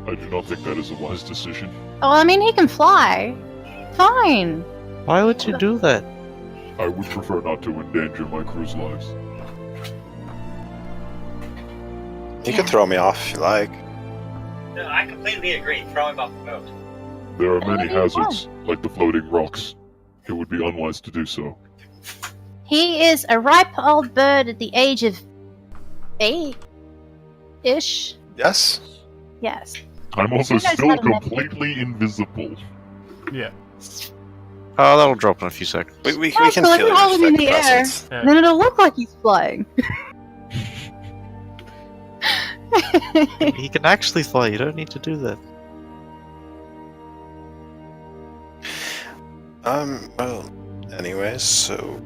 I do not think that is a wise decision. Oh, I mean, he can fly. Fine. Why would you do that? I would prefer not to endanger my crew's lives. You can throw me off if you like. No, I completely agree. Throw him off the boat. There are many hazards, like the floating rocks. It would be unwise to do so. He is a ripe old bird at the age of 8-ish. Yes? Yes. I'm also You guys still had a method. completely invisible. Yeah. Oh, that'll drop in a few seconds. We Oh, can so let feel me your hold him in thick the air. presence. Yeah. Then it'll look like he's flying. He can actually fly, you don't need to do that. Well, anyways, so...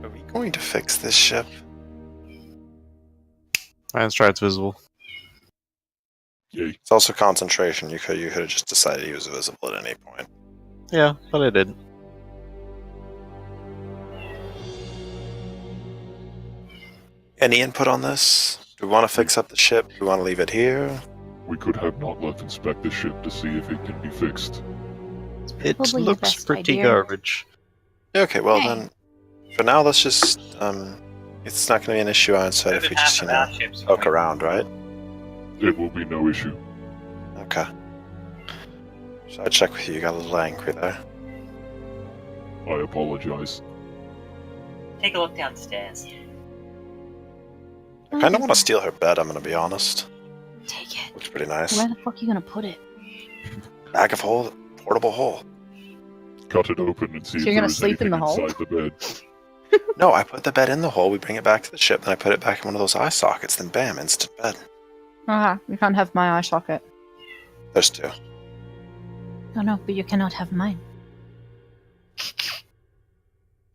Are we going to fix this ship? Let's try it's visible. Yay. It's also concentration. You could have just decided he was visible at any point. Yeah, but I didn't. Any input on this? Do we want to fix up the ship? Do we want to leave it here? We could have not left inspect the ship to see if it can be fixed. It Probably the looks best pretty idea. garbage. Okay, well Hey. then, for now, let's just, it's not going to be an issue outside if we just, you know, poke around, right? It will be no issue. Okay. So I check with you. You got a little angry there. I apologize. Take a look downstairs. I kind of want to steal her bed, I'm going to be honest. Take it. Looks pretty nice. Where the fuck are you gonna put it? Bag of hole, portable hole. Cut it open and see So if you're there gonna is sleep in anything the hole? inside the bed. No, I put the bed in the hole, we bring it back to the ship, then I put it back in one of those eye sockets, then bam, instant bed. You can't have my eye socket. There's two. Oh no, but you cannot have mine.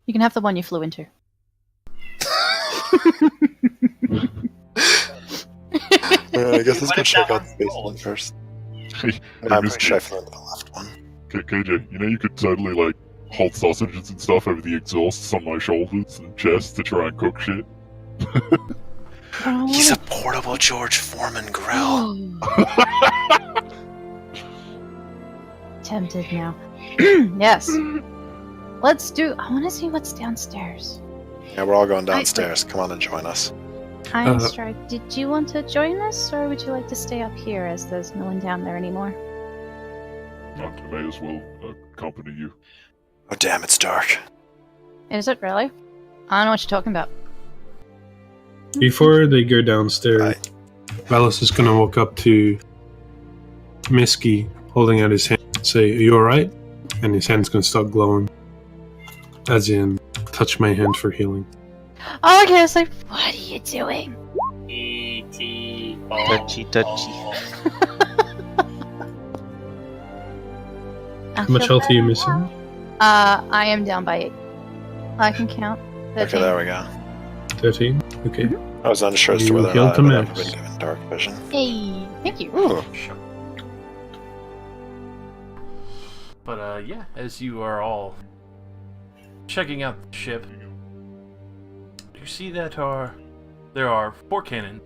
You can have the one you flew into. I guess let's What go if check that out one's the full? basement first. Hey, I'm Mr. pretty sure I flew into the left one. KJ, you know you could totally, like, hold sausages and stuff over the exhausts on my shoulders and chest to try and cook shit. He's a portable George Foreman grill. Oh. Tempted now. Yes. Let's do. I want to see what's downstairs. Yeah, we're all going downstairs. Come on and join us. Iron Strike, did you want to join us, or would you like to stay up here as there's no one down there anymore? I may as well accompany you. Oh damn, it's dark. Is it really? I don't know what you're talking about. Before they go downstairs, Right. Valis is going to walk up to Misky, holding out his hand, and say, "Are you alright?" And his hand's going to start glowing. As in, touch my hand for healing. Oh, okay, I was like, what are you doing? E.T. Touchy, touchy. I How much feel health are you better missing? now. I am down by 8. I can count. 13. Okay, there we go. 13? Okay. I was unsure as to You whether or healed not to I've ever max. been given dark vision. Hey, thank you. Ooh. But yeah, as you are all checking out the ship, you see that there are 4 cannons.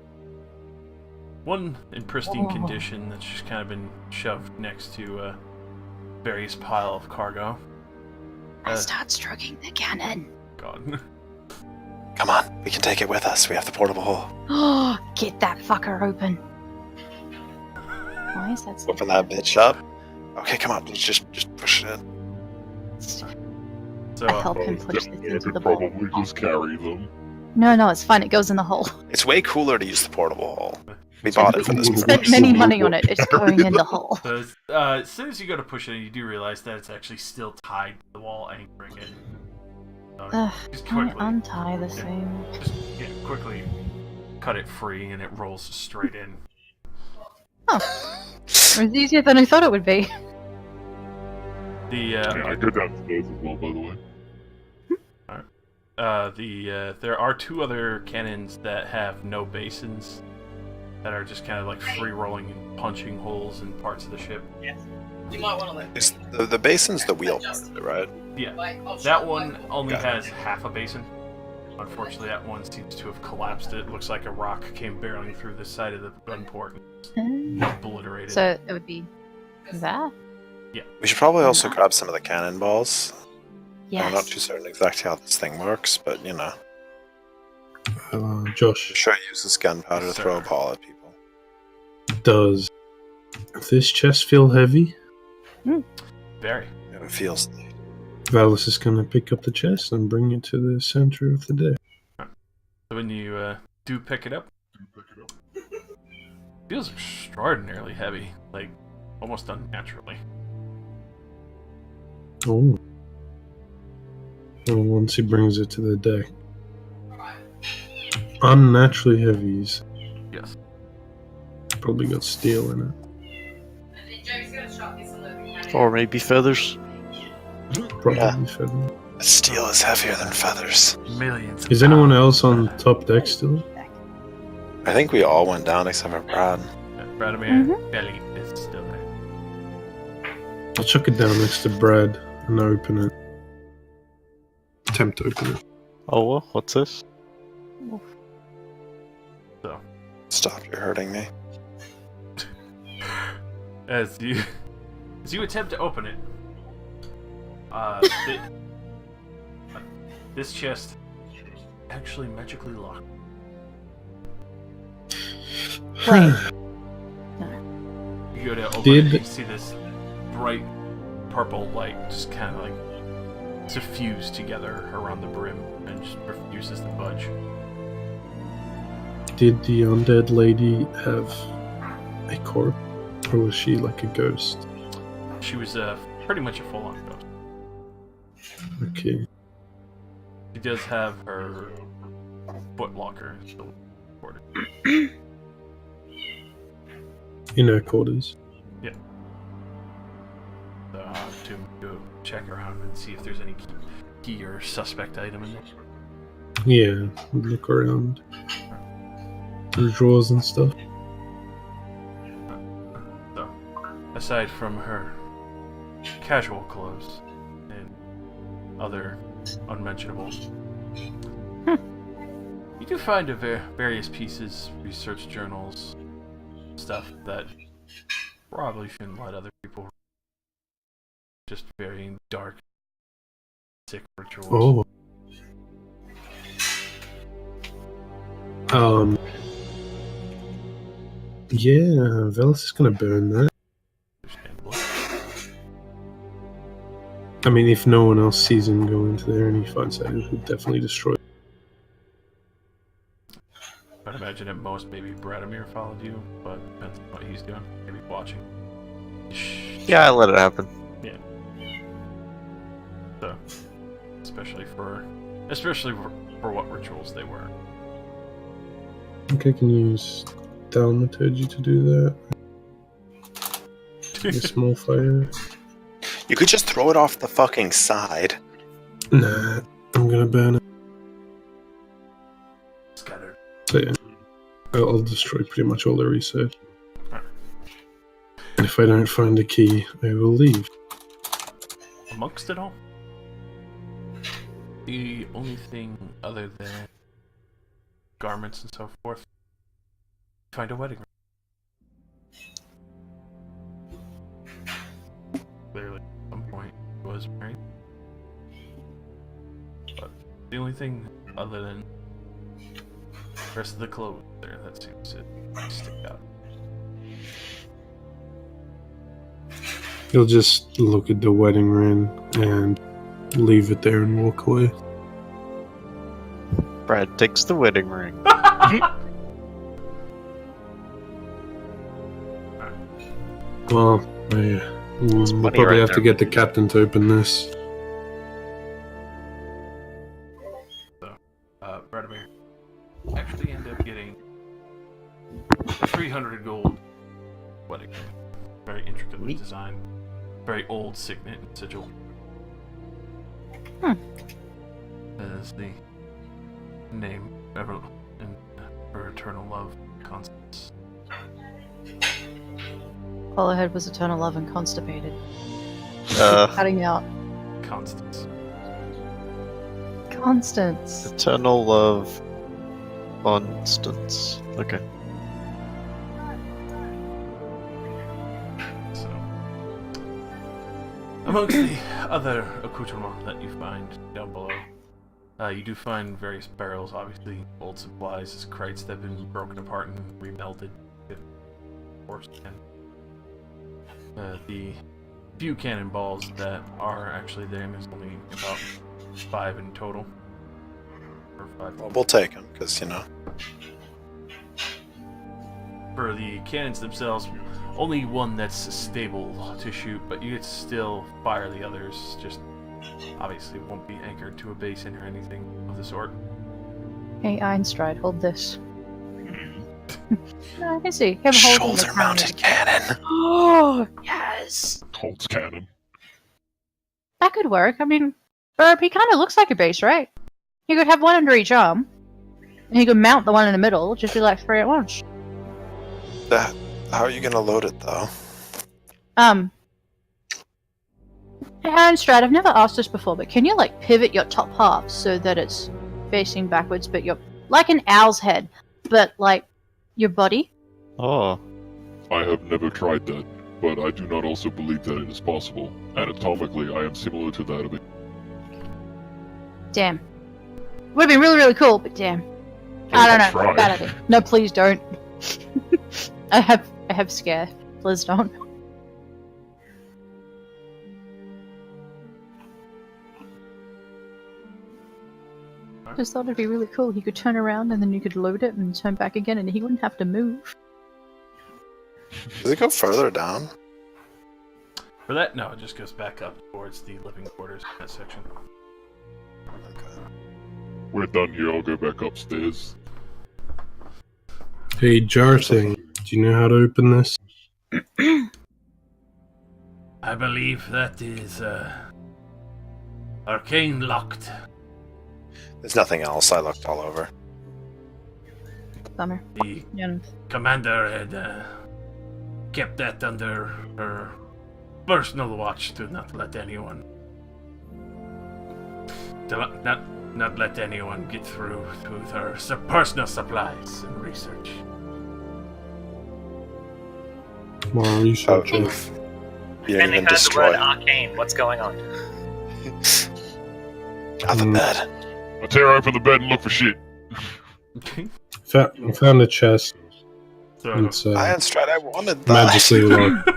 One in pristine condition that's just kind of been shoved next to a various pile of cargo. I start stroking the cannon. God. Come on, we can take it with us. We have the portable hole. Oh, get that fucker open. Why is that so Open that bitch up. Okay, come on, let's just push it in. So I help him push this I into could the ball. probably just carry them. No, it's fine. It goes in the hole. It's way cooler to use the portable hole. We bought it for this Spent purpose. many money on it. It's going in the hole. So, as soon as you go to push it, you do realize that it's actually still tied to the wall, anchoring it. Just Can I quickly, untie the thing? just quickly cut it free, and it rolls straight in. Oh. It was easier than I thought it would be. The Yeah, I go downstairs as well, by the way. there are 2 other cannons that have no basins, that are just kind of like free rolling and punching holes in parts of the ship. Yes. You might want to let. Is the basin's the wheel part of it, right? Yeah, that one only has half a basin. Unfortunately, that one seems to have collapsed. It looks like a rock came barreling through the side of the gun port and obliterated. So it would be that? We should probably also grab some of the cannonballs. Yes. I'm not too certain exactly how this thing works, but you know. Josh, I'm sure it uses gunpowder to throw a ball at people. does this chest feel heavy? Very. It feels. Valis is going to pick up the chest and bring it to the center of the deck. So when you do pick it up, it feels extraordinarily heavy, like almost unnaturally. Oh. Well, once he brings it to the deck. Unnaturally heavy. He's Yes. probably got steel in it. Or maybe feathers. Probably Yeah. feather. Steel is heavier than feathers. Millions. Is anyone else on top deck still? I think we all went down except for Brad. Radimir belly is still there. I'll chuck it down next to Brad and open it. Attempt to open it. Oh, well, what's this? So, Stop, you're hurting me. as you attempt to open it, this chest actually magically locked. Wait. You go to open Did- it, you see this bright purple light just kind of like suffuse together around the brim and just refuses to budge. Did the undead lady have a corpse? Or was she like a ghost? She was pretty much a full-on ghost. Okay. She does have her foot locker still recorded. In her quarters. So I'll have to go check around and see if there's any key or suspect item in there. Yeah, look around. The drawers and stuff. So, aside from her casual clothes and other unmentionables, you do find various pieces, research journals, stuff that probably shouldn't let other people. Just very dark, sick rituals. Oh. Yeah, Velis is gonna burn that. Understandable. I mean, if no one else sees him go into there and he finds out, he'll definitely destroy it. I'd imagine at most maybe Bradimir followed you, but depends on what he's doing. Maybe watching. Yeah, I let it happen. So, especially for what rituals they were. Okay, can you use Thaumaturgy to do that? A small fire? You could just throw it off the fucking side. Nah, I'm gonna burn it. Scattered. So yeah, I'll destroy pretty much all the research. And if I don't find a key, I will leave. Amongst it all, the only thing other than garments and so forth, find a wedding ring. Clearly, at some point, he was married. But the only thing other than the rest of the clothes there that seems to stick out. He'll just look at the wedding ring and leave it there and walk away. Brad takes the wedding ring. Well, yeah. We'll money probably right have to there. get the captain to open this. Bradimir actually end up getting a 300 gold wedding ring. Very intricately Neat. designed, very old signet and sigil. As the name ever in her eternal love, Constance. All I heard was eternal love and constipated. Uh, Cutting out. Constance. Constance. Eternal love. Constance. Okay. So, amongst the other accoutrements that you find down below, you do find various barrels, obviously old supplies, crates that have been broken apart and remelted. Of course, and the few cannonballs that are actually there, and there's only about 5 in total. Or 5. Well, we'll take them, because, you know. For the cannons themselves, only one that's stable to shoot, but you could still fire the others, just obviously won't be anchored to a basin or anything of the sort. Hey, Einstride, hold this. No, I see. Have a hold on the Shoulder-mounted cannon. Oh, yes! Holt's cannon. That could work. I mean, Burp, he kind of looks like a base, right? You could have one under each arm, and you could mount the one in the middle, just be like 3 at once. How are you going to load it, though? Hey, Einstride, I've never asked this before, but can you, like, pivot your top half so that it's facing backwards, but you're like an owl's head, but, like, your body? Oh. I have never tried that, but I do not also believe that it is possible. Anatomically, I am similar to that of a... Damn. Would have been really, really cool, but damn. I don't know. Try. Bad idea. No, please don't. I have scare. Please don't. Just thought it'd be really cool. He could turn around and then you could load it and turn back again and he wouldn't have to move. Does it go further down? For that, no, it just goes back up towards the living quarters in that section. Okay. We're done here, I'll go back upstairs. Hey, jar thing. Do you know how to open this? I believe that is, arcane locked. There's nothing else. I looked all over. Bummer. The Yeah. commander had, kept that under her personal watch to not let anyone... not let anyone get through to her personal supplies and research. More research. You And didn't they even heard the destroy word it. arcane. What's going on? Out the bed. I tear open the bed and look for shit. I found a chest. So, It's Iron Stride, I wanted that. magically locked.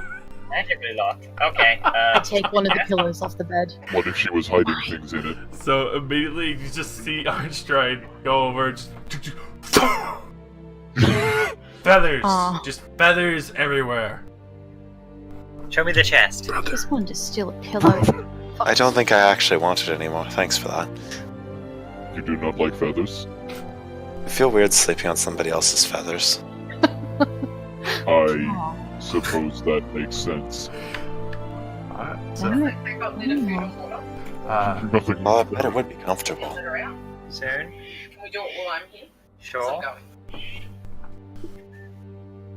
Magically locked. Okay. I take one of the pillows off the bed. What if she was hiding things in it? so immediately you just see Arnstride go over, just feathers, Aw. just feathers everywhere. Show me the chest. I just wanted to steal a pillow. I don't think I actually want it anymore. Thanks for that. You do not like feathers? I feel weird sleeping on somebody else's feathers. I Aw. suppose that makes sense. So, Damn it. Nothing. Well, I bet it would be comfortable. Soon. Can we do it while I'm here? Sure.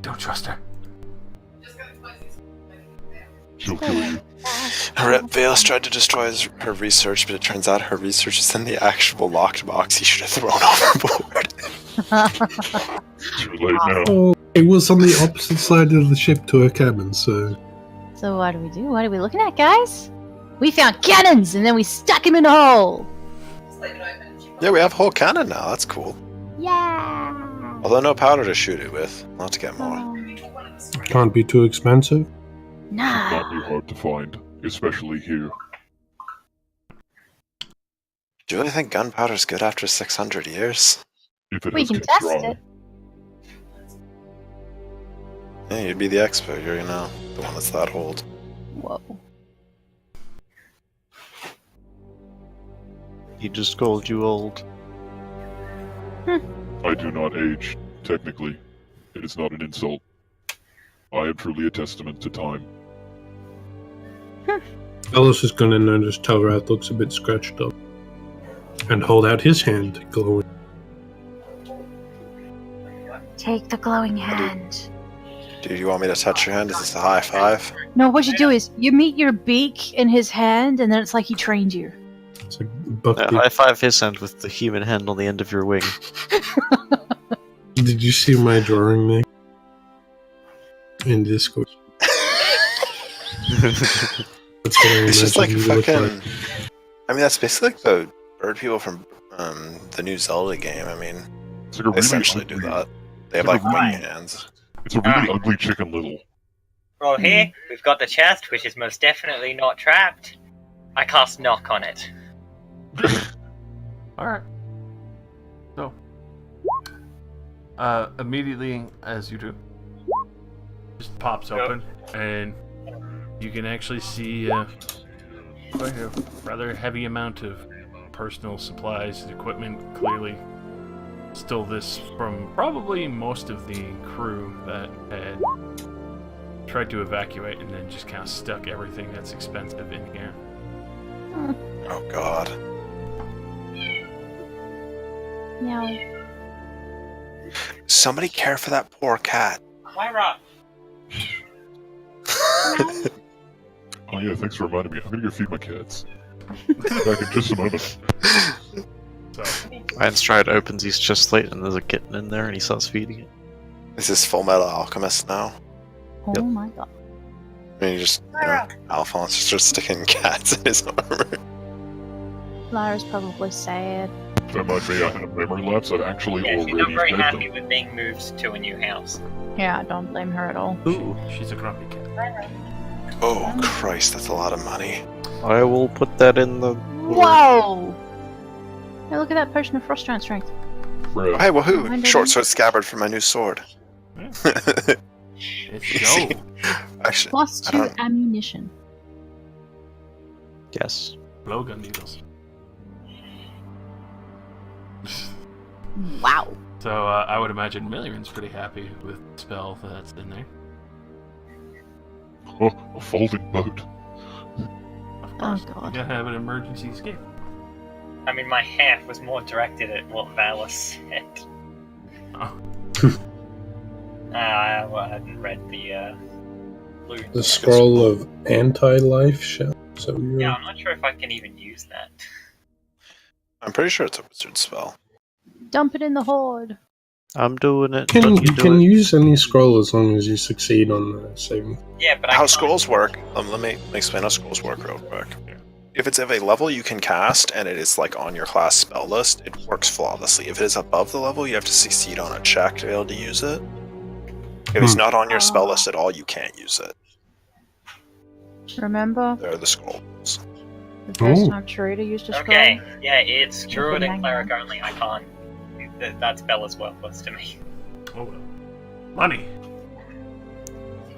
don't trust her. Just gonna close this. She'll kill you. Vales tried to destroy her research, but it turns out her research is in the actual locked box he should have thrown overboard. Too late now. Oh, it was on the opposite side of the ship to her cabin, so... So what do we do? What are we looking at, guys? We found cannons and then we stuck him in a hole. Just leave it open. Yeah, we have a whole cannon now. That's cool. Yeah. Although no powder to shoot it with. I'll have to get more. Can't be too expensive. Nah. Not be hard to find, especially here. Do you really think gunpowder's good after 600 years? If it We has can kept test dry. it. Yeah, you'd be the expert. You're, the one that's that old. Whoa. He just called you old. I do not age, technically. It is not an insult. I am truly a testament to time. Ellis is gonna notice Telrath looks a bit scratched up. And hold out his hand, glowing. Take the glowing hand. Do you want me to touch your hand? Is this a high five? No, what you do is you meet your beak in his hand and then it's like he trained you. It's like Bucky. High five his hand with the human hand on the end of your wing. Did you see my drawing, Nick? In Discord. That's what I It's just like imagine you look fucking. I mean, that's basically like the bird people from the new Zelda game. I mean, It's like a they really essentially do ugly, that. They have It's like like a wing hands. It's a really ugly Chicken Little. Well, here we've got the chest, which is most definitely not trapped. I cast knock on it. Alright. So, immediately as you do, just pops open, and you can actually see quite a rather heavy amount of personal supplies and equipment. Clearly, still this from probably most of the crew that had tried to evacuate and then just kind of stuck everything that's expensive in here. Oh god. Meow. Somebody care for that poor cat. Myra! Oh yeah, thanks for reminding me. I'm gonna go feed my cats. Back in just a moment. So, Ironstride opens his chest plate and there's a kitten in there and he starts feeding it. This is Full Metal Alchemist now. Oh Yep. my god. I mean, you just, Alphonse just starts sticking cats in his armor. Lyra's probably sad. Don't mind me, I had a memory lapse. I'd actually Yeah, she's already not very fed happy them. with being moved to a new house. Yeah, I don't blame her at all. Ooh. she's a grumpy cat. Oh Christ, that's a lot of money. I will put that in the... Whoa! Hey, look at that potion of frost giant strength. Bruh. Hey, woohoo! Mine Short doesn't. sword scabbard for my new sword. Let's go. Actually, Plus I 2 don't- ammunition. Yes. Blowgun needles. Wow. So I would imagine Million's pretty happy with the spell that's in there. Oh, a folding boat. Of Oh course, god. you gotta have an emergency escape. I mean, my half was more directed at what Valor said. Oh. I hadn't read the clue. The scroll of anti-life shell. So you're... Yeah, I'm not sure if I can even use that. I'm pretty sure it's a wizard spell. Dump it in the horde. I'm doing it. Can, Don't you do can it. use any scroll as long as you succeed on the saving. Yeah, but I How can't- scrolls work, let me explain how scrolls work real quick. If it's of a level you can cast and it is like on your class spell list, it works flawlessly. If it is above the level, you have to succeed on a check to be able to use it. If it's not on your spell list at all, you can't use it. Remember They're the scrolls. the first Ooh. time Charita used a scroll? Okay, yeah, it's druid and Hang cleric on. only. I can't. That spell is worthless to me. Oh well. Money.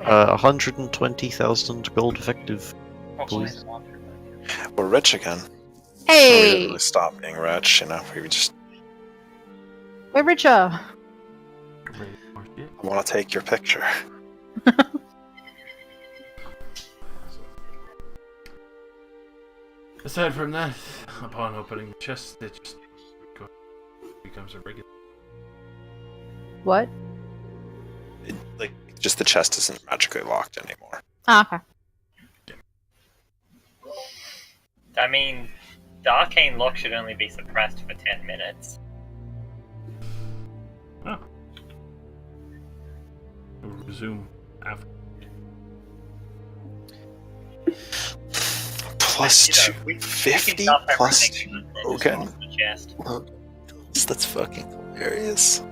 120,000 gold effective. Please. We're rich again. We Hey! didn't really stop being rich, you know. We just We're richer! Great. Or shit. want to take your picture. Aside from that, upon opening the chest, it just becomes a regular. What? Like, just the chest isn't magically locked anymore. Ah, okay. I mean, the arcane lock should only be suppressed for 10 minutes. Oh. We'll resume after. Plus You know, we can 250 stop plus everything and then okay. just lock the chest. That's fucking hilarious.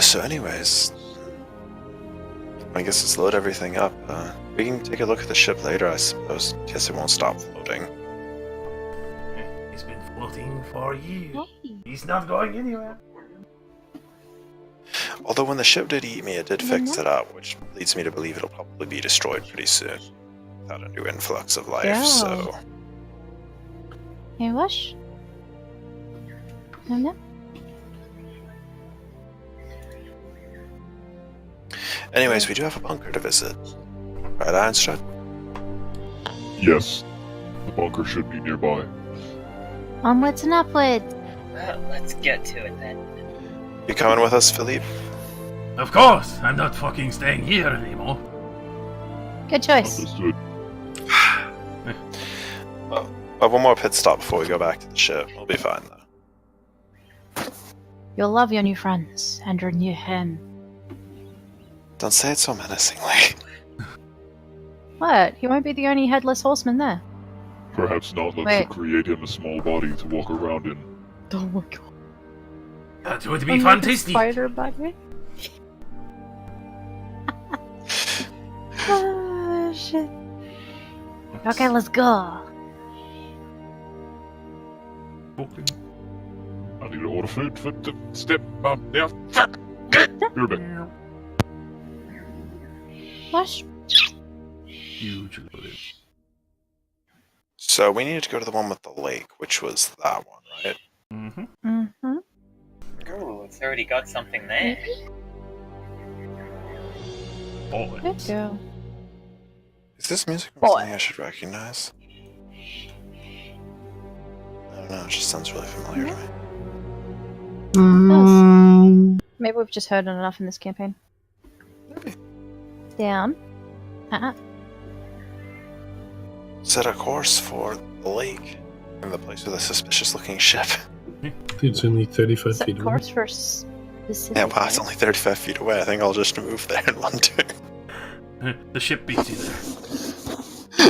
So anyways, I guess let's load everything up. We can take a look at the ship later, I suppose. Guess it won't stop floating. He's been floating for years. Hey. He's not going anywhere. Although when the ship did eat me, it did fix it up, which leads me to believe it'll probably be destroyed pretty soon. Without a new influx of life, Yeah. so... Hey, Wash? No. Anyways, we do have a bunker to visit. Right, Ironstride? Yes. The bunker should be nearby. Onwards and upwards. Well, let's get to it then. You coming with us, Philippe? Of course, I'm not fucking staying here anymore. Good choice. Understood. One more pit stop before we go back to the ship. We'll be fine though. You'll love your new friends and your new hen. Don't say it so menacingly. What? He won't be the only headless horseman there. Perhaps not. Let's Wait. create him a small body to walk around in. Oh my god. That's going to be fantastic. Spider body. Oh shit. Okay, let's go. I need to order food for the step. Yeah. Fuck. You're a bit. Flush. Huge loaded. So we needed to go to the one with the lake, which was that one, right? Mm-hmm. Mm-hmm. Ooh, it's already got something there. Good Bullets. girl. Is this music Boy. something I should recognize? I don't know, it just sounds really familiar to me. Maybe we've just heard it enough in this campaign. Maybe. Down. Set a course for the lake and the place with a suspicious looking ship. It's only 35 Set feet away. course for specific. Yeah, wow, it's only 35 feet away. I think I'll just move there in one turn. The ship beats you there.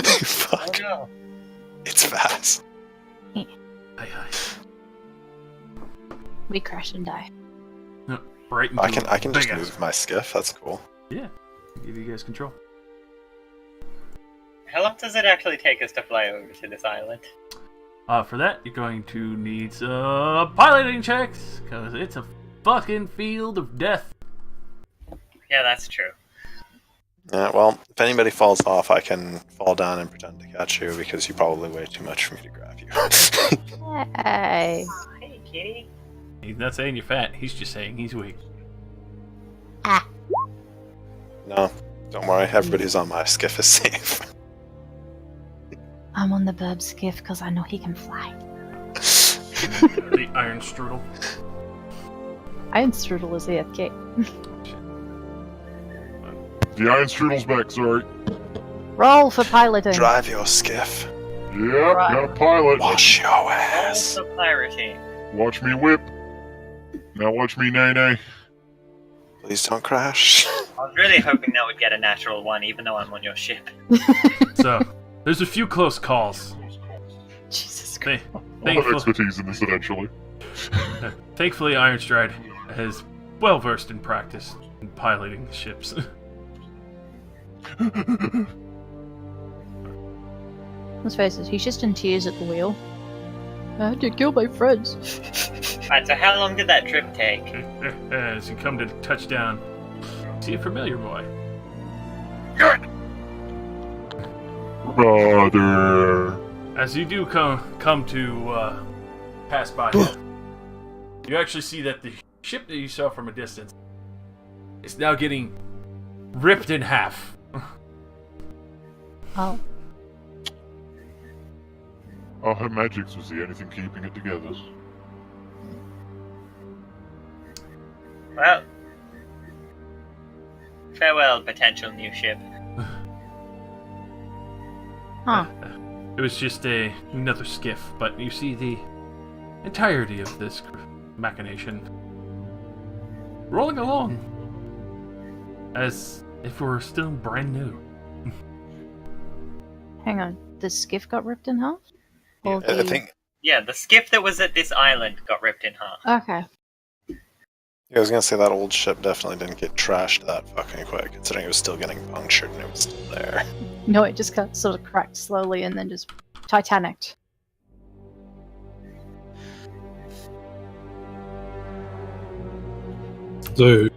Fuck. Oh no. It's fast. Aye, aye. We crash and die. Right into I can a just big ass- move my skiff, that's cool. Yeah. Give you guys control. How long does it actually take us to fly over to this island? For that, you're going to need some piloting checks, because it's a fucking field of death. Yeah, that's true. Yeah, well, if anybody falls off, I can fall down and pretend to catch you because you probably weigh too much for me to grab you. Hey. Hey, kitty. He's not saying you're fat, he's just saying he's weak. No, don't worry, everybody who's on my skiff is safe. I'm on the burb skiff because I know he can fly. The iron strudel. Iron Strudel is the okay. The iron strudel's back, sorry. Roll for piloting. Drive your skiff. Yep, Right. got a pilot. Wash your ass. Also pirating. Watch me whip. Now watch me nay-nay. Please don't crash. I was really hoping that would get a natural one, even though I'm on your ship. So, there's a few close calls. Jesus Christ. Th- I'll have thankful- expertise in this eventually. Thankfully, Ironstride is well versed in practice in piloting ships. Let's face it, he's just in tears at the wheel. I had to kill my friends. Alright, so how long did that trip take? As you come to touchdown, see a familiar boy. Brother. As you do come to pass by him, you actually see that the ship that you saw from a distance is now getting ripped in half. Oh. Oh, her magics was the only thing keeping it together. Well, farewell, potential new ship. Huh. It was just another skiff, but you see the entirety of this machination rolling along as if it were still brand new. Hang on. The skiff got ripped in half? Yeah, Or I the- think. Yeah, the skiff that was at this island got ripped in half. Okay. Yeah, I was gonna say that old ship definitely didn't get trashed that fucking quick, considering it was still getting punctured and it was still there. No, it just got sort of cracked slowly and then just Titanic. So,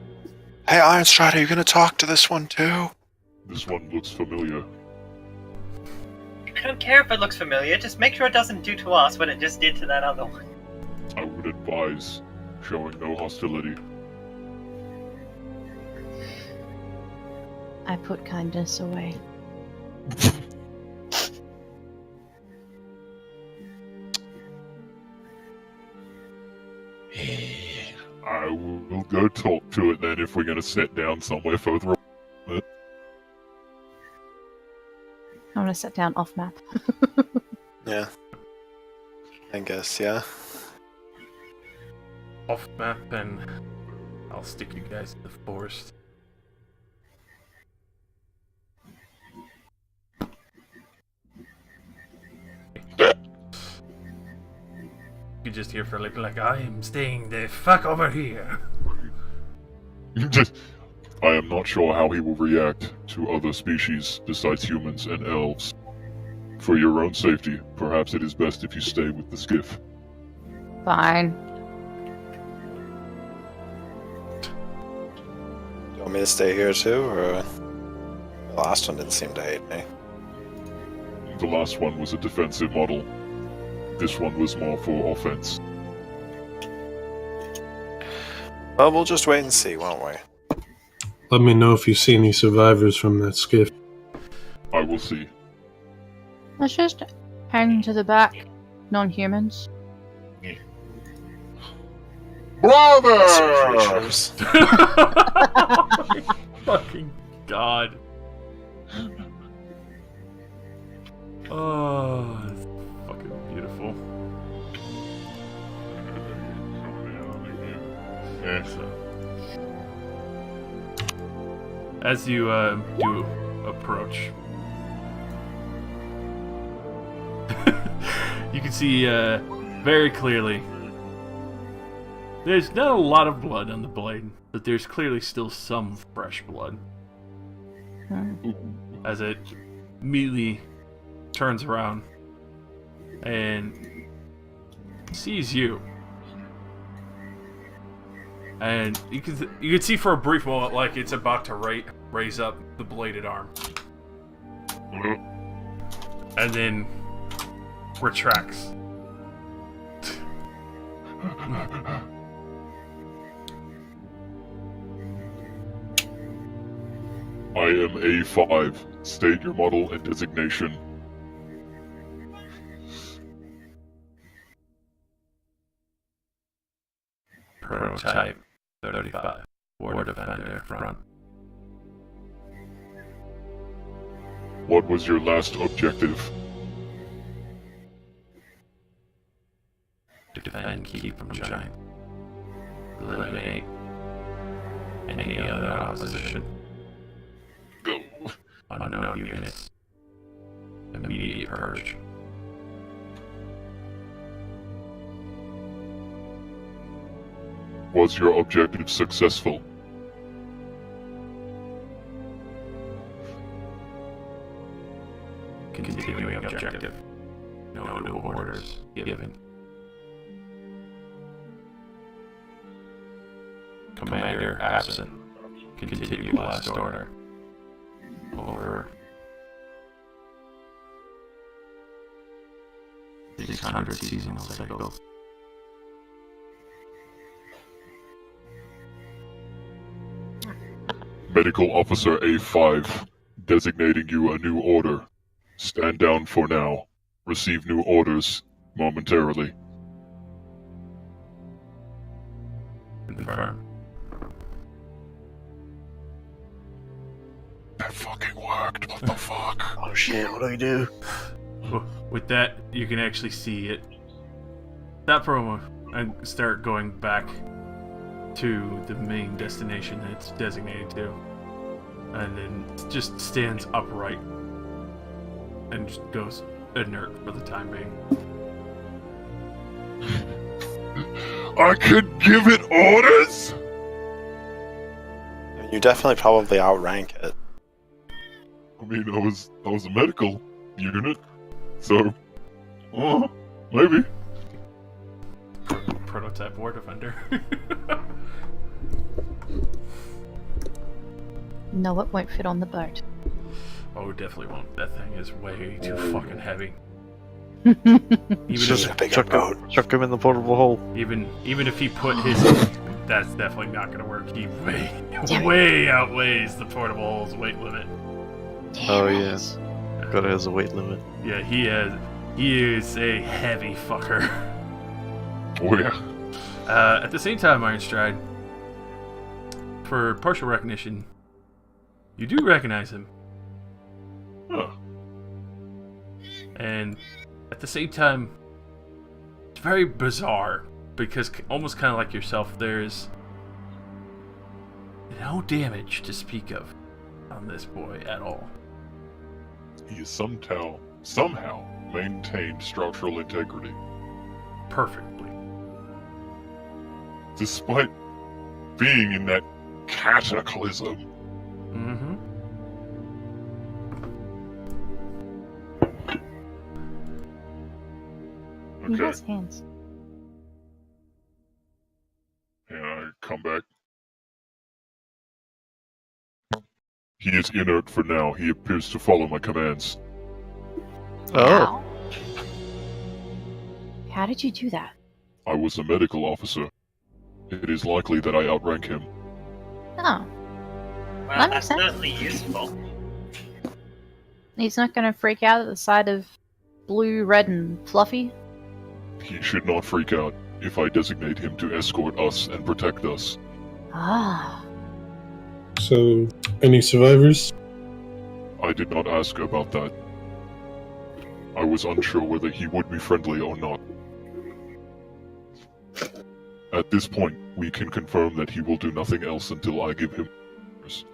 Hey, Ironstride, are you gonna talk to this one too? This one looks familiar. I don't care if it looks familiar, just make sure it doesn't do to us what it just did to that other one. I would advise showing no hostility. I put kindness away. I will go talk to it then if we're gonna sit down somewhere further. I'm gonna sit down off map. Yeah. I guess, yeah. Off map, and I'll stick you guys in the forest. You could just hear for like I am staying the fuck over here. I am not sure how he will react to other species besides humans and elves. For your own safety, perhaps it is best if you stay with the skiff. Fine. Do you want me to stay here too, or the last one didn't seem to hate me? The last one was a defensive model. This one was more for offense. Well, we'll just wait and see, won't we? Let me know if you see any survivors from that skiff. I will see. Let's just hang to the back. Non-humans. Brother! Creatures. Fucking God. Oh, it's fucking beautiful. Yeah. So, as you do approach, you can see very clearly there's not a lot of blood on the blade, but there's clearly still some fresh blood. As it immediately turns around and sees you. And you can see for a brief moment like it's about to raise up the bladed arm. And then retracts. I am A5. State your model and designation. Prototype 35. War Defender front. What was your last objective? To defend keep from giant. Eliminate any other opposition. Go. Unknown units. Immediate purge. Was your objective successful? Continuing objective. No new orders given. Commander absent. Continue last order. Over 600 seasonal cycles. Medical Officer A5, designating you a new order. Stand down for now. Receive new orders momentarily. Confirm. That fucking worked. What the fuck? Oh shit, what do we do? With that, you can actually see it. That promo and start going back to the main destination that it's designated to. And then just stands upright and just goes inert for the time being. I could give it orders? You definitely probably outrank it. I mean, I was a medical unit, so maybe. Prototype War Defender. No, it won't fit on the boat. Oh, definitely won't. That thing is way too fucking heavy. Just big chuck him in the portable hole. Even if he put his, that's definitely not gonna work. He way outweighs the portable hole's weight limit. Oh yeah, gotta has a weight limit. Yeah, he is a heavy fucker. Oh yeah. At the same time, Ironstride, for partial recognition, you do recognize him. Huh. And at the same time, it's very bizarre because almost kind of like yourself, there's no damage to speak of on this boy at all. He has somehow maintained structural integrity, Perfectly. despite being in that cataclysm. Mm-hmm. He Okay, has hands. and I come back. He is inert for now. He appears to follow my commands. Oh, How did you do that? I was a medical officer. It is likely that I outrank him. Oh, Well, That that's makes sense. certainly useful. he's not gonna freak out at the sight of blue, red, and fluffy? He should not freak out if I designate him to escort us and protect us. Ah. So, any survivors? I did not ask about that. I was unsure whether he would be friendly or not. At this point, we can confirm that he will do nothing else until I give him orders.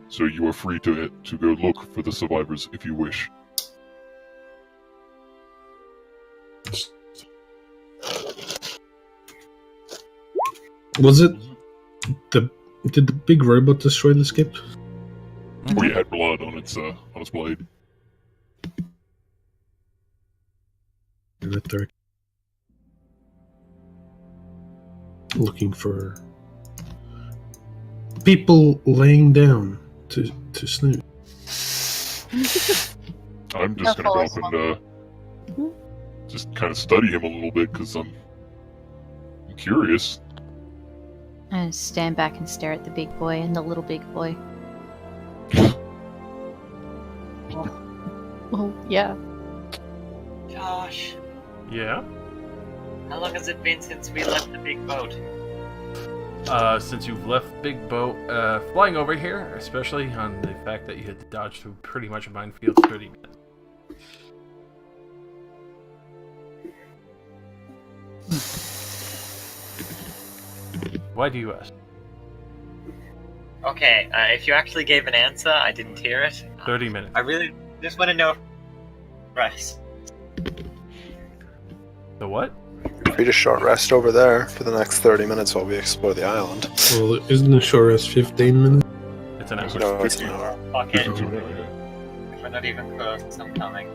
So you are free to go look for the survivors if you wish. Was it did the big robot destroy the skip? We had blood on its blade. Right there. Looking for people laying down to snooze. I'm just gonna go up and just kind of study him a little bit because I'm curious. I stand back and stare at the big boy and the little big boy. Well, yeah. Josh, Yeah. how long has it been since we left the big boat? Since you've left Big Boat, flying over here, especially on the fact that you had to dodge through pretty much a minefield, 30 minutes. Why do you ask? Okay, if you actually gave an answer, I didn't hear it. 30 minutes. I really just want to know. Rest. The what? Free to short rest over there for the next 30 minutes while we explore the island. Well, isn't the short rest 15 minutes? It's an It's hour. like No, it's 15 an hour. Fuck it. 52 now, yeah. If we're not even close, I'm coming.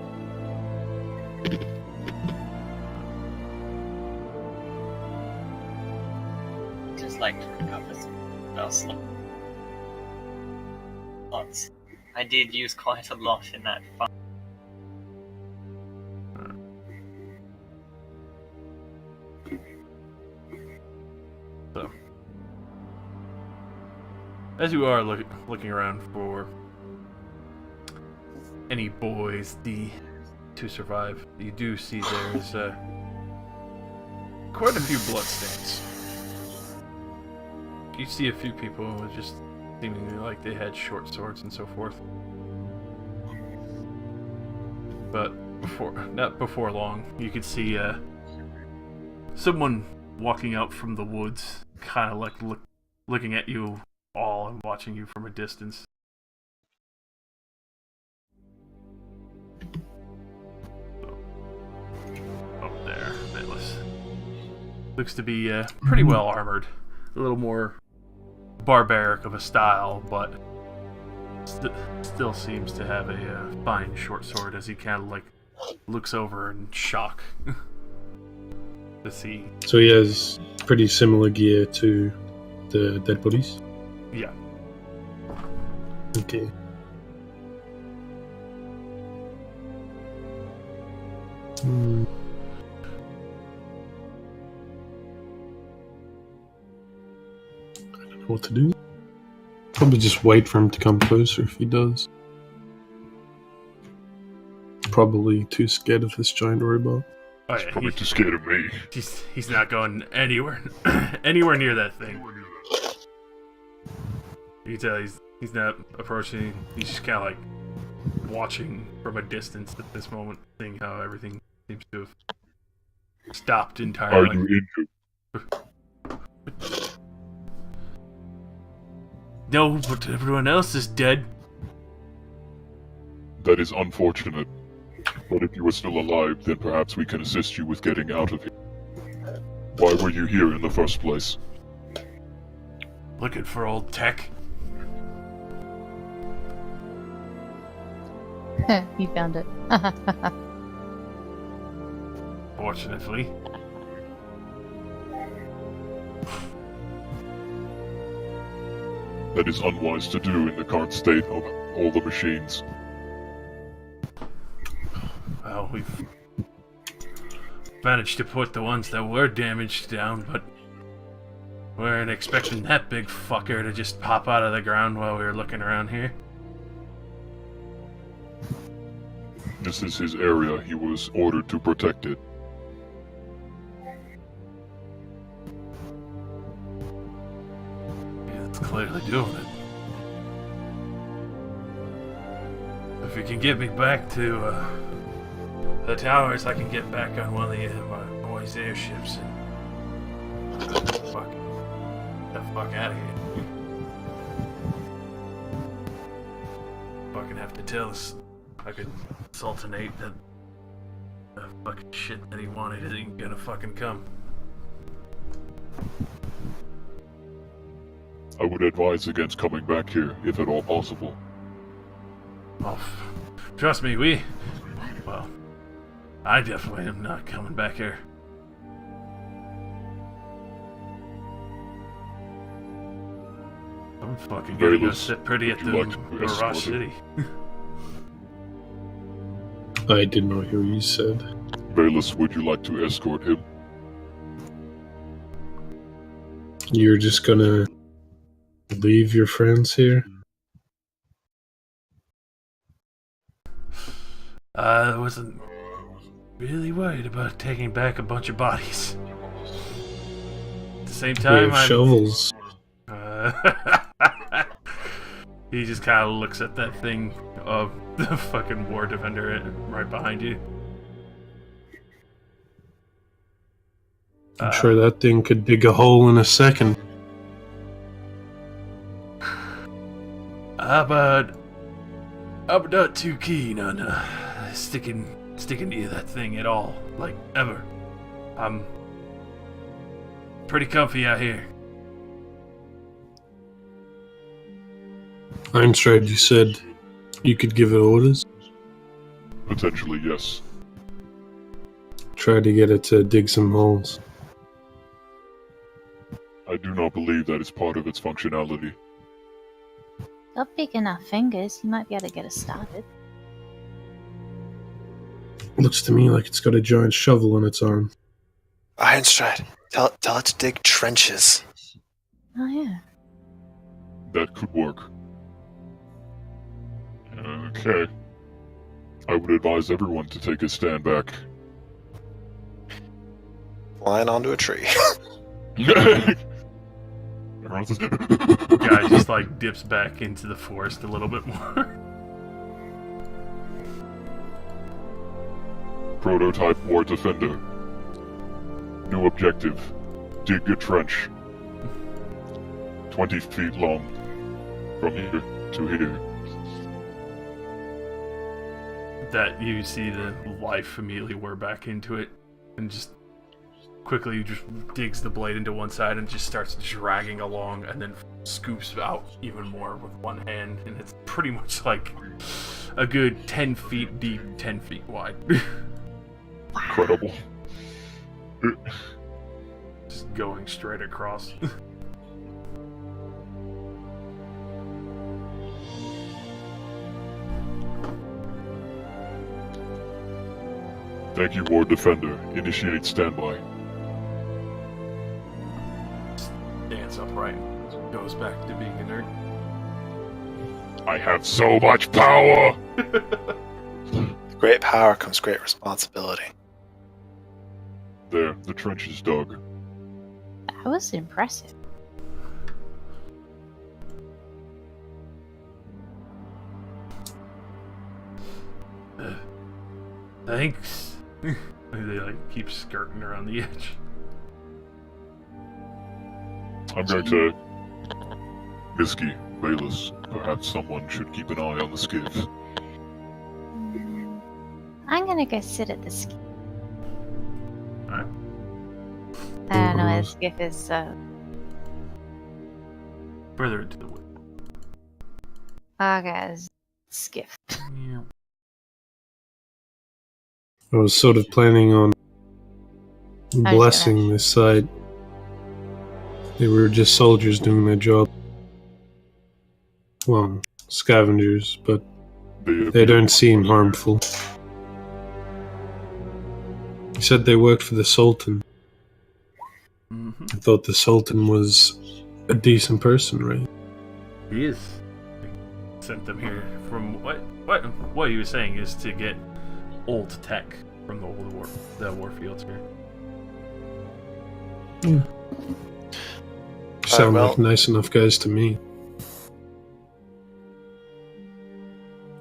Just like to recover some spell slots. I did use quite a lot in that fight. So, as you are looking around for any boys to survive, you do see there's quite a few bloodstains. You see a few people with just seemingly like they had short swords and so forth. But not before long, you could see someone walking out from the woods, kind of like looking at you all and watching you from a distance. So, up there, Atlas. Looks to be pretty well armored. A little more barbaric of a style, but still seems to have a fine short sword as he kind of like looks over in shock to see. So he has pretty similar gear to the dead bodies. Yeah. Okay. Hmm. I don't know what to do. Probably just wait for him to come closer if he does. Probably too scared of this giant robot. Oh He's yeah, probably too scared of me. he's not going anywhere anywhere near that thing. You can tell he's not approaching. He's just kind of like watching from a distance at this moment, seeing how everything seems to have stopped Are entirely. you injured? No, but everyone else is dead. That is unfortunate. But if you are still alive, then perhaps we can assist you with getting out of here. Why were you here in the first place? Looking for old tech. You found it. Fortunately. That is unwise to do in the current state of all the machines. Well, we've managed to put the ones that were damaged down, but we weren't expecting that big fucker to just pop out of the ground while we were looking around here. This is his area. He was ordered to protect it. Yeah, it's clearly doing it. If you can get me back to the towers, I can get back on one of my boys' airships and fuck the fuck out of here. Fucking have to tell us. I could sultanate that the fucking shit that he wanted isn't gonna fucking come. I would advise against coming back here, if at all possible. Oh, trust me, well, I definitely am not coming back here. I'm fucking gonna go Bayless, sit pretty at would the you like to Garage escort City. I did not hear what you said. Bayless, would you like to escort him? You're just gonna leave your friends here? I wasn't really worried about taking back a bunch of bodies. At the same We time, have shovels. He just kind of looks at that thing of the fucking war defender right behind you. I'm sure that thing could dig a hole in a second. I'm not too keen on sticking to that thing at all, like ever. I'm pretty comfy out here. Einstrad, you said you could give it orders? Potentially, yes. Try to get it to dig some holes. I do not believe that is part of its functionality. Got big enough fingers, you might be able to get us started. Looks to me like it's got a giant shovel on its arm. Ironstride, tell it to dig trenches. Oh yeah. That could work. Okay. I would advise everyone to take a stand back. Flying onto a tree. Guy just like dips back into the forest a little bit more. Prototype War Defender. New objective. Dig a trench. 20 feet long. From here to here. That you see the life immediately wear back into it, and just quickly just digs the blade into one side and just starts dragging along, and then scoops out even more with one hand, and it's pretty much like a good 10 feet deep, 10 feet wide. Incredible. Just going straight across. Thank you, War Defender. Initiate standby. Dance upright. Goes back to being inert. I have so much power! With great power comes great responsibility. There, the trench is dug. That was impressive. Thanks. They like keep skirting around the edge. I'm going to... Misky, Bayless, perhaps someone should keep an eye on the skiff. I'm gonna go sit at the skiff. Alright. I don't know where the skiff is, so Further into the wood. okay, skiff. Yeah. I was sort of planning on blessing this site. They were just soldiers doing their job. Well, scavengers, but they don't seem harmful. He said they worked for the Sultan. Mm-hmm. I thought the Sultan was a decent person, right? He is. Sent them here from what he was saying is to get old tech from the old war fields here. Sound well- like nice enough guys to me.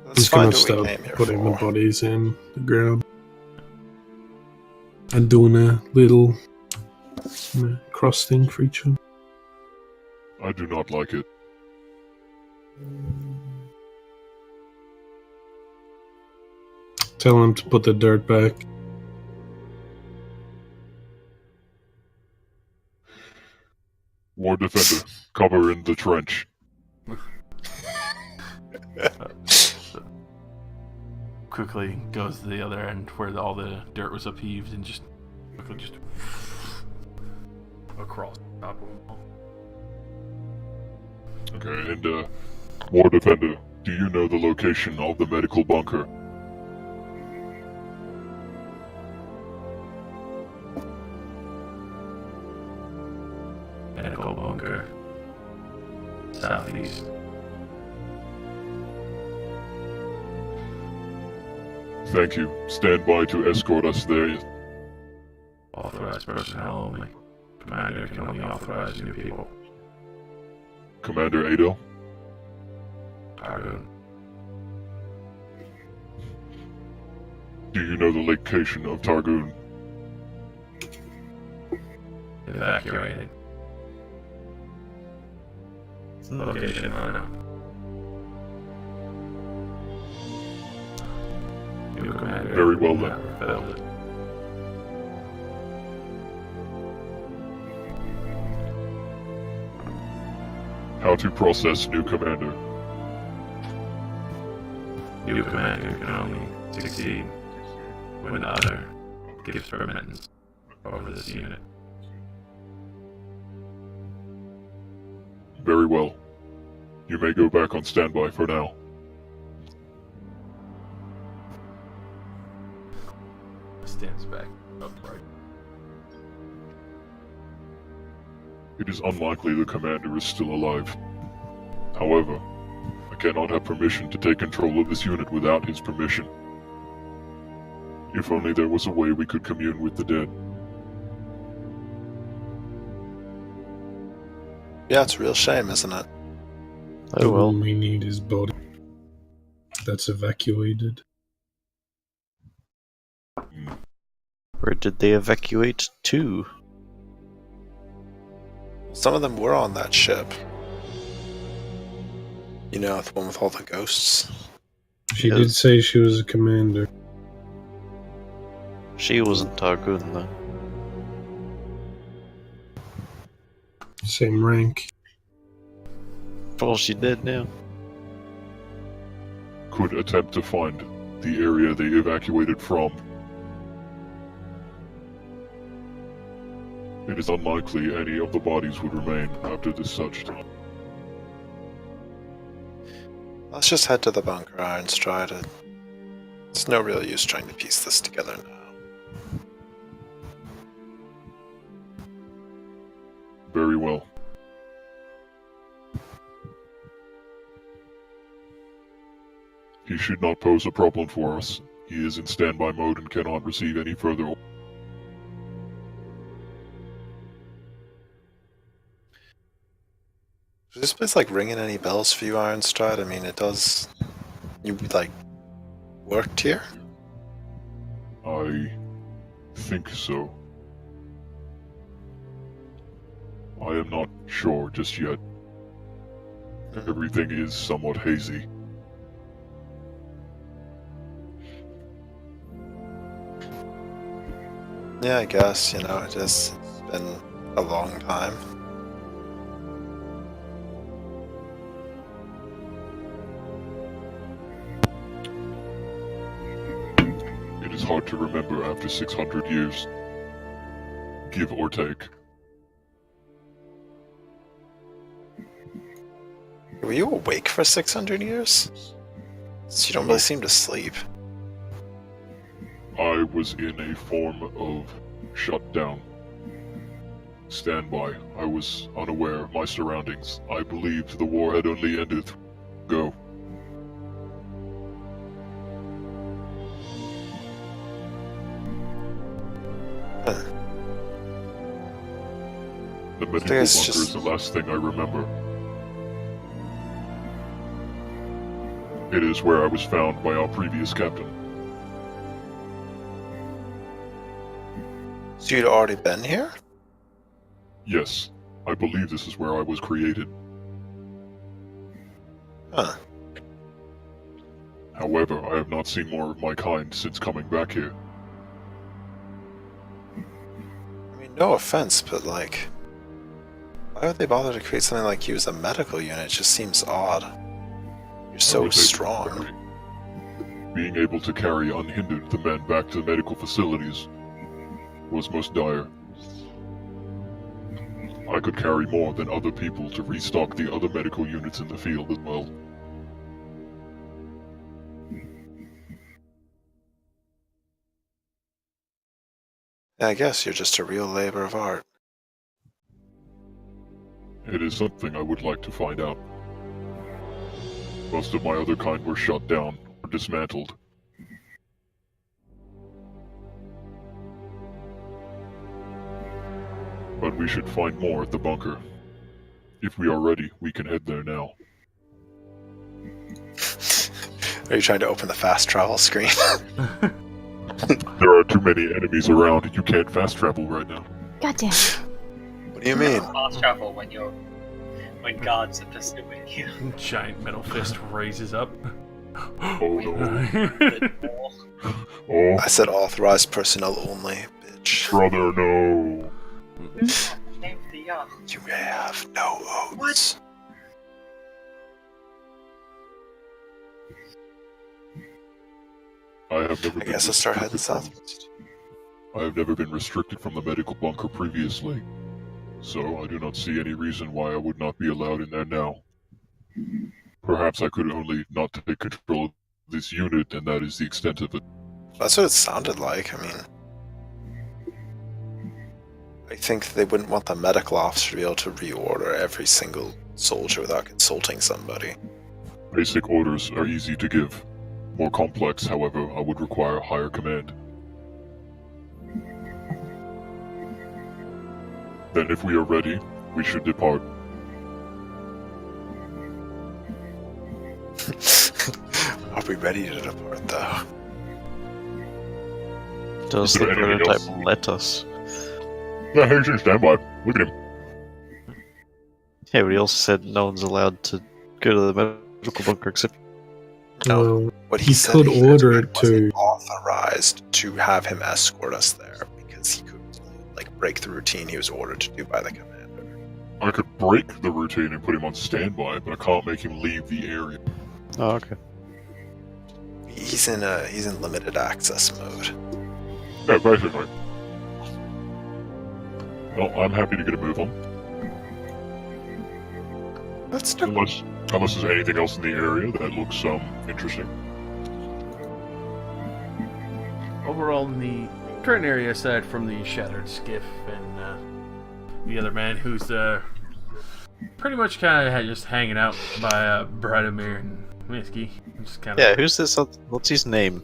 Let's He's gonna find what we start came here putting the for. bodies in the ground and doing a little cross thing for each one. I do not like it. Tell him to put the dirt back. War Defender, cover in the trench. Quickly goes to the other end where all the dirt was upheaved and just quickly just across the top of them all. Okay, and War Defender, do you know the location of the medical bunker? Medical bunker. Southeast. Thank you. Stand by to escort us there. Authorized personnel only. Commander can only authorize new people. Commander Adel? Targoon. Do you know the location of Targoon? Evacuated. Location unknown. New commander. Very well then. Never failed it. How to process new commander? New commander can only succeed when the other gives permanence over this unit. Very well. You may go back on standby for now. Stands back upright. It is unlikely the commander is still alive. However, I cannot have permission to take control of this unit without his permission. If only there was a way we could commune with the dead. Yeah, it's a real shame, isn't it? The Oh well. one we need is body. That's evacuated. Where did they evacuate to? Some of them were on that ship. You know, the one with all the ghosts. She Yes. did say she was a commander. She wasn't Targoon though. Same rank. Well, she did now. Could attempt to find the area they evacuated from. It is unlikely any of the bodies would remain after this such time. Let's just head to the bunker, Ironstride. It's no real use trying to piece this together now. Very well. He should not pose a problem for us. He is in standby mode and cannot receive any further. Does this place like ringing any bells for you, Ironstride? I mean, it does. You like worked here? I think so. I am not sure just yet. Everything is somewhat hazy. Yeah, I guess, it has been a long time. It is hard to remember after 600 years. Give or take. Were you awake for 600 years? So you don't really seem to sleep. I was in a form of shutdown. Standby. I was unaware of my surroundings. I believed the war had only ended. Go. Huh. The medical think bunker it's just- is the last thing I remember. It is where I was found by our previous captain. So you'd already been here? Yes, I believe this is where I was created. Huh. However, I have not seen more of my kind since coming back here. I mean, no offense, but like, why would they bother to create something like you as a medical unit? It just seems odd. You're I so was able to strong. carry- Being able to carry unhindered the men back to medical facilities was most dire. I could carry more than other people to restock the other medical units in the field as well. Yeah, I guess you're just a real labor of art. It is something I would like to find out. Most of my other kind were shut down or dismantled. But we should find more at the bunker. If we are ready, we can head there now. Are you trying to open the fast travel screen? There are too many enemies around, you can't fast travel right now. Goddamn. What do you mean? Fast travel when guards are pursuing you. Giant metal fist raises up. Oh no. Oh, I said authorized personnel only, bitch. brother, no. Name for the yacht. You have no oats. I have never I been guess I'll start heading restricted southwest. I have never been restricted from the medical bunker previously, so I do not see any reason why I would not be allowed in there now. Perhaps I could only not take control of this unit, and that is the extent of it. That's what it sounded like. I mean, I think they wouldn't want the medical officer to be able to reorder every single soldier without consulting somebody. Basic orders are easy to give. More complex, however, I would require higher command. Then if we are ready, we should depart. Are we ready to depart, though? Does Is the there anything prototype else? let us? Yeah, he's in standby. Look at him. Yeah, but he also said no one's allowed to go to the medical bunker except. No. What he said could is order it it to. wasn't authorized to have him escort us there because he could break the routine he was ordered to do by the commander. I could break the routine and put him on standby, but I can't make him leave the area. Oh, okay. He's in limited access mode. Yeah, basically. Well, I'm happy to get a move on. Let's do. Unless there's anything else in the area that looks interesting. Overall, in the current area, aside from the shattered skiff and the other man who's pretty much kind of just hanging out by Britomir and Whiskey. Just kind of. Yeah, who's this? What's his name?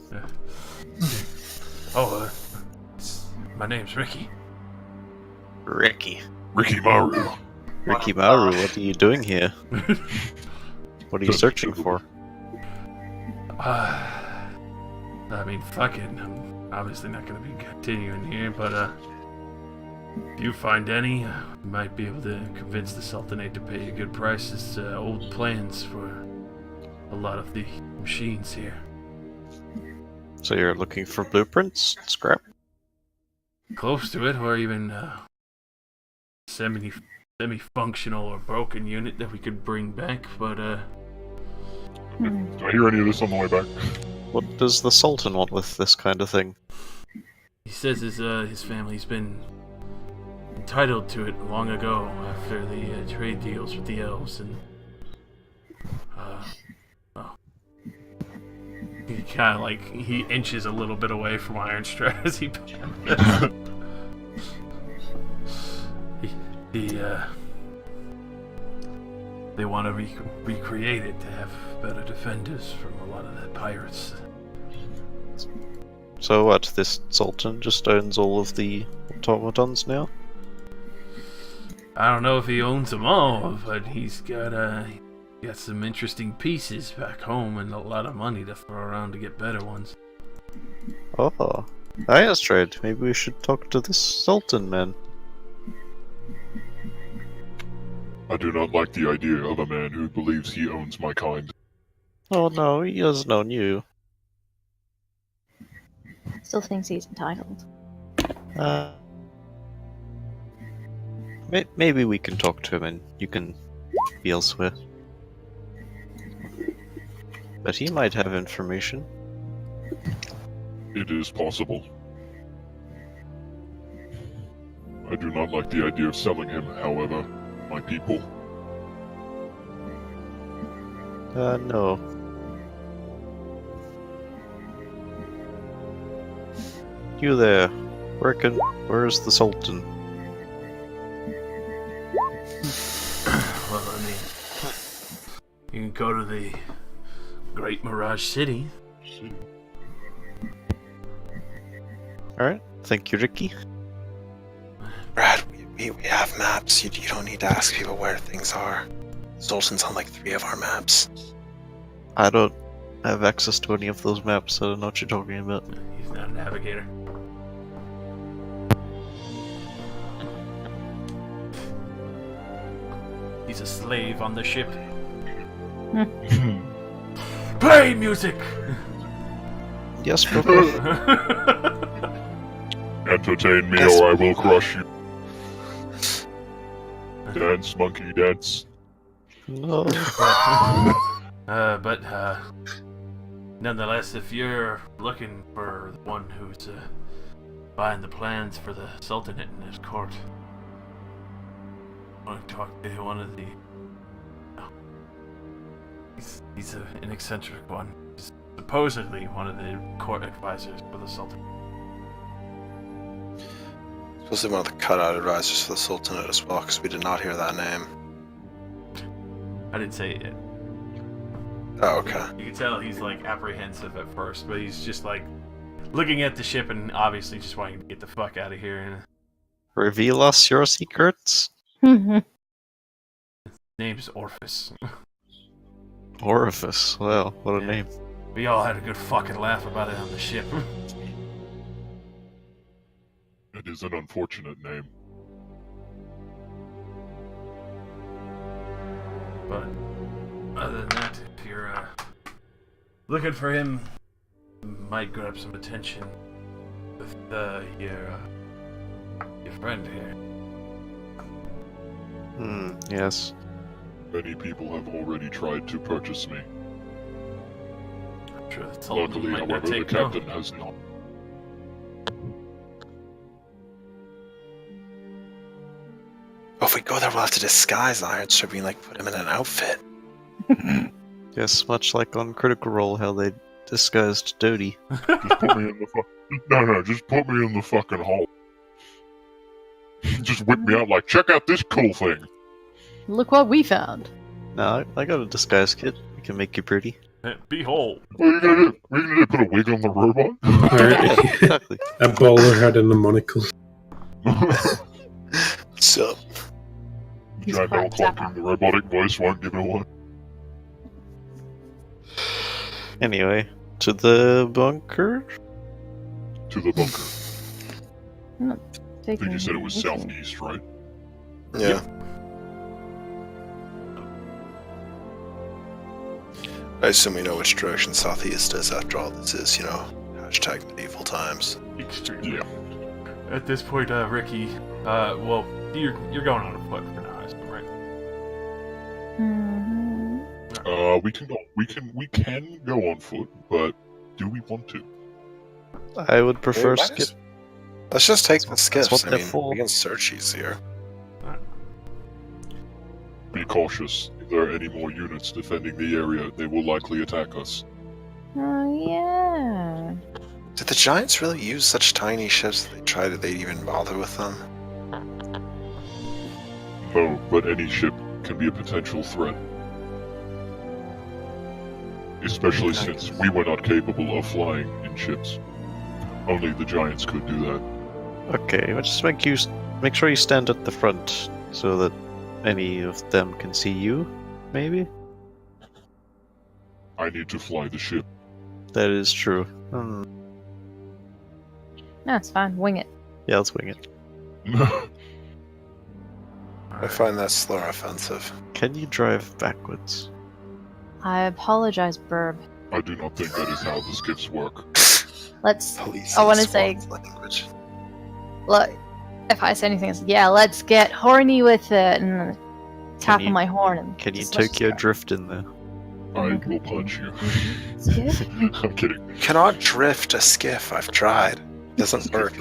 Oh, my name's Ricky. Ricky. Ricky Maru. Ricky Maru, what are you doing here? What are you searching for? I mean, fucking, I'm obviously not going to be continuing here, but if you find any, you might be able to convince the Sultanate to pay you good prices, old plans for a lot of the machines here. So you're looking for blueprints? Scrap? Close to it, or even semi-functional or broken unit that we could bring back, but Do I hear any of this on the way back? What does the Sultan want with this kind of thing? he says his family's been entitled to it long ago after the trade deals with the elves, and he kind of like he inches a little bit away from Ironstrad as he they want to recreate it to have better defenders from a lot of the pirates. So what, this Sultan just owns all of the automatons now? I don't know if he owns them all, but he's got some interesting pieces back home and a lot of money to throw around to get better ones. Oh, Ironstrad, maybe we should talk to this Sultan man. I do not like the idea of a man who believes he owns my kind. Oh no, he doesn't own you. Still thinks he's entitled. Maybe we can talk to him and you can be elsewhere. But he might have information. It is possible. I do not like the idea of selling him, however, my people. No. You there. Where's the Sultan? Well, I mean, you can go to the Great Mirage City. Alright, thank you, Ricky. Brad, we have maps. You don't need to ask people where things are. Sultan's on like 3 of our maps. I don't have access to any of those maps, I don't know what you're talking about. He's not a navigator. He's a slave on the ship. Play music! Yes, Papa. Entertain me or I will crush you. Dance, monkey, dance. No. But nonetheless, if you're looking for the one who's buying the plans for the Sultanate in his court, I want to talk to one of the... He's an eccentric one. He's supposedly one of the court advisors for the Sultan. Supposedly one of the cutout advisors for the Sultanate as well, because we did not hear that name. I didn't say it yet. Oh, okay. You can tell he's like apprehensive at first, but he's just like looking at the ship and obviously just wanting to get the fuck out of here. And Reveal us your secrets. his name's Orpheus. Orifice. Well, what a Yeah. name. We all had a good fucking laugh about it on the ship. It is an unfortunate name. But other than that, if you're looking for him, might grab some attention with your friend here. Yes. Many people have already tried to purchase me. I'm sure the Sultan Luckily, might not however, the take no. captain has not. Well, if we go there, we'll have to disguise Ironstrad and like put him in an outfit. Yes, much like on Critical Role, how they disguised Dodie. Just put me in the No, just put me in the fucking hole. Just whip me out like, check out this cool thing. Look what we found. No, I got a disguise kit. We can make you pretty. Behold. What are you gonna do? What are you gonna do? Put a wig on the robot? Alright, Exactly. a bowler hat and a monocle. So, He's Giant quite bell clocking, the robotic voice won't give it away. Anyway, to the bunker? To to the bunker. I'm not I taking think you said it was with me. southeast, right? Yeah. I assume we know which direction southeast is after all this is, hashtag medieval times. Yeah. At this point, Ricky, well, you're going on foot for now, I assume, right? Mhm. We can go on foot, but do we want to? I would prefer Might skip. as- Let's just take the That's skiffs. what I they're mean, for. we can search easier. Be cautious. If there are any more units defending the area, they will likely attack us. Oh yeah. Did the Giants really use such tiny ships that they'd even bother with them? No, but any ship can be a potential threat. Especially since we were not capable of flying in ships. Only the Giants could do that. Okay, well, just make sure you stand at the front so that any of them can see you. Maybe I need to fly the ship. that is true. No, it's fine. Wing it. Yeah, let's wing it. I find that slow offensive. Can you drive backwards? I apologize, Burb. I do not think that is how the skiffs work. Let's. Police I want to say, language. look. If I say anything, it's yeah. Let's get horny with it, and tap you- on my horn. And Can you just let's Tokyo go. drift in there? I will punch you. Skiff? I'm kidding. You cannot drift a skiff. I've tried. Doesn't work.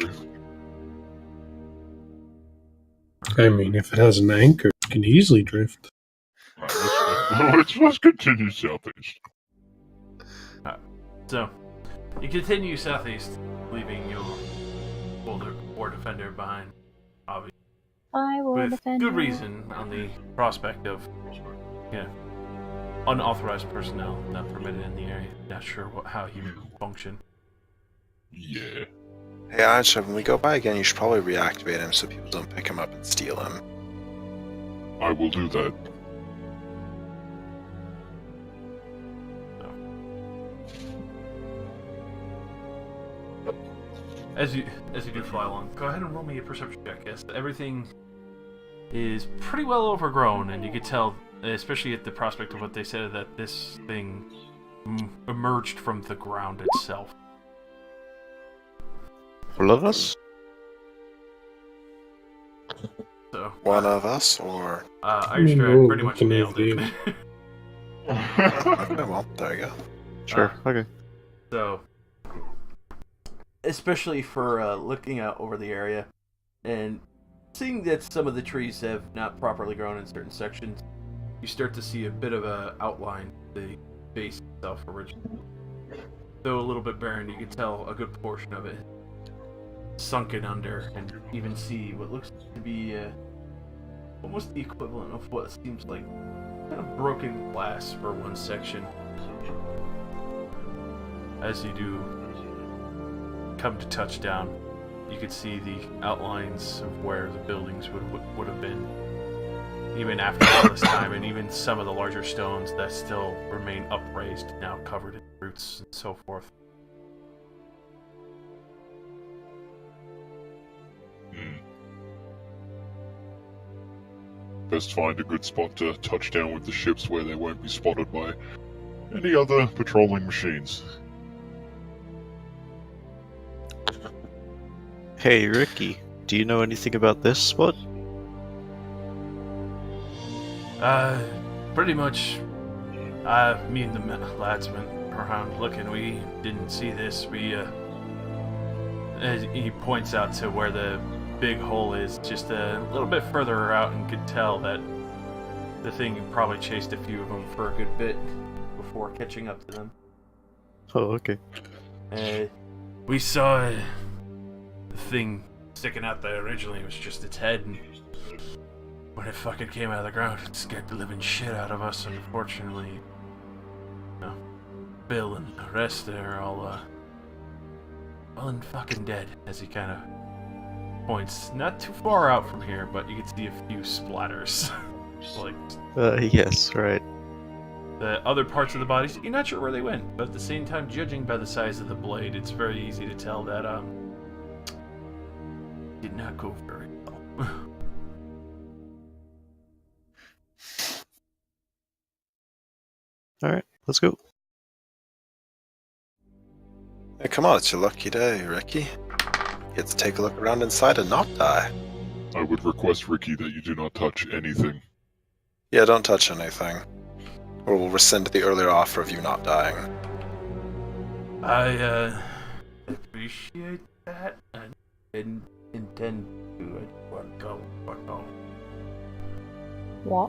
I mean, if it has an anchor, it can easily drift. Let's continue southeast. So, you continue southeast, leaving your war defender behind, obviously. I will With defend good you. reason on the prospect of, unauthorized personnel not permitted in the area. Not sure how he would function. Yeah. Hey, Anja, when we go by again, you should probably reactivate him so people don't pick him up and steal him. I will do that. As you do fly along, go ahead and roll me a perception check. Yes, everything is pretty well overgrown, and you could tell, especially at the prospect of what they said, that this thing emerged from the ground itself. All of us? So, One of us, or... Irish No, Drag pretty we much can nailed leave it. Okay, well, there you go. Sure. Okay. So, especially for looking out over the area and seeing that some of the trees have not properly grown in certain sections, you start to see a bit of a outline of the base itself originally. Though a little bit barren, you can tell a good portion of it sunken under, and even see what looks to be almost the equivalent of what seems like kind of broken glass for one section. As you do come to touchdown, you can see the outlines of where the buildings would have been, even after all this time, and even some of the larger stones that still remain upraised, now covered in roots and so forth. Best find a good spot to touch down with the ships where they won't be spotted by any other patrolling machines. Hey, Ricky, do you know anything about this spot? Pretty much, me and the lads went around looking. We didn't see this. As he points out to where the big hole is, just a little bit further out, and could tell that the thing probably chased a few of them for a good bit before catching up to them. Oh, okay. We saw the thing sticking out there originally. It was just its head, and when it fucking came out of the ground, it scared the living shit out of us. Unfortunately, Bill and the rest, they're all well and fucking dead. As he kind of points not too far out from here, but you can see a few splatters. Like Yes, right. the other parts of the bodies, you're not sure where they went, but at the same time, judging by the size of the blade, it's very easy to tell that did not go very well. Alright, let's go. Hey, come on, it's your lucky day, Ricky. You get to take a look around inside and not die. I would request, Ricky, that you do not touch anything. Yeah, don't touch anything. Or we'll rescind the earlier offer of you not dying. I appreciate that. I Didn't intend to. I just want to go. Fuck home. What?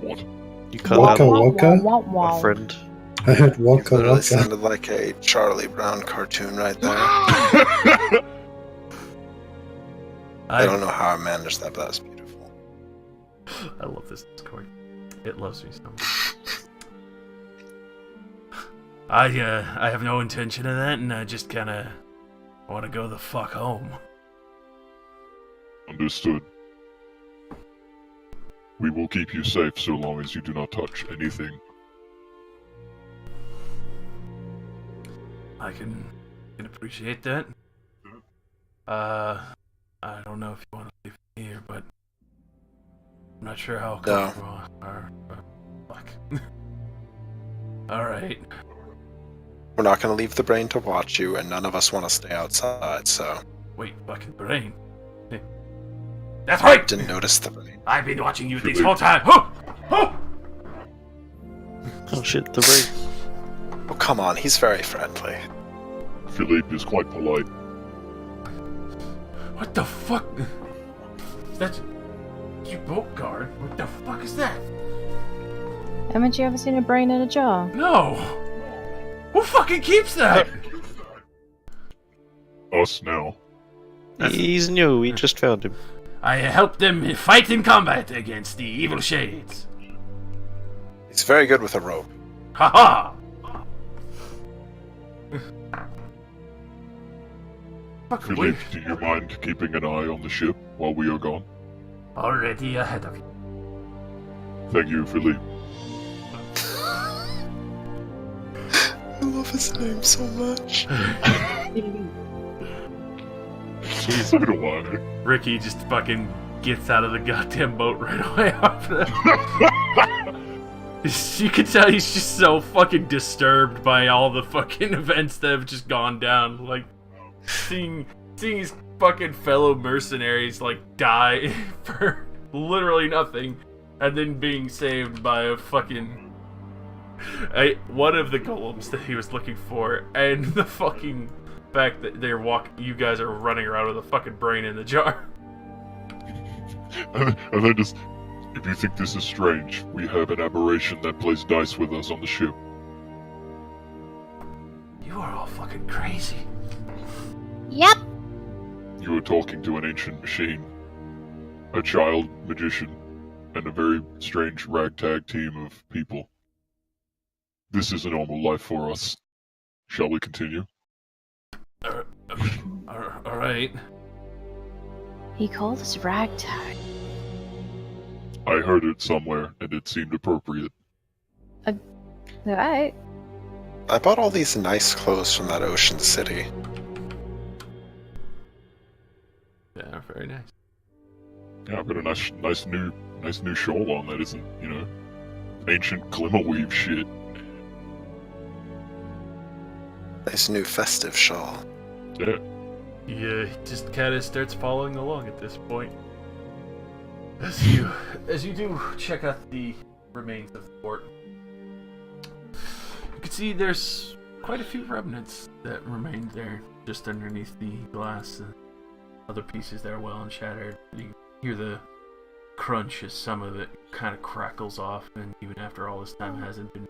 What? You cut Waka out waka. my friend. I heard You waka literally waka. sounded like a Charlie Brown cartoon right there. I don't know how I managed that, but that's beautiful. I love this Discord. It loves me so much. I have no intention of that, and I just kind of want to go the fuck home. Understood. We will keep you safe so long as you do not touch anything. I can appreciate that. I don't know if you want to leave it here, but I'm not sure how No. comfortable fuck. Alright. We're not going to leave the brain to watch you, and none of us want to stay outside, so... Wait, fucking brain. That's right! Didn't notice the brain. I've been watching you this whole time. Oh! Oh! Oh shit, the brain. Oh, come on, he's very friendly. Philippe is quite polite. What the fuck? That's your boat guard. What the fuck is that? Haven't you ever seen a brain in a jar? No. Who fucking keeps that? Us now. He's new, we just found him. I helped them fight in combat against the evil shades. He's very good with a rope. Haha. Fuck away. Philippe, do you mind keeping an eye on the ship while we are gone? Already ahead of you. Thank you, Philippe. I love his name so much. So do I. Ricky just fucking gets out of the goddamn boat right away after that. You can tell he's just so fucking disturbed by all the fucking events that have just gone down. Like, seeing his fucking fellow mercenaries, like, die for literally nothing, and then being saved by a fucking... one of the golems that he was looking for, and the fucking fact that you guys are running around with a fucking brain in the jar. And then just, if you think this is strange, we have an aberration that plays dice with us on the ship. You are all fucking crazy. Yep. You are talking to an ancient machine, a child magician, and a very strange ragtag team of people. This is a normal life for us. Shall we continue? Alright. He called us ragtag. I heard it somewhere, and it seemed appropriate. Alright. I bought all these nice clothes from that Ocean City. Yeah, very nice. Yeah, I've got a nice new shawl on that isn't, ancient glimmerweave shit. Nice new festive shawl. Yeah. Yeah, he just kind of starts following along at this point. As you do check out the remains of the fort, you can see there's quite a few remnants that remain there, just underneath the glass. Other pieces that are well and shattered. You hear the crunch as some of it kind of crackles off, and even after all this time hasn't been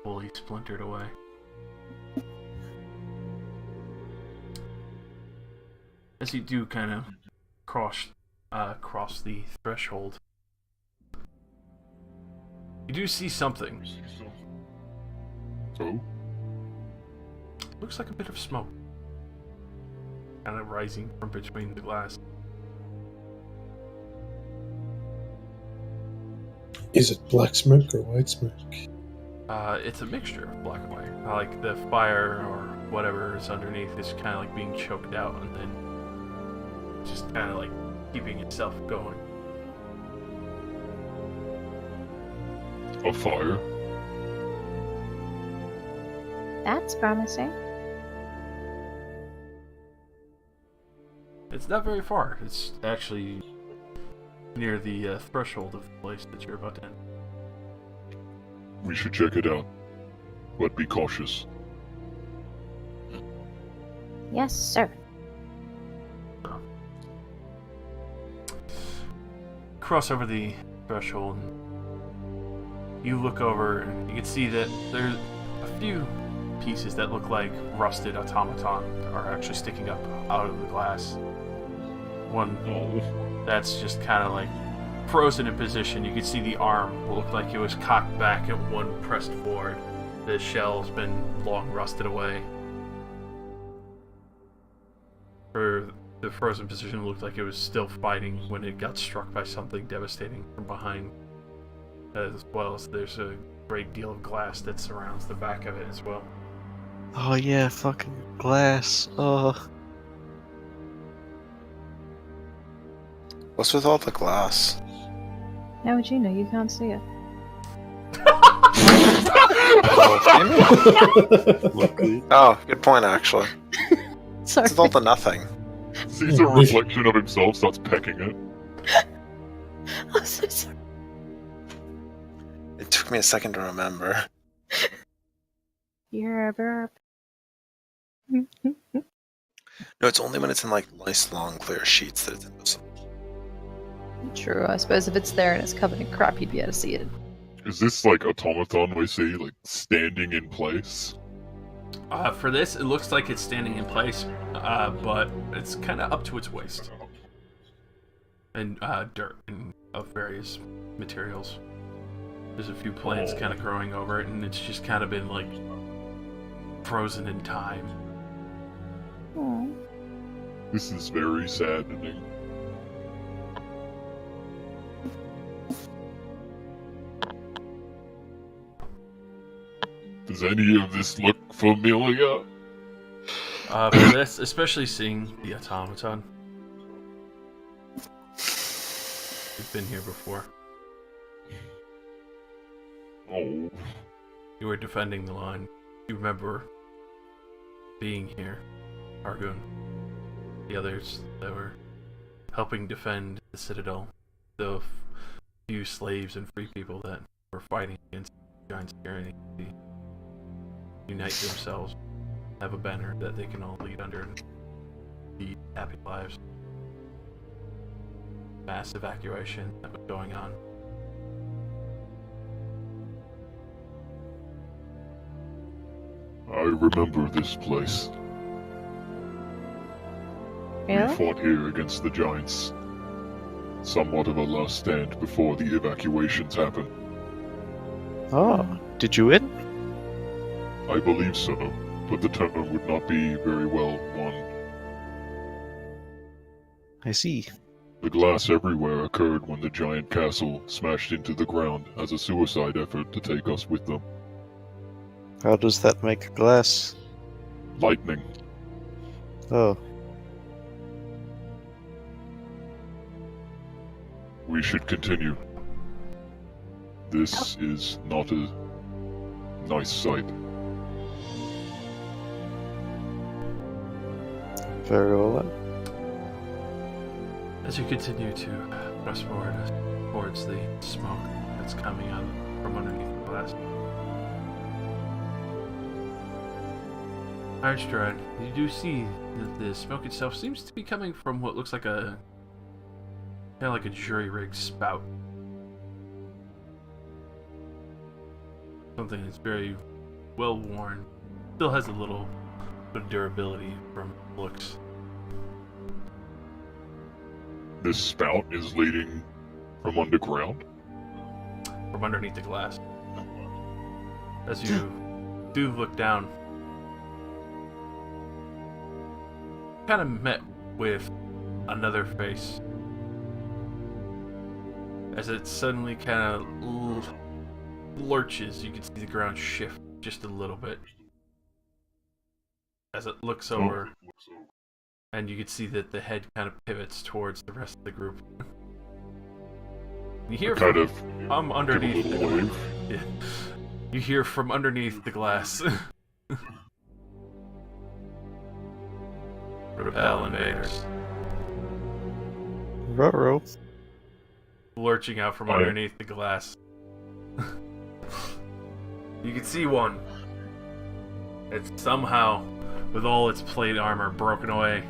fully splintered away. As you do kind of cross the threshold, you do see something. So? Looks like a bit of smoke, kind of rising from between the glass. Is it black smoke or white smoke? It's a mixture of black and white. Like the fire or whatever is underneath is kind of like being choked out, and then just kind of like keeping itself going. A fire? That's promising. It's not very far. It's actually near the threshold of the place that you're about to enter. We should check it out. But be cautious. Yes, sir. Cross over the threshold. And you look over and you can see that there's a few pieces that look like rusted automaton are actually sticking up out of the glass. One that's just kind of like frozen in position. You can see the arm looked like it was cocked back at one pressed forward. The shell's been long rusted away. For the frozen position looked like it was still fighting when it got struck by something devastating from behind. As well as there's a great deal of glass that surrounds the back of it as well. Oh yeah, fucking glass. Oh. What's with all the glass? How would you know? You can't see it. Oh, good point, actually. Sorry. It's all the nothing. Sees a reflection of himself, starts pecking it. I'm so sorry. It took me a second to remember. You're a burp. No, it's only when it's in like nice long clear sheets that it's invisible. True, I suppose if it's there and it's covered in crap, you'd be able to see it. Is this like automaton we see, like standing in place? For this, it looks like it's standing in place, but it's kind of up to its waist. And dirt and of various materials. There's a few plants kind of growing over it, and it's just kind of been like frozen in time. Aww. This is very saddening. Does any of this look familiar? For this, especially seeing the automaton. We've been here before. Oh. You were defending the line. You remember being here, Argun. The others that were helping defend the Citadel. The few slaves and free people that were fighting against giant tyranny. Unite themselves, have a banner that they can all lead under and lead happy lives. Mass evacuation that was going on. I remember this place. We Really? fought here against the giants. Somewhat of a last stand before the evacuations happened. Oh, did you win? I believe so, but the term would not be very well won. I see. The glass everywhere occurred when the giant castle smashed into the ground as a suicide effort to take us with them. How does that make glass? Lightning. Oh, We should continue. This is not a nice sight. very well then. As you continue to press forward towards the smoke that's coming out from underneath the glass. Archdrad, you do see that the smoke itself seems to be coming from what looks like a kind of like a jury-rigged spout. Something that's very well worn. Still has a little bit of durability from looks. This spout is leading from underground. From underneath the glass. As you do look down, kind of met with another face. As it suddenly kind of lurches, you can see the ground shift just a little bit. As it looks over and you can see that the head kind of pivots towards the rest of the group. You hear Kind of from underneath give a the little wave. Yeah. You hear from underneath the glass. Repel invaders. Ruh-roh. Lurching out from underneath the glass. You can see one. It's somehow, with all its plate armor broken away,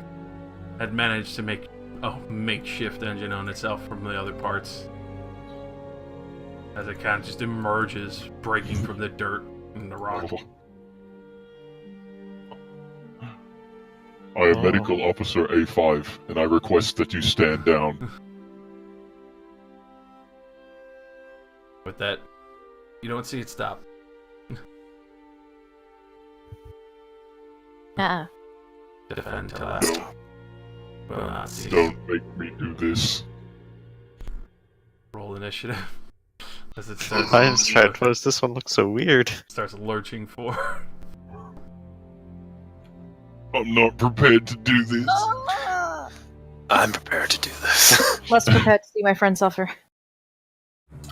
had managed to make a makeshift engine on itself from the other parts. As it kind of just emerges, breaking from the dirt and the rock. I am Medical Officer A5, and I request that you stand down. With that, you don't see it stop. Defend till I stop. Will not see. Don't make me do this. Roll initiative. As it starts, I was trying to notice this one looks so weird. starts lurching for. I'm not prepared to do this. I'm prepared to do this. Less prepared to see my friend suffer.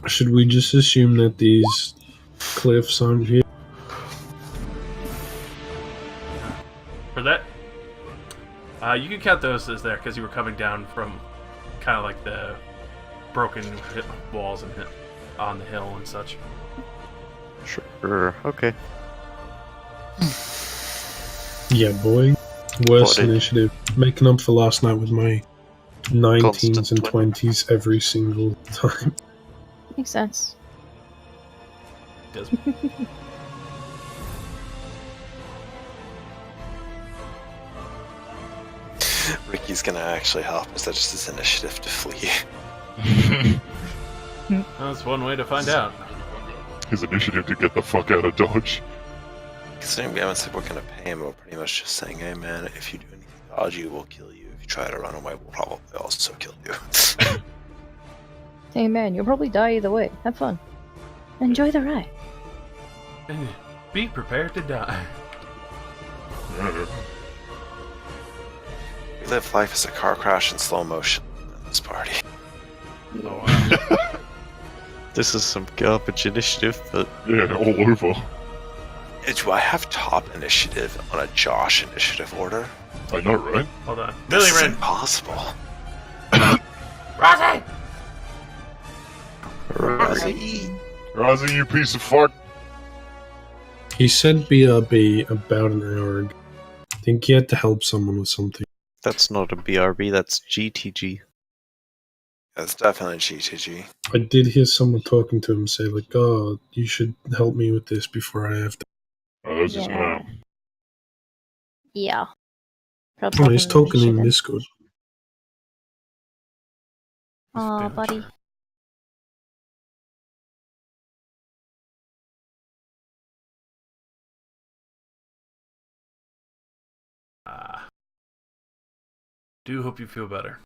Should we just assume that these cliffs aren't here? For that, you can count those as there because you were coming down from kind of like the broken walls and on the hill and such. Sure, okay. Yeah, boy. Worst What, initiative. Making up for last night with my 19s and Constant 20s every single time. Makes sense. Does Ricky's gonna actually help us. That's just his initiative to flee. That's one way to find out. His initiative to get the fuck out of Dodge. Considering we haven't said we're gonna pay him, we're pretty much just saying, hey man, if you do anything dodgy, we'll kill you. If you try to run away, we'll probably also kill you. Hey man, you'll probably die either way. Have fun. Enjoy the ride. And be prepared to die. We live life as a car crash in slow motion in this party. Oh, wow. This is some garbage initiative, but Yeah, all over. Do I have top initiative on a Josh initiative order? I know, right? Hold on. This Billy is Ren! impossible. Rosie! Razzie, you piece of fuck. He said BRB about an hour ago. I think he had to help someone with something. that's not a BRB, that's GTG. That's definitely GTG. I did hear someone talking to him say, like, oh, you should help me with this before I have to. Oh, that's his Yeah. mom. Yeah. Oh, he's talking in Discord. Aw, buddy. Do hope you feel better.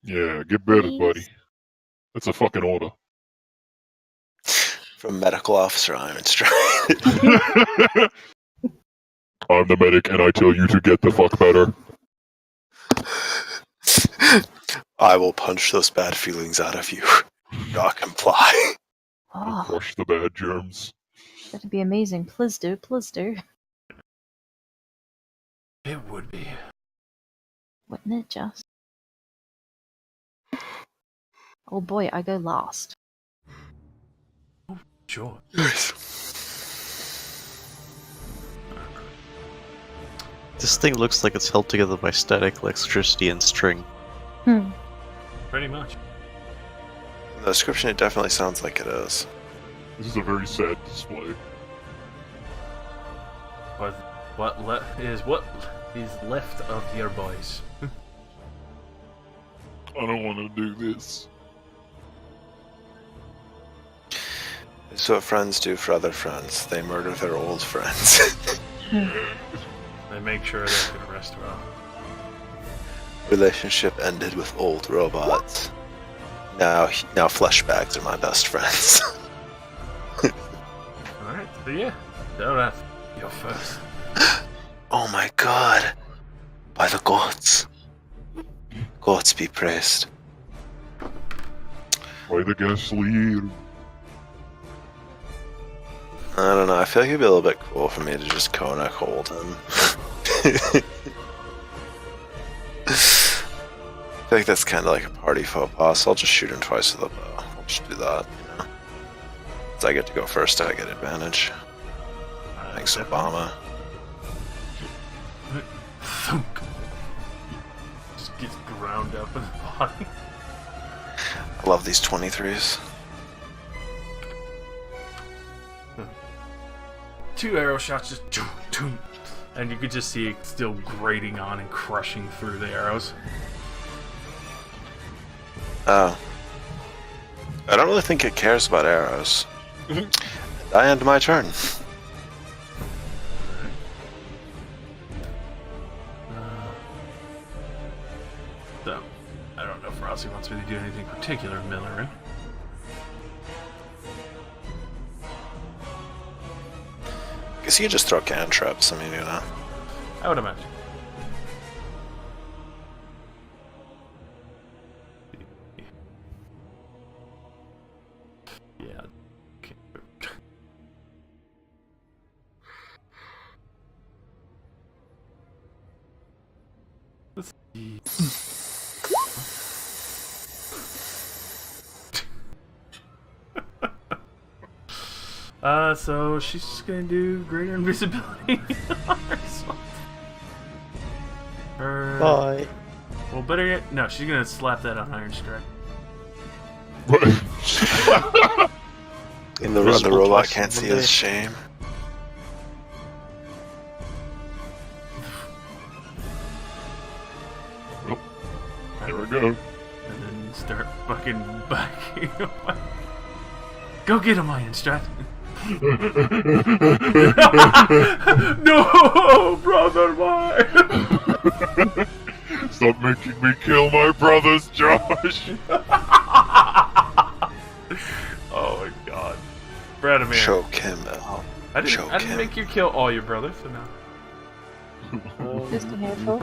Yeah, get better, Please. buddy. That's a fucking order. From Medical Officer Ironstride. I'm the medic, and I tell you to get the fuck better. I will punch those bad feelings out of you. Not comply. Oh, Crush the bad germs. that'd be amazing. Please do, please do. It would be. Wouldn't it just? Oh boy, I go last. Sure. This thing looks like it's held together by static electricity and string. Pretty much. In the description, it definitely sounds like it is. This is a very sad display. But what is left of your boys? I don't want to do this. It's what friends do for other friends. They murder their old friends. They make sure they can rest well. Relationship ended with old robots. Now flesh bags are my best friends. Alright, so yeah. Donut, you're first. Oh my god. by the gods. Gods be praised. By the gasoline. I don't know, I feel like it'd be a little bit cool for me to just Konak hold him. I feel like that's kind of like a party faux pas, so I'll just shoot him twice with a bow. I'll just do that, you know. Since I get to go first, I get advantage. Thanks, Obama. Thunk. Just gets ground up in the body. I love these 23s. 2 arrow shots just toom, toom, and you could just see it still grating on and crushing through the arrows. Oh. I don't really think it cares about arrows. I end my turn. So, I don't know if Rossi wants me to do anything particular, Miller. Guess you could just throw cantrips, I mean, you know. I would imagine. Yeah. Okay. Let's see. So she's just gonna do greater invisibility on herself. Bye. Well, better yet, no, she's gonna slap that on Iron Strike. And the Visible robot twice can't in see one his day. shame. There we go. And then start fucking backing away. Go get him, Iron Strike. No, brother, why? Stop making me kill my brothers, Josh. Oh my god. Bradamir. Choke him out. I choke didn't him. make you kill all your brothers, so no. Just a handful.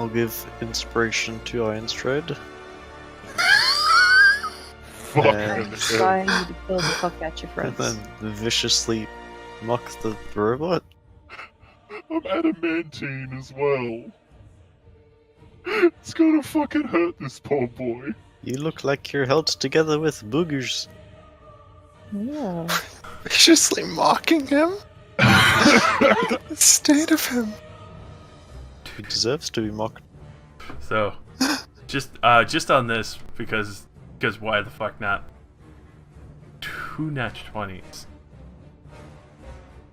I'll give inspiration to Iron Stride. Fuck. And, Trying to kill the fuck out your and friends. then viciously mock the robot. I'm adamantine as well. It's gonna fucking hurt this poor boy. You look like you're held together with boogers. Yeah. Viciously mocking him? The state of him. He deserves to be mocked. So, just on this, because why the fuck not? 2 nat 20s.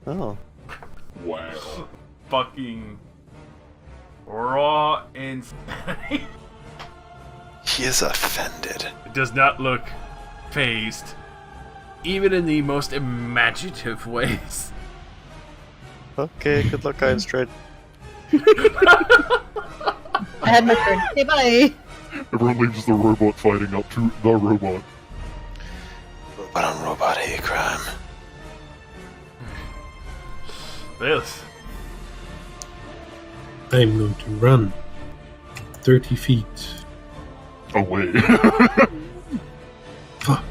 Oh. Wow. Fucking raw insanity. He is offended. It does not look phased, even in the most imaginative ways. Okay, good luck, Iron Stride. I had my turn. Okay, bye. Everyone leaves the robot fighting up to the robot. Robot on robot hate crime. This. I'm going to run 30 feet. Away. Fuck.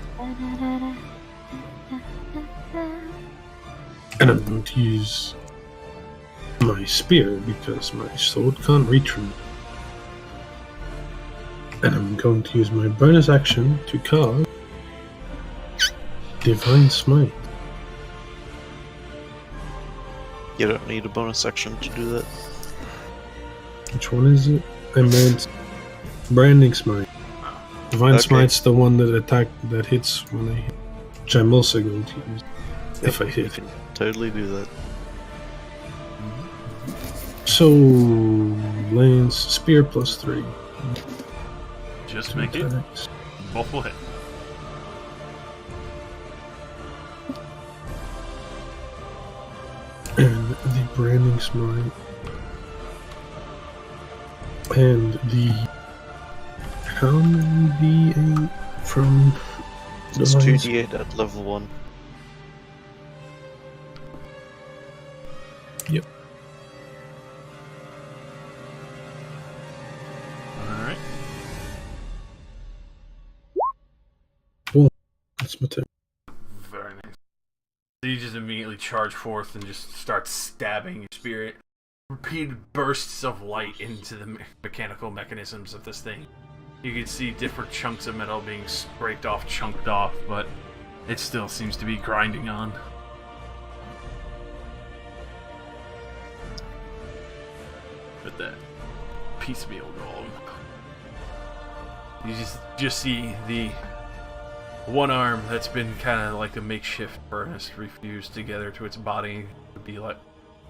And I'm going to use my spear because my sword can't reach me. And I'm going to use my bonus action to cast Divine Smite. You don't need a bonus action to do that. Which one is it? I meant Branding Smite. Divine Okay. Smite's the one that hits when I hit. Which I'm also going to use if I You hit. can totally do that. So, Lance, spear plus 3. Just make it. Attacks. Both will hit. And the Branding Smite. And the. How many D8 from. It's Divine 2d8 at level 1. That's my turn. Very nice. So you just immediately charge forth and just start stabbing your spirit. Repeated bursts of light into the mechanical mechanisms of this thing. You can see different chunks of metal being scraped off, chunked off, but it still seems to be grinding on. With that piecemeal golem. You just see the one arm that's been kind of like a makeshift furnace refused together to its body to be like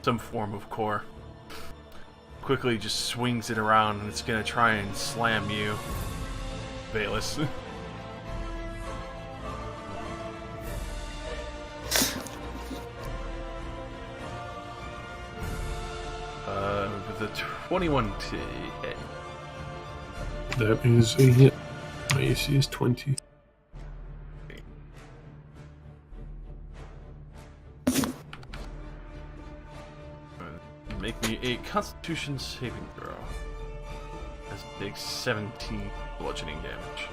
some form of core. Quickly just swings it around and it's gonna try and slam you, Valus. With a 21 to hit. That is a hit. My AC is 20. Make me a Constitution saving throw. As it takes 17 bludgeoning damage.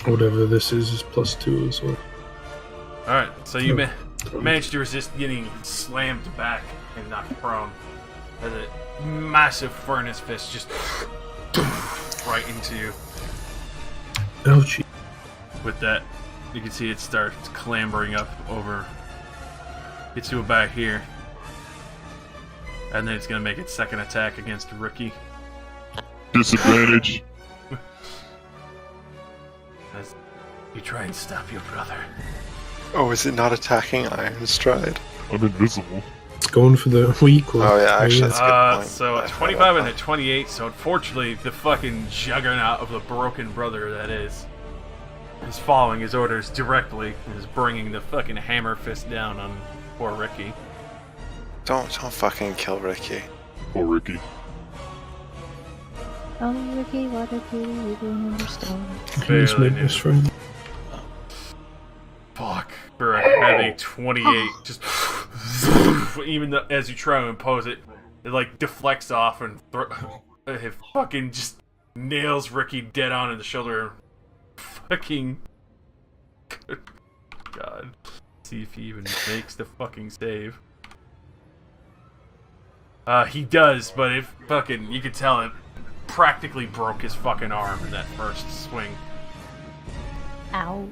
Whatever this is +2 as well. Alright, so you managed to resist getting slammed back and knocked prone. As a massive furnace fist just right into you. Ouchie. With that, you can see it starts clambering up over. Gets you about here. And then it's going to make its second attack against Ricky. Disadvantage. As you try and stop your brother. Oh, is it not attacking Iron Stride? I'm invisible. It's going for the weak one. Oh yeah, actually that's a good point. So I a forgot 25 and about a 28, so unfortunately the fucking juggernaut of the broken brother that is following his orders directly and is bringing the fucking hammer fist down on poor Ricky. Don't fucking kill Ricky. Poor Ricky. Oh, Ricky, what a pity you don't understand. He's Barely my knew. best friend. Fuck. For a heavy 28, just even though, as you try to impose it, it like deflects off and it fucking just nails Ricky dead on in the shoulder. Fucking good God. See if he even makes the fucking save. He does, but it fucking, you could tell it practically broke his fucking arm in that first swing. Ow.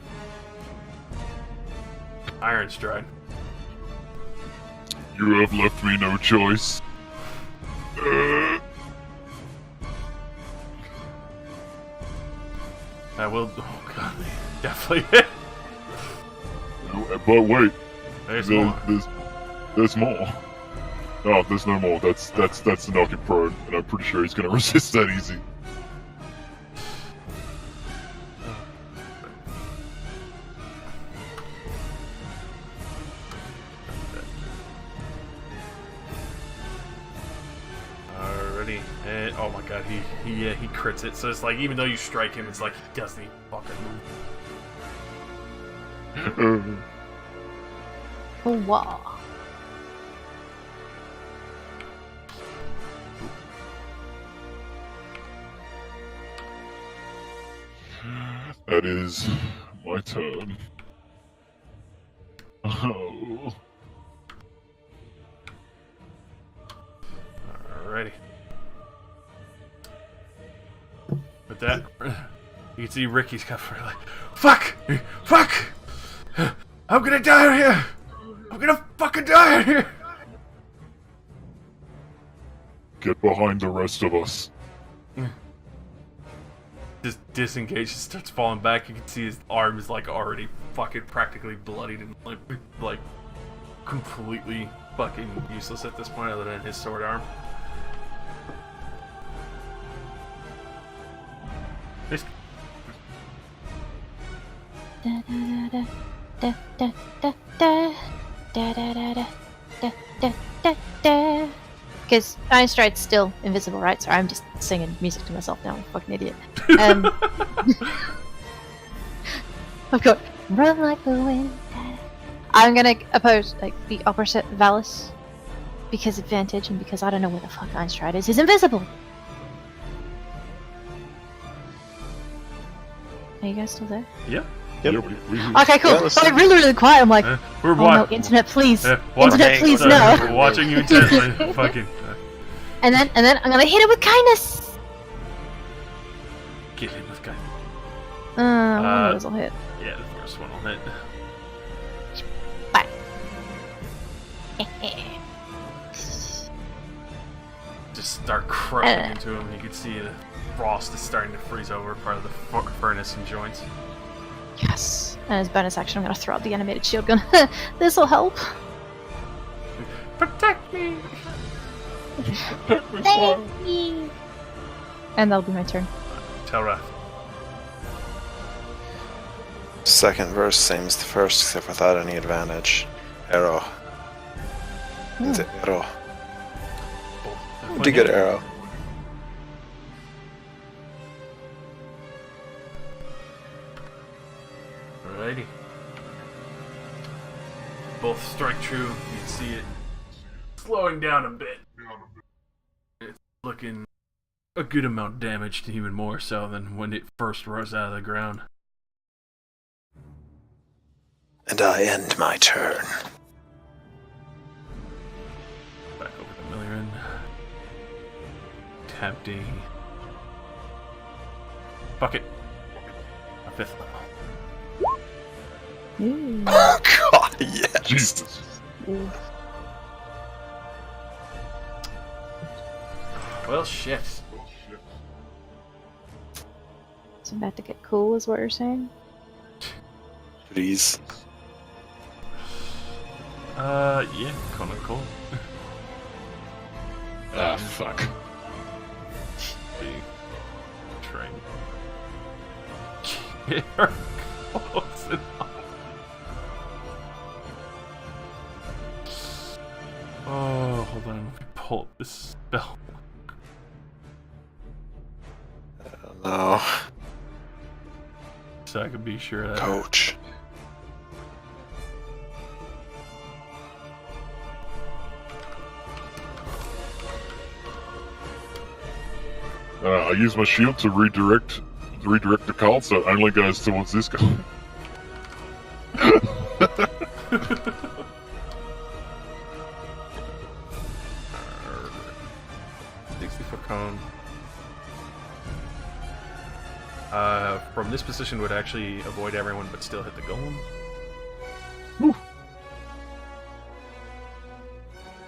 Iron Stride. You have left me no choice. I will. Oh god, definitely hit. But wait, There's more. there's more. No, there's no more. That's the knock him prone, and I'm pretty sure he's gonna resist that easy. Alrighty. And, oh my god, he crits it. So it's like even though you strike him, it's like he doesn't even fucking move. Oh, wow. That is my turn. Oh. Alrighty. With that, you can see Ricky's got like, fuck! Fuck! I'm gonna die out here! I'm gonna fucking die out here! Get behind the rest of us. Just disengages, starts falling back. You can see his arm is like already fucking practically bloodied and like completely fucking useless at this point, other than his sword arm. Just Da da da da da da da da da da da da da da. Because Iron Stride's still invisible, right? So I'm just singing music to myself now. I'm a fucking idiot. I've got run like the wind. I'm gonna oppose like the opposite Valus because advantage and because I don't know where the fuck Iron Stride is. He's invisible. Are you guys still there? yeah. Yep. Okay, cool. Yeah, So I'm really, really quiet. I'm like, We're oh no, watching. internet, please. Watching. Internet, please, Sorry, no. We're watching you intently. Fucking. And then I'm gonna hit it with kindness. Get hit with guy. One of those will hit. Yeah, the first one will hit. Bye. Just start crushing into him. You can see the frost is starting to freeze over part of the furnace and joints. Yes. And as bonus action, I'm gonna throw out the animated shield gun. This'll help. Protect me! Thank you. And that'll be my turn. Tell Wrath. Second verse, same as the first, except without any advantage. Arrow. It's an arrow. Pretty good arrow. Alrighty. Both strike true. You can see it slowing down a bit. It's looking a good amount damaged, even more so than when it first rose out of the ground. And I end my turn. Back over to Millirin. Tap D. Bucket. A 5th level. Oh god, yes! Jesus. Well, shit. It's about to get cool, is what you're saying? Please. Yeah, kinda cool. Ah, fuck. Train. Get her close enough. Oh, hold on. Let me pull up this spell. No. So I can be sure that. Coach. I use my shield to redirect the call, so only goes towards this guy. 60-foot cone. From this position would actually avoid everyone but still hit the golem. Woo.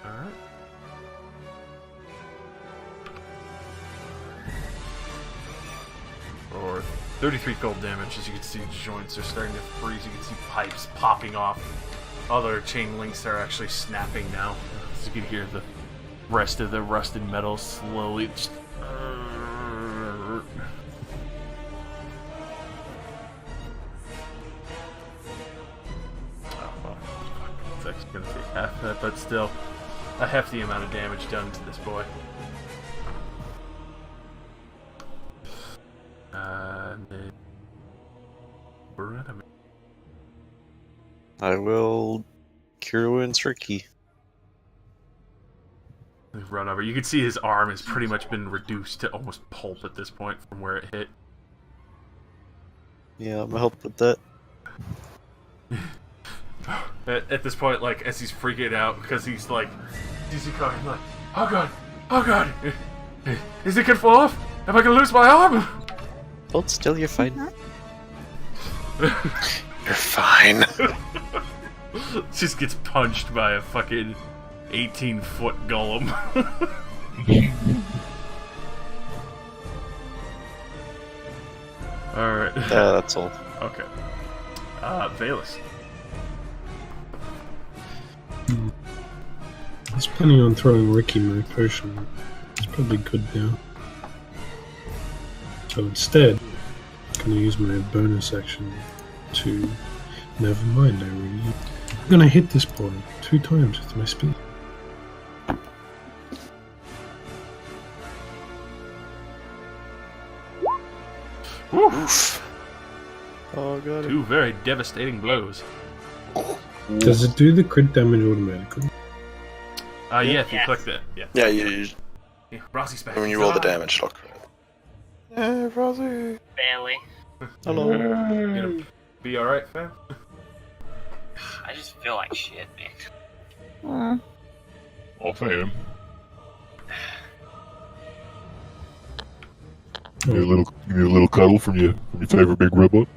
Alright. For 33 cold damage, as you can see, joints are starting to freeze. You can see pipes popping off. Other chain links are actually snapping now. As you can hear the rest of the rusted metal slowly just... It's actually gonna take half that, but still a hefty amount of damage done to this boy. And then Beretta. I will cure wounds Ricky. Run over. You can see his arm has pretty much been reduced to almost pulp at this point from where it hit. Yeah, I'm gonna help with that. At this point, like, as he's freaking out, because he's like, he's coming, like, oh god, is it gonna fall off? Am I gonna lose my arm? Hold still, you're fine. You're fine. Just gets punched by a fucking 18-foot golem. Alright. That's all. Okay. Valus. I was planning on throwing Ricky my potion. It's probably good now. So instead, I'm gonna use my bonus action to... Never mind, I'm gonna hit this boy 2 times with my speed. Oof. Oh god. 2 very devastating blows. Does it do the crit damage automatically? Yeah, if you Yes. click that. Yeah. Yeah, you Yeah, Rossi's back. when you roll the damage, look. Yeah, Rosie. Barely. Hello. Get him. be alright, fam? I just feel like shit, man. Off I am. Give me a little cuddle from your favorite big robot.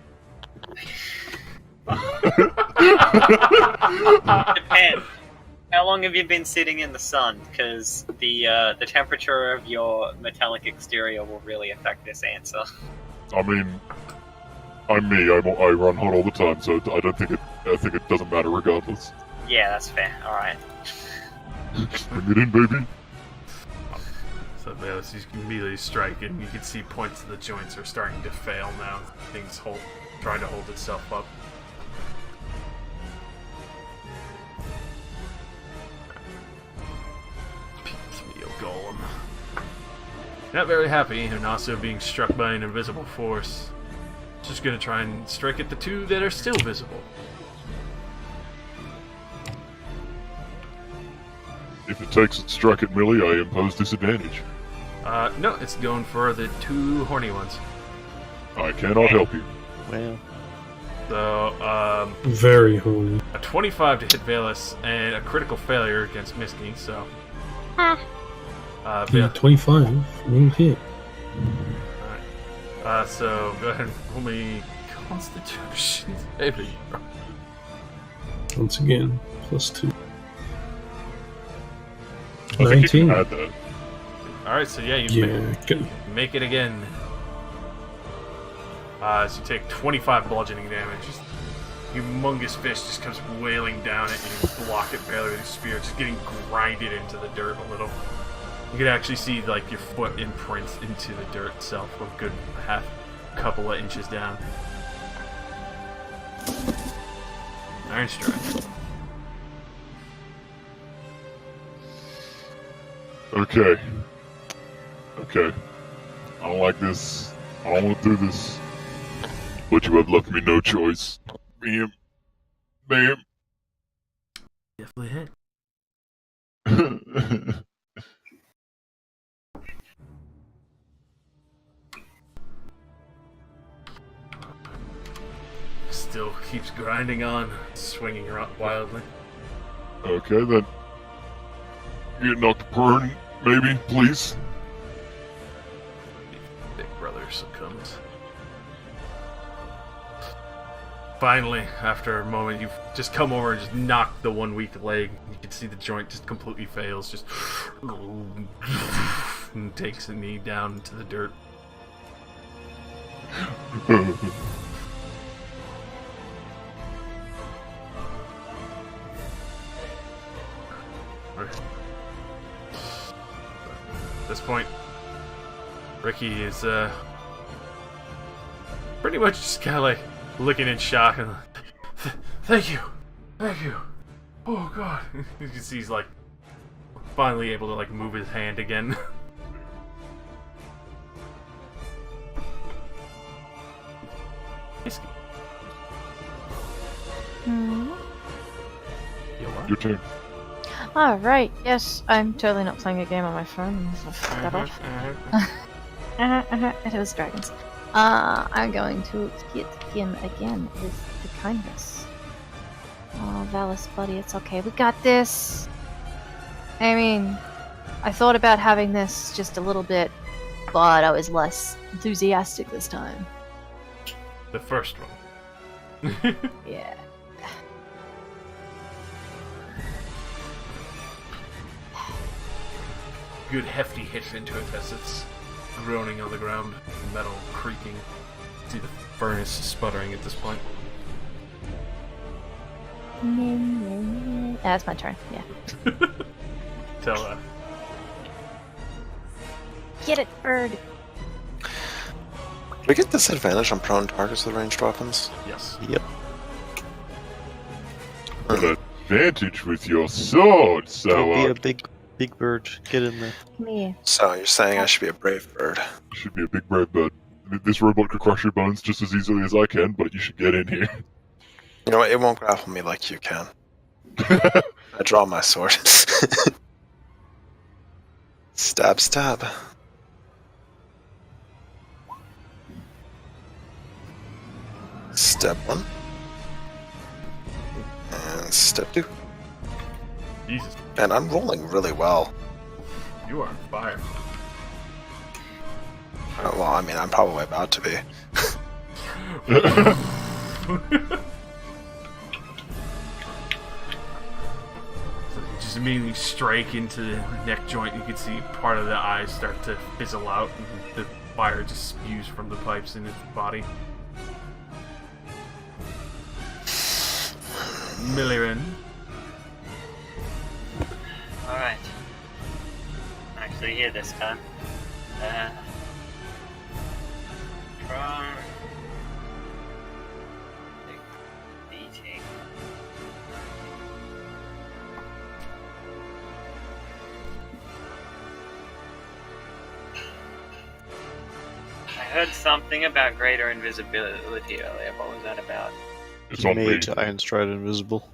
Depends. How long have you been sitting in the sun? Because the temperature of your metallic exterior will really affect this answer. I mean, I'm me. I run hot all the time, so I think it doesn't matter regardless. Yeah, that's fair. All right. Bring it in, baby. So Bayless, you can immediately strike, and you can see points of the joints are starting to fail now. Things trying to hold itself up. Golem. Not very happy, and also being struck by an invisible force. Just gonna try and strike at the two that are still visible. If it takes a strike at Millie, I impose disadvantage. No, it's going for the two horny ones. I cannot help you. Well, So, Very horny. a 25 to hit Valus, and a critical failure against Misky, so... Yeah, Val- 25. Won't hit. so go ahead and roll me Constitution saving throw. Once again, +2. I think you 19. can add that. Alright, so yeah, you Yeah, good. make it again. So you take 25 bludgeoning damage. Just humongous fish just comes wailing down at you. You block it barely with your spear, just getting grinded into the dirt a little. You can actually see like your foot imprints into the dirt itself, a good couple of inches down. Iron Strike. Okay. I don't like this. I don't want to do this. But you have left me no choice. Bam. Definitely hit. Still keeps grinding on, swinging around wildly. Okay, then. Get knocked prone, maybe, please. Big brother succumbs. Finally, after a moment, you've just come over and just knocked the one weak leg. You can see the joint just completely fails, just and takes a knee down into the dirt. At this point, Ricky is pretty much just kind of like looking in shock and thank you. Oh god. You can see he's like finally able to like move his hand again. Your turn. Alright, yes, I'm totally not playing a game on my phone. Fuck that off. It was dragons. I'm going to hit him again with the kindness. Oh, Valus, buddy, it's okay. We got this. I mean, I thought about having this just a little bit, but I was less enthusiastic this time. The first one. Yeah. Good hefty hit into it as it's groaning on the ground, metal creaking. See the furnace sputtering at this point. That's my turn, yeah. Tell Get it, bird! Do we get disadvantage on prone targets with ranged weapons? yes. yep. An advantage with your sword, so Don't be a big bird. Get in there. Me. So you're saying I should be a brave bird? should be a big brave bird. This robot could crush your bones just as easily as I can, but you should get in here. You know what? It won't grapple me like you can. I draw my sword. Stab, stab. Step 1. Step 2. Jesus, And I'm rolling really well. you are on fire. Well, I mean, I'm probably about to be. So you just immediately strike into the neck joint. You can see part of the eyes start to fizzle out, and the fire just spews from the pipes in his body. Milliran. Alright. I'm actually here this time. From beating. I heard something about greater invisibility earlier. What was that about? It's You on me. made Ironstride invisible.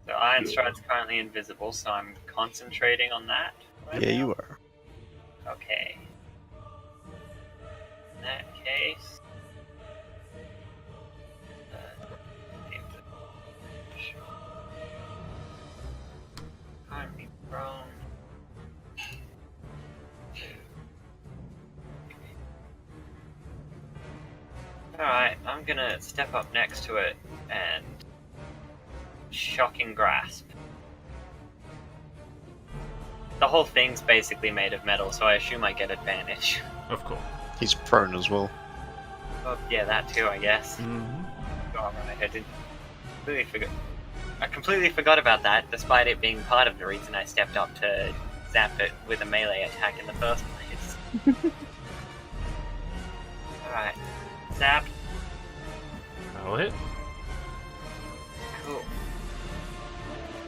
So Ironstride's currently invisible, so I'm concentrating on that. Right Yeah, now? you are. Okay. In that case. Currently prone. Alright, I'm gonna step up next to it and shocking grasp. The whole thing's basically made of metal, so I assume I get advantage. Of course. He's prone as well. Oh, yeah, that too, I guess. Mm-hmm. Oh, right, I completely forgot about that, despite it being part of the reason I stepped up to zap it with a melee attack in the first place. Alright. Zap. That'll hit. Cool.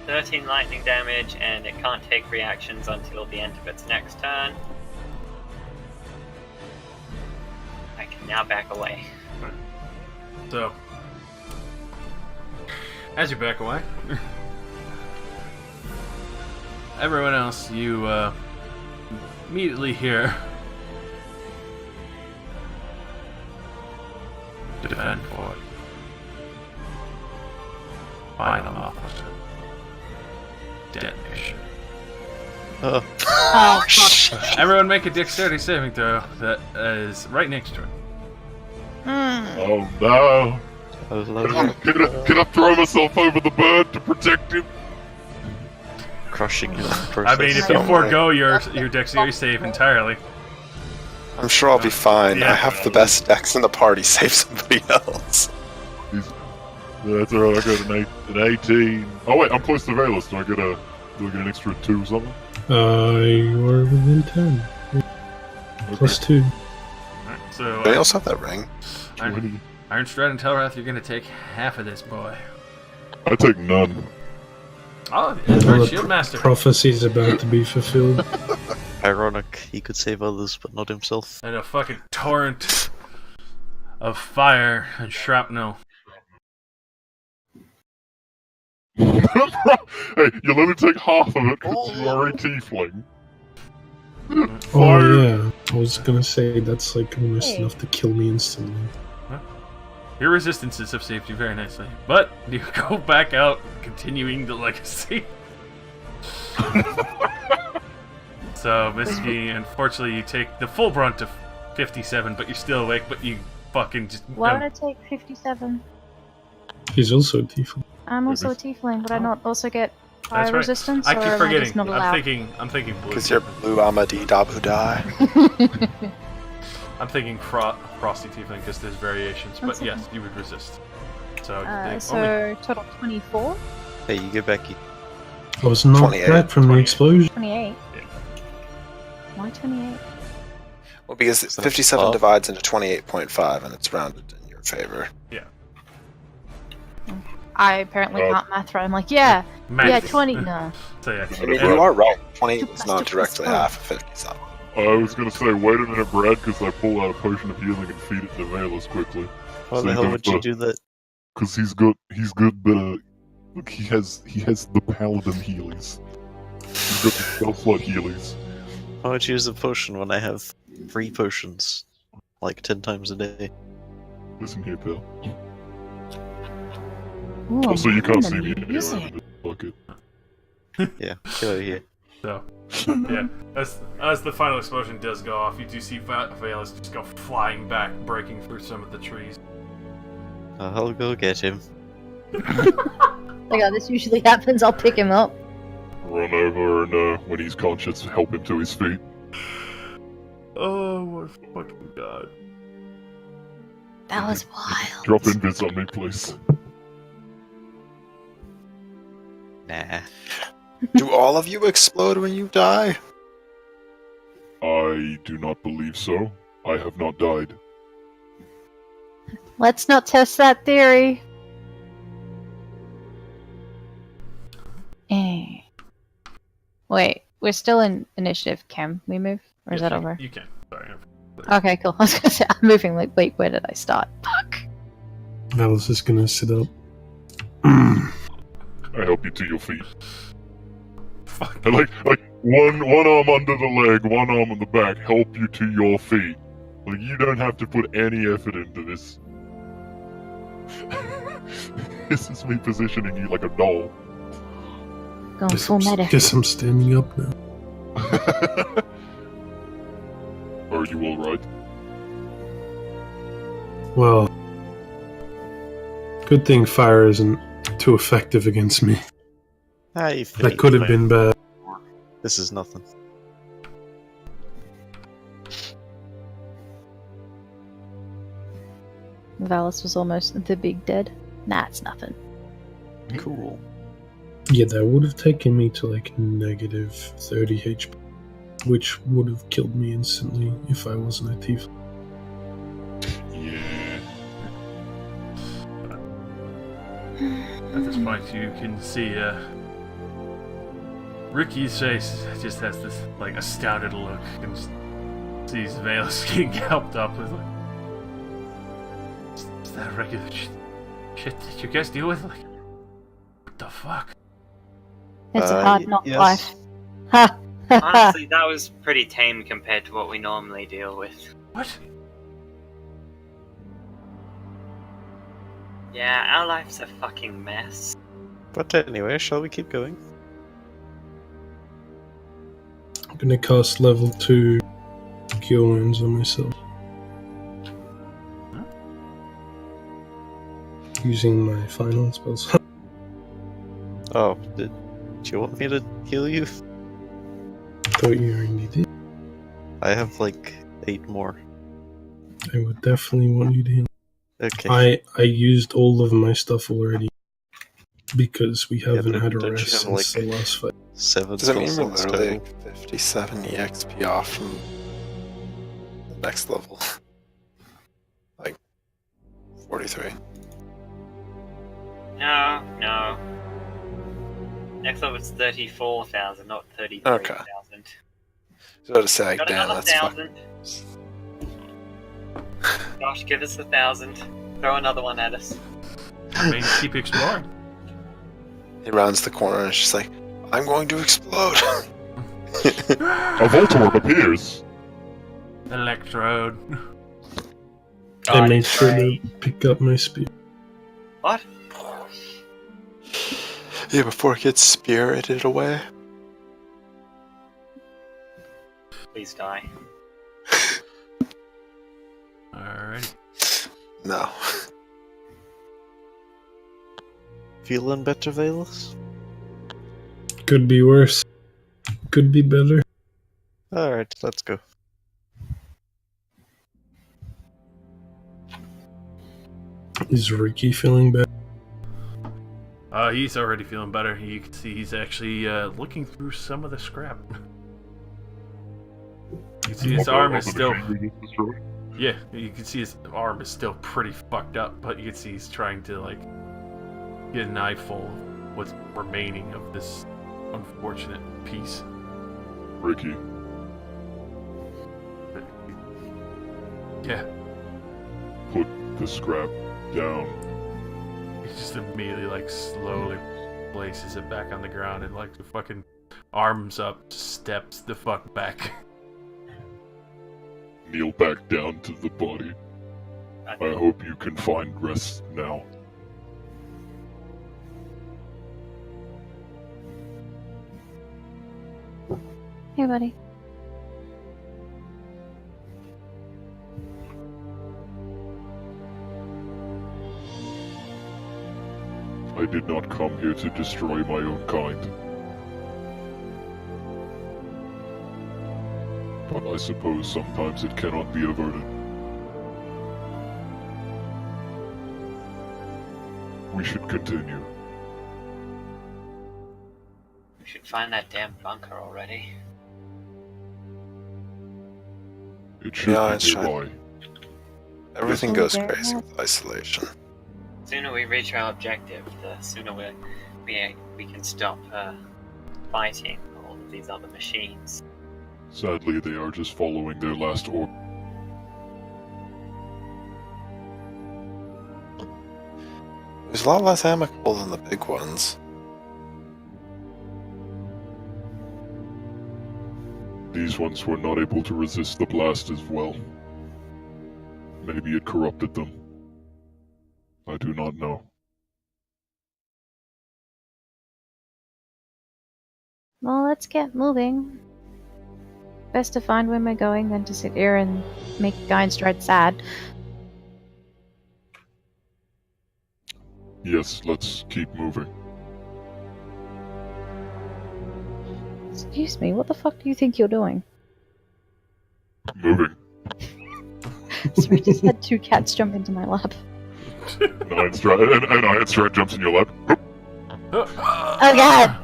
13 lightning damage, and it can't take reactions until the end of its next turn. I can now back away. So, as you back away, everyone else, you immediately hear defend for final officer detonation. Oh, Oh, fuck. Everyone make a dexterity saving throw that is right next to it. Oh no! I love it. Can I throw myself over the bird to protect him? Crushing him. I mean, if you Don't forego your dexterity save entirely, I'm sure I'll be fine. Yeah. I have the best decks in the party. Save somebody else. That's alright, I got an 18. Oh wait, I'm close to Valus. Do I get an extra 2 or something? You are within 10. Plus 2. alright, so They also have that ring. 20. Ironstride and Telrath, you're gonna take half of this boy. I take none. Oh, Well, Edward the Shieldmaster. prophecy's about to be fulfilled. Ironic, he could save others, but not himself. And a fucking torrent of fire and shrapnel. Hey, you'll only take half of it because you are a tiefling. Oh Fire. yeah, I was gonna say that's like almost Hey. enough to kill me instantly. Your resistances have saved you very nicely. But you go back out, continuing the legacy. So, Misky, unfortunately, you take the full brunt of 57, but you're still awake, but you fucking just... Why would I take 57? He's also a tiefling. I'm also a tiefling, would I not also get fire That's right. resistance? I or keep am I forgetting. just not I'm allowed? thinking blue. Because you're blue Amadi Dabu Die. I'm thinking frosty tiefling because there's variations, but That's okay. yes, you would resist. So, the only So total 24? Hey, you get back. I was knocked 28, back from the 28. explosion. 28? Yeah. Why 28? Well, because So 57 off. divides into 28.5, and it's rounded in your favor. I apparently Oh. can't math right. I'm like, yeah, Max. 20. No. So yeah. I mean, Right. you are right. 28 Two is plus not two plus directly four. half of 57. I was gonna say, wait a minute, Brad, because I pull out a potion of healing and feed it to Valus quickly. Why So the you hell don't would you fuck. do that? Because he's good, but look, he has the paladin healies. He's got the spell slot healies. Why would you use a potion when I have 3 potions? Like 10 times a day. Listen here, pal. Ooh, Also, you I'm can't gonna see me use anyway. it. Fuck it. Yeah, get out of here. So, yeah, as the final explosion does go off, you do see Valus just go flying back, breaking through some of the trees. I'll go get him. Like how this usually happens, I'll pick him up. Run over and, when he's conscious, help him to his feet. Oh my fucking god. That was wild. Drop invis on me, please. Nah. Do all of you explode when you die? I do not believe so. I have not died. Let's not test that theory. Wait, we're still in initiative. Can we move? Or is Yes, that you- over? You can. Sorry. Okay, cool. I was gonna say, I'm moving like, wait, where did I start? Fuck. Alice is gonna sit up. I help you to your feet. Fuck. And like one arm under the leg, one arm on the back, help you to your feet. Like you don't have to put any effort into this. This is me positioning you like a doll. Going full meta. Guess I'm standing up now. Are you alright? Well, good thing fire isn't too effective against me. That could have been bad. This is nothing. Valus was almost the big dead. Nah, it's nothing. Cool. Yeah, that would have taken me to like negative 30 HP, which would have killed me instantly if I wasn't a thief. Yeah. At this point, you can see Ricky's face just has this like astounded look, and just sees Valus getting helped up with like, is that regular shit that you guys deal with? Like, what the fuck? It's a hard knock yes. life. Ha! Honestly, that was pretty tame compared to what we normally deal with. What? Yeah, our life's a fucking mess. But anyway, shall we keep going? I'm gonna cast level 2 Cure Wounds on myself. Using my final spells. Oh, did you want me to heal you? Thought you already did. I have like 8 more. I would definitely want you to heal. Okay. I used all of my stuff already because we haven't but had a don't you rest have, since like, the last fight. 7 Does that mean spell we're slots literally total. 57 EXP off from the next level? Like 43. No. Next level is 34,000, not 33,000. So to say, like, Got damn, another that's fucking. 1,000. Gosh, give us 1,000. Throw another one at us. I mean, keep exploring. He rounds the corner and it's just like, I'm going to explode. A Voltorb appears. Electrode. I God, made it's sure to great. pick up my spear. What? Yeah, before it gets spirited away. Please die. Alright. No. Feeling better, Valus? Could be worse. Could be better. Alright, let's go. Is Ricky feeling better? He's already feeling better. You can see he's actually looking through some of the scrap. You can see his arm is still... Yeah, you can see his arm is still pretty fucked up, but you can see he's trying to, like, get an eyeful of what's remaining of this unfortunate piece. Ricky, Yeah, put the scrap down. he just immediately, like, slowly places it back on the ground and, like, the fucking arms up, steps the fuck back. Kneel back down to the body. I hope you can find rest now. Hey, buddy. I did not come here to destroy my own kind. But I suppose sometimes it cannot be averted. We should continue. We should find that damn bunker already. It should Yeah, be it's fine. nearby. Everything Yes. goes Okay. crazy with isolation. The sooner we reach our objective, the sooner we can stop fighting all of these other machines. Sadly, they are just following their last order. It was a lot less amicable than the big ones. These ones were not able to resist the blast as well. Maybe it corrupted them. I do not know. Well, let's get moving. Best to find where we're going than to sit here and make Geinstride sad. Yes, let's keep moving. Excuse me, what the fuck do you think you're doing? Moving. Sorry, I just had two cats jump into my lap. And Iron Stride jumps in your lap. Oh god!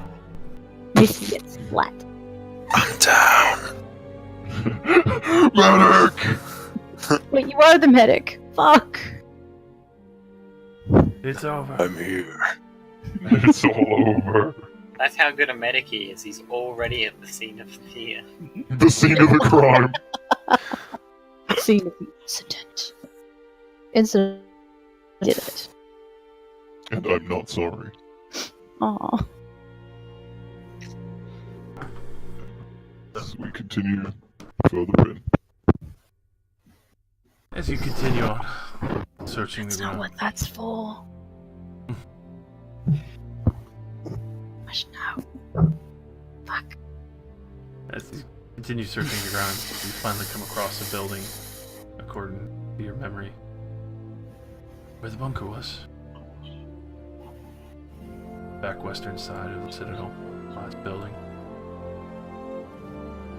Missy gets flat. I'm down. Medic! Wait, you are the medic. Fuck. It's over. I'm here. It's all over. That's how good a medic he is. He's already at the scene of the The scene of the crime. Scene of the incident. Incident did it. And I'm not sorry. Aw. As we continue further in. As you continue on, searching That's the not ground. what that's for. I should know. Fuck. As you continue searching the ground, you finally come across a building, according to your memory, where the bunker was. Back western side of the Citadel, last building.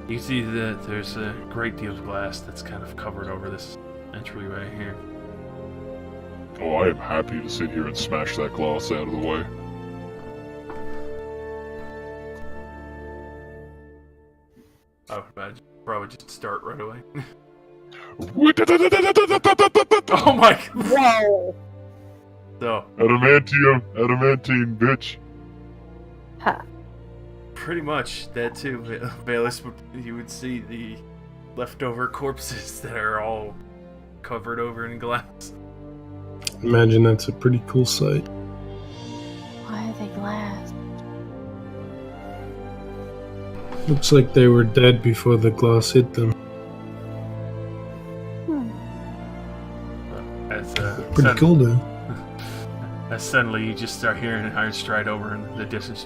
You can see that there's a great deal of glass that's kind of covered over this entryway here. Oh, I am happy to sit here and smash that glass out of the way. I would imagine probably just start right away. Oh Oh my god! Whoa! So, Adamantine, bitch. Ha. pretty much that too, Bayless. You would see the leftover corpses that are all covered over in glass. Imagine that's a pretty cool sight. Why are they glass? Looks like they were dead before the glass hit them. As Pretty cool, though. As suddenly you just start hearing an Iron Stride over in the distance.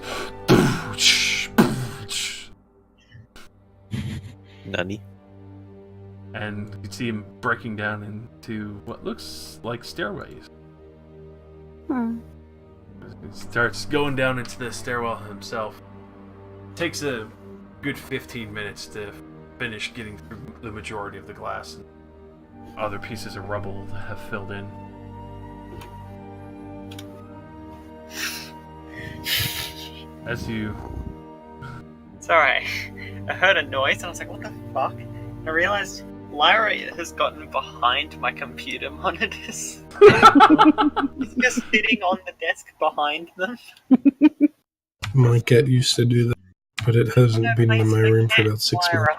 Nani? And you can see him breaking down into what looks like stairways. Hmm. He starts going down into the stairwell himself. Takes a good 15 minutes to finish getting through the majority of the glass and other pieces of rubble that have filled in. As you... Sorry, I heard a noise and I was like, what the fuck? And I realized Lyra has gotten behind my computer monitors. He's just sitting on the desk behind them. My cat used to do that, but it hasn't been in my room for about 6 months.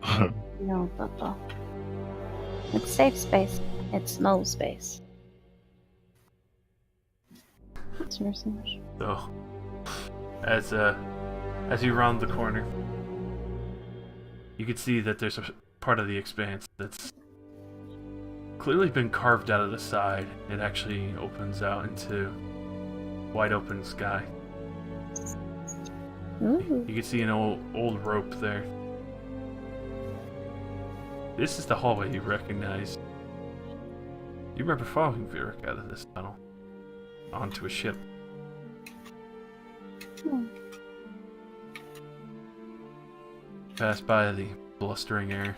Lyra. No, Papa. It's safe space. It's no space. Seriously. So, as you round the corner, you can see that there's a part of the expanse that's clearly been carved out of the side. It actually opens out into wide open sky. Ooh. You can see an old rope there. This is the hallway you recognize. You remember following Virik out of this tunnel onto a ship. Pass by the blustering air.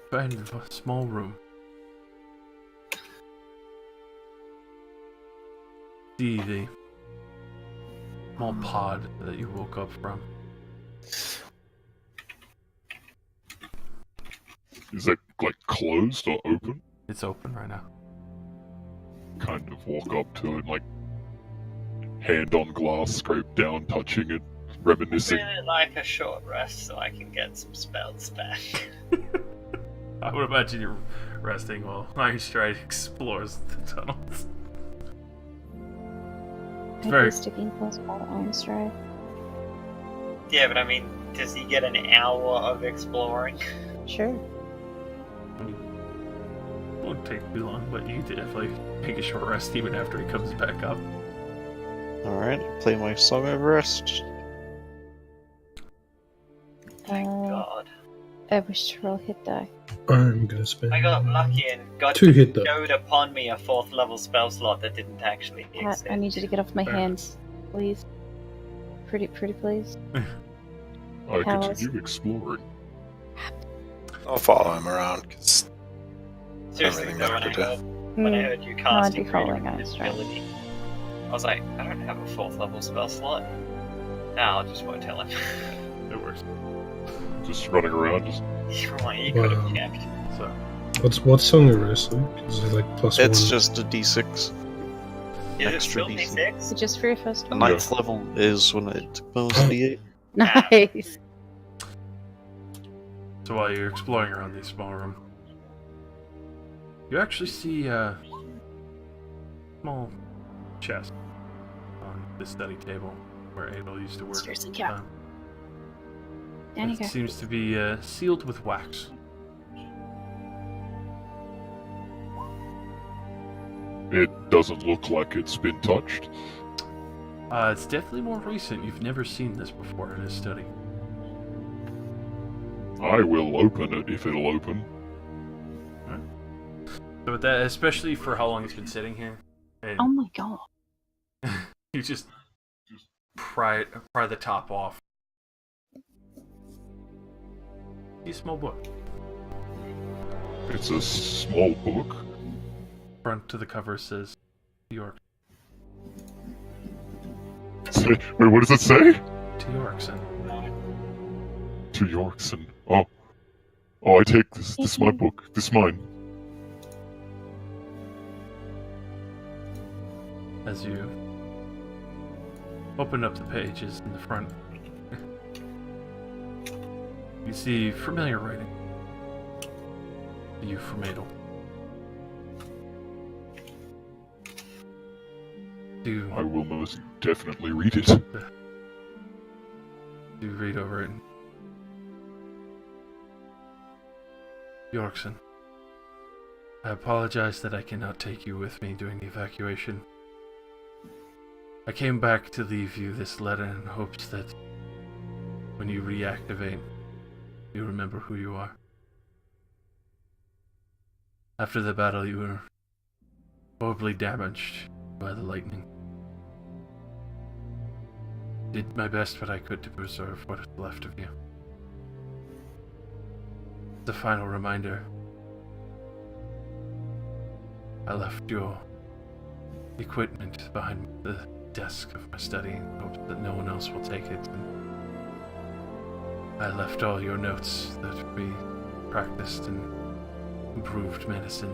Find a small room. See the small pod that you woke up from. Is it like closed or open? It's open right now. Kind of walk up to it, like hand on glass, scrape down, touching it, reminiscing. Really like a short rest so I can get some spells back. I would imagine you're resting while Iron Stride explores the tunnels. It's I'd very be sticking close by the Iron Stride. Yeah, but I mean, does he get an hour of exploring? Sure. won't take too long, but you definitely take a short rest even after he comes back up. Alright, play my Song of Rest. Thank God. I wish to roll hit die. I'm gonna spend I got lucky and got 2 hit die. bestowed upon me a 4th level spell slot that didn't actually Pat, exist. I need you to get off my Fair. hands, please. Pretty please. I How continue exploring. I'll follow him around because Seriously, everything though, better to do. when I Hmm. heard you I'd be casting following Greater Iron Stride. Invisibility, I was like, I don't have a 4th level spell slot. Now I just won't tell him. It works. Just running around, just You could have Wow. checked. So, What's Song of Rest like? Is it like plus It's one? just a d6. Is it Extra still decent. D6? So just for your first The one? ninth level is when it goes d8. Nice. so while you're exploring around the small room, you actually see a small chest on the study table where Adel used to work. Seriously, yeah. Um, Down you It go. seems to be sealed with wax. it doesn't look like it's been touched. It's definitely more recent. You've never seen this before in a study. I will open it if it'll open. So with that, especially for how long it's been sitting here, and Oh my god. you just pry the top off. See a small book. It's a small book. Front to the cover says York Wait, what does it say? to Yorkson. To Yorkson. Oh, I take this. This is my book. This is mine. As you open up the pages in the front, you see familiar writing. You from Adel. Do I will most definitely read it. you read over it? Yorkson, I apologize that I cannot take you with me during the evacuation. I came back to leave you this letter in hopes that when you reactivate, you remember who you are. After the battle, you were horribly damaged by the lightning. Did my best what I could to preserve what is left of you. The final reminder, I left your equipment behind the desk of my study in hopes that no one else will take it. And I left all your notes that we practiced and improved medicine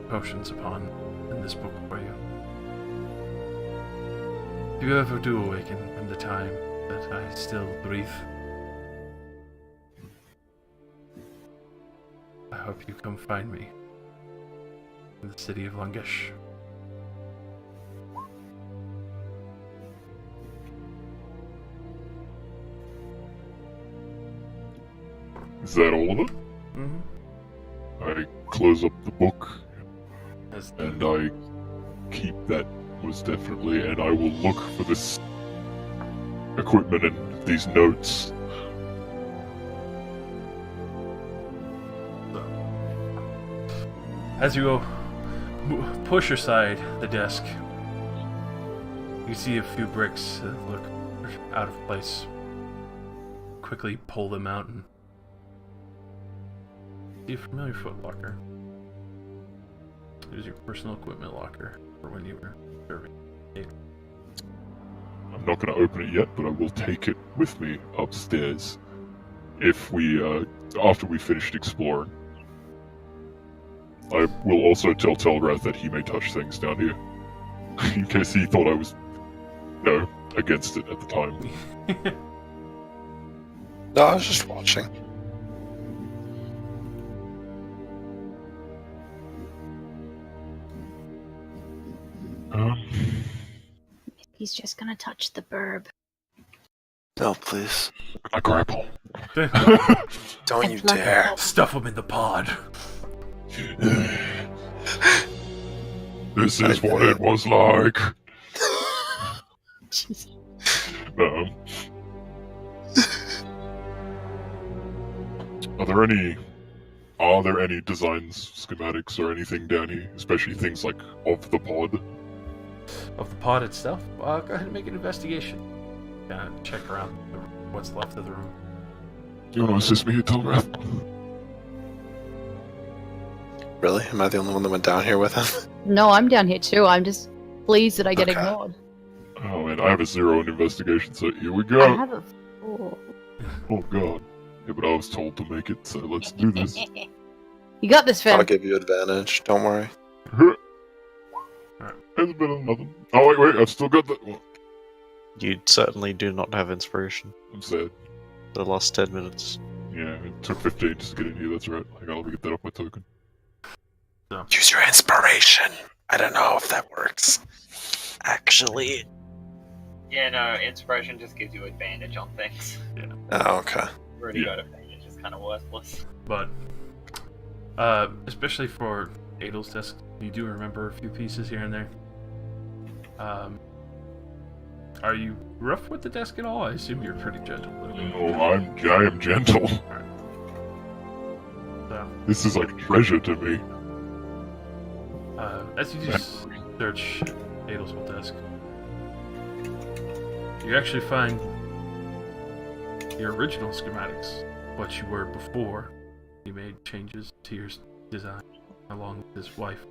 potions upon in this book for you. If you ever do awaken from the time that I still breathe, I hope you come find me in the city of Langish. Is that all of it? Mm-hmm. I close up the book As and I keep that most definitely, and I will look for this equipment and these notes. As you go push aside the desk, you see a few bricks that look out of place. Quickly pull them out and see a familiar footlocker. It is your personal equipment locker for when you were serving. I'm not going to open it yet, but I will take it with me upstairs if we, after we finished exploring. I will also tell Telrath that he may touch things down here, in case he thought I was, against it at the time. No, I was just watching. He's just gonna touch the burb. No, please. I grapple. Don't you It's like dare. Stuff them in the pod. This is what it was like. Jesus. Are there any designs, schematics, or anything down here? Especially things like of the pod? Of the pod itself, go ahead and make an investigation. Check around what's left of the room. Do you want to assist me here, Telrath? Really? Am I the only one that went down here with him? No, I'm down here too. I'm just pleased that I get Okay. ignored. Oh man, I have a 0 in investigation, so here we I go. have a 4. Oh god. Yeah, but I was told to make it, so let's do this. You got this, I'll fam. give you advantage. Don't worry. It's better than nothing. Oh wait, I've still got that. Oh, You certainly do not have inspiration. I'm sad. The last 10 minutes. Yeah, it took 15 just to get in here, that's right. I gotta get that off my token. Use your inspiration. I don't know if that works. Actually. Yeah, no, inspiration just gives you advantage on things. Oh, okay. You've already got advantage, it's kind of worthless. But, especially for Adel's desk, you do remember a few pieces here and there. Are you rough with the desk at all? I assume you're pretty gentle. No, I am gentle. So, This is like treasure to me. as you just search Adel's whole desk, you actually find your original schematics, what you were before you made changes to your design, along with his wife.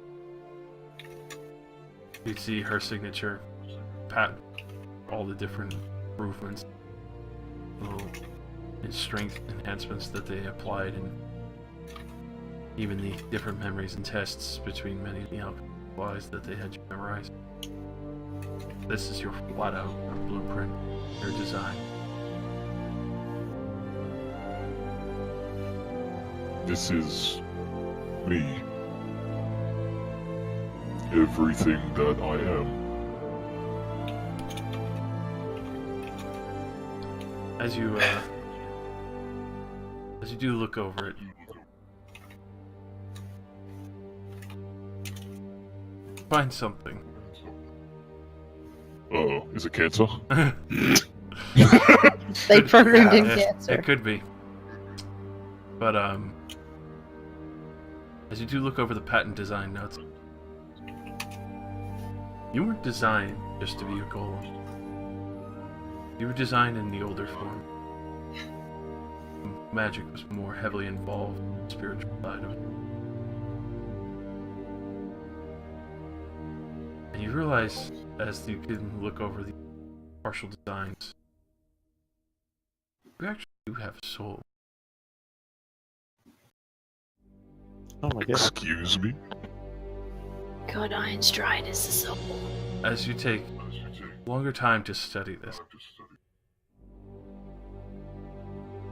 You see her signature, pattern, all the different improvements, little strength enhancements that they applied, and even the different memories and tests between many of the alchemists that they had you memorize. This is your flat-out blueprint, your design. This is me. Everything that I am. As you do look over it, find something. Uh-oh, is it cancer? They programmed in It cancer. could be. But as you do look over the patent design notes, you weren't designed just to be a golem. You were designed in the older form. Magic was more heavily involved in the spiritual side of it. And you realize, as you can look over the partial designs, you actually do have a soul. Oh my god. Excuse me? God, Iron Stride is the soul. As you take longer time to study this,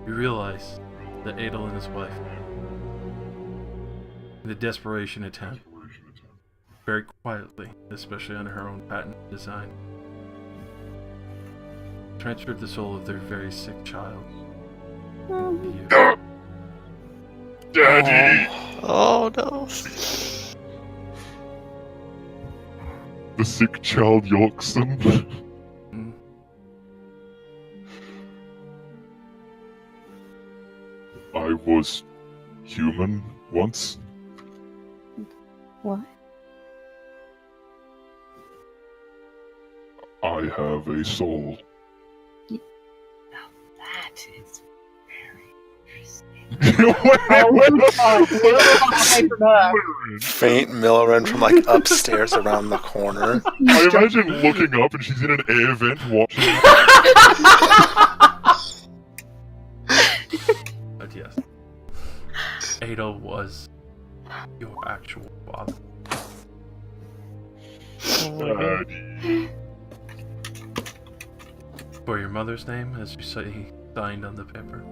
you realize that Adel and his wife, in the desperation attempt, very quietly, especially on her own patent design, transferred the soul of their very sick child to you. Daddy! Oh no. The sick child Yorkson. Mm. I was human once. What? I have a soul. That is very interesting. Faint Millerin from like upstairs around the corner. I imagine looking up and she's in an A event watching. But yes, Adel was your actual father. For your mother's name, as you say, signed on the paper,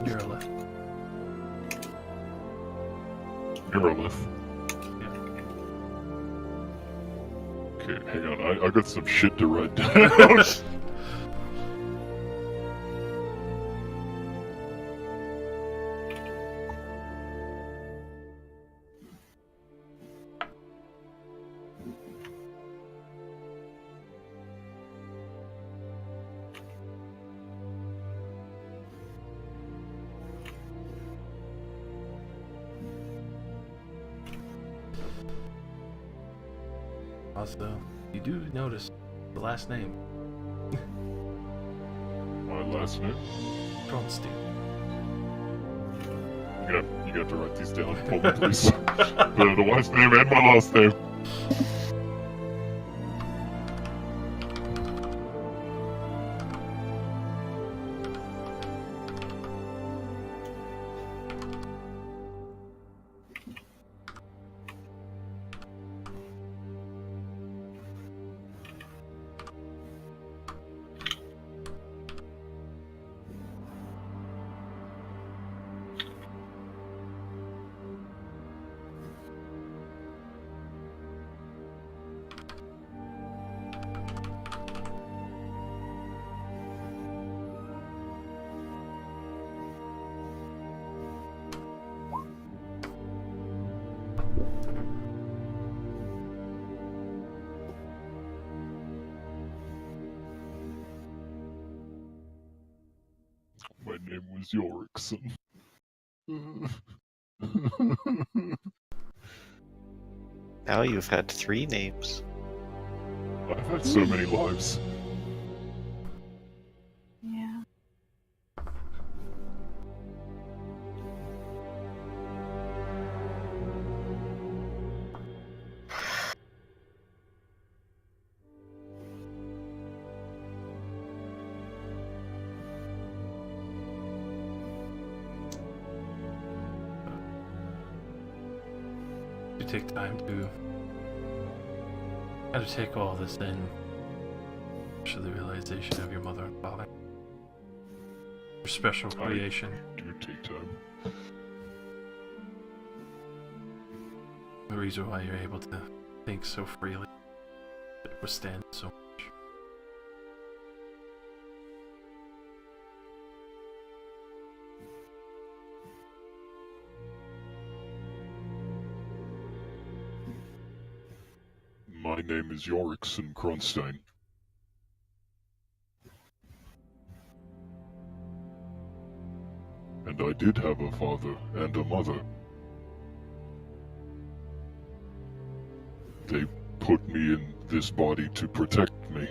Neuralith. Neuralith. Yeah. Okay, hang on. I got some shit to write down. Also, you do notice the last name, My last name? Kronstein. You got to write these down for me, please. the last name and my last name. My name was Yorickson. Now you've had 3 names. I've had so many lives. Yeah. You take time to kind of take all this in, to the realization of your mother and father, your special creation, Do take time. the reason why you're able to think so freely, withstand so much. My name is Yorickson Kronstein. And I did have a father and a mother. They put me in this body to protect me.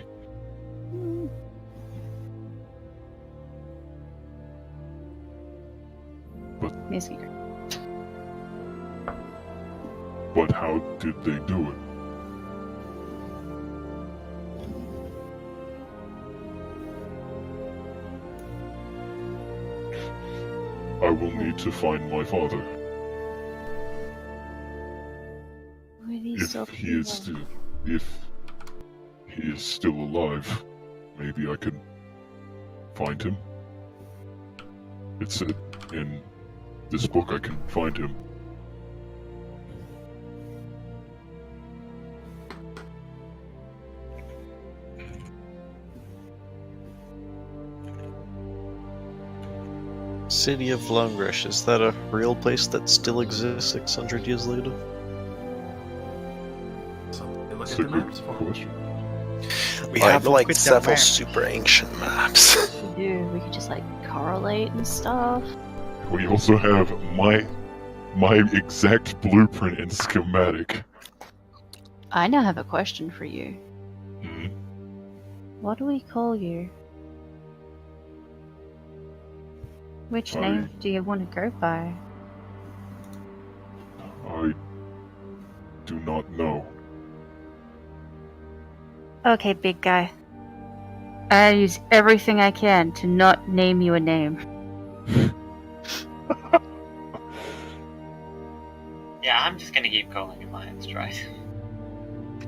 Basically. But how did they do it? I will need to find my father. If he is still alive, maybe I can find him. It said in this book I can find him. City of Longresh, is that a real place that still exists 600 years later? Something to look That's at a the good maps for. question. We Alright, have look like with the several map. super ancient maps. We do. We could just like correlate and stuff. We also have my exact blueprint and schematic. I now have a question for you. Hmm. What do we call you? Which I- name do you want to go by? I do not know. Okay, big guy. I use everything I can to not name you a name. Yeah, I'm just gonna keep calling him Iron Stride.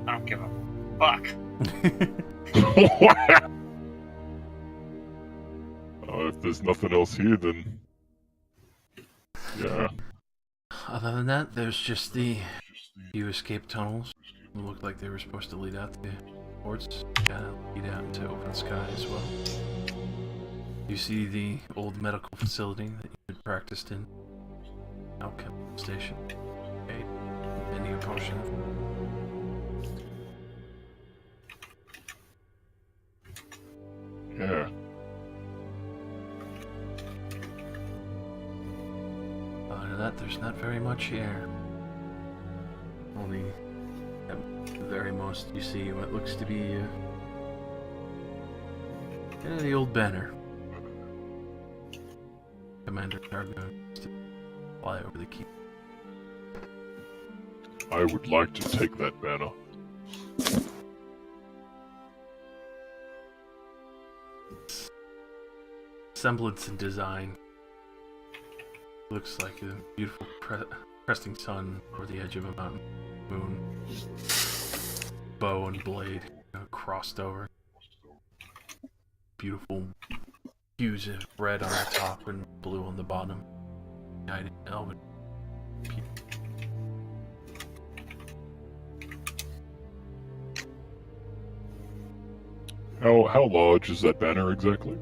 I don't give a fuck. If there's nothing else here, then yeah. Other than that, there's just the few escape tunnels. It looked like they were supposed to lead out to ports, lead out into open sky as well. You see the old medical facility that you had practiced in. Alchemy station. Okay. Vending a potion. Yeah. Other than that, there's not very much here. Only, at the very most, you see what looks to be the old banner. Commander Cargo used to fly over the keep. I would like to take that banner. Semblance and design. Looks like a beautiful cresting sun over the edge of a mountain. Moon. Bow and blade crossed over. Beautiful hues of red on the top and blue on the bottom. Guided elven people. How large is that banner exactly?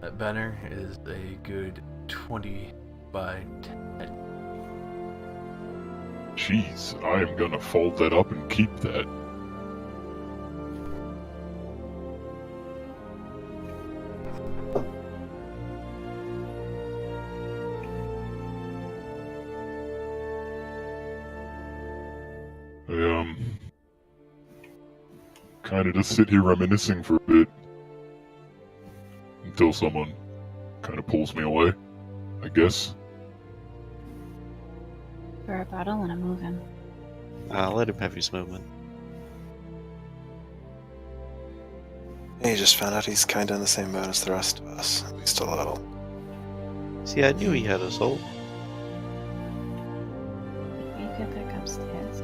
That banner is a good 20 by 10. Jeez, I am gonna fold that up and keep that. I kind of just sit here reminiscing for a bit until someone kind of pulls me away, I guess. We're about to want to move him. I'll let him have his moment. He just found out he's kind of in the same boat as the rest of us, at least a little. See, I knew he had a soul. You get back upstairs.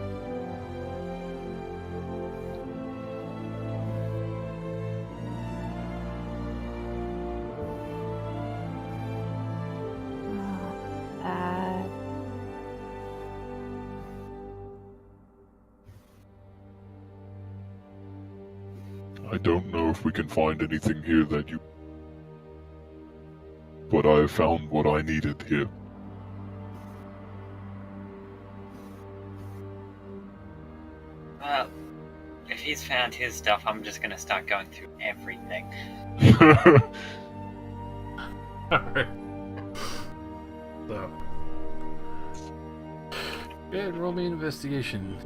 I don't know if we can find anything here that you... But I have found what I needed here. Well, if he's found his stuff, I'm just gonna start going through everything. Alright. So. Yeah, roll me an investigation.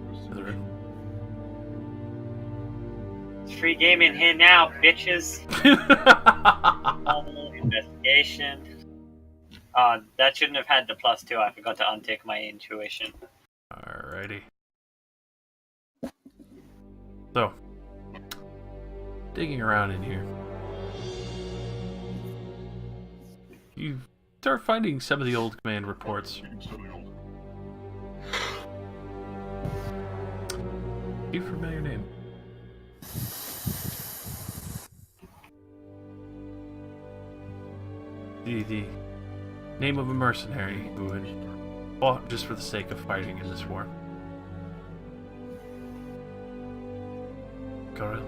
It's free game in here now, bitches. Normal investigation. That shouldn't have had the +2. I forgot to untick my intuition. Alrighty. So, digging around in here, you start finding some of the old command reports. You familiar name? The name of a mercenary who had fought just for the sake of fighting in this war. Corel.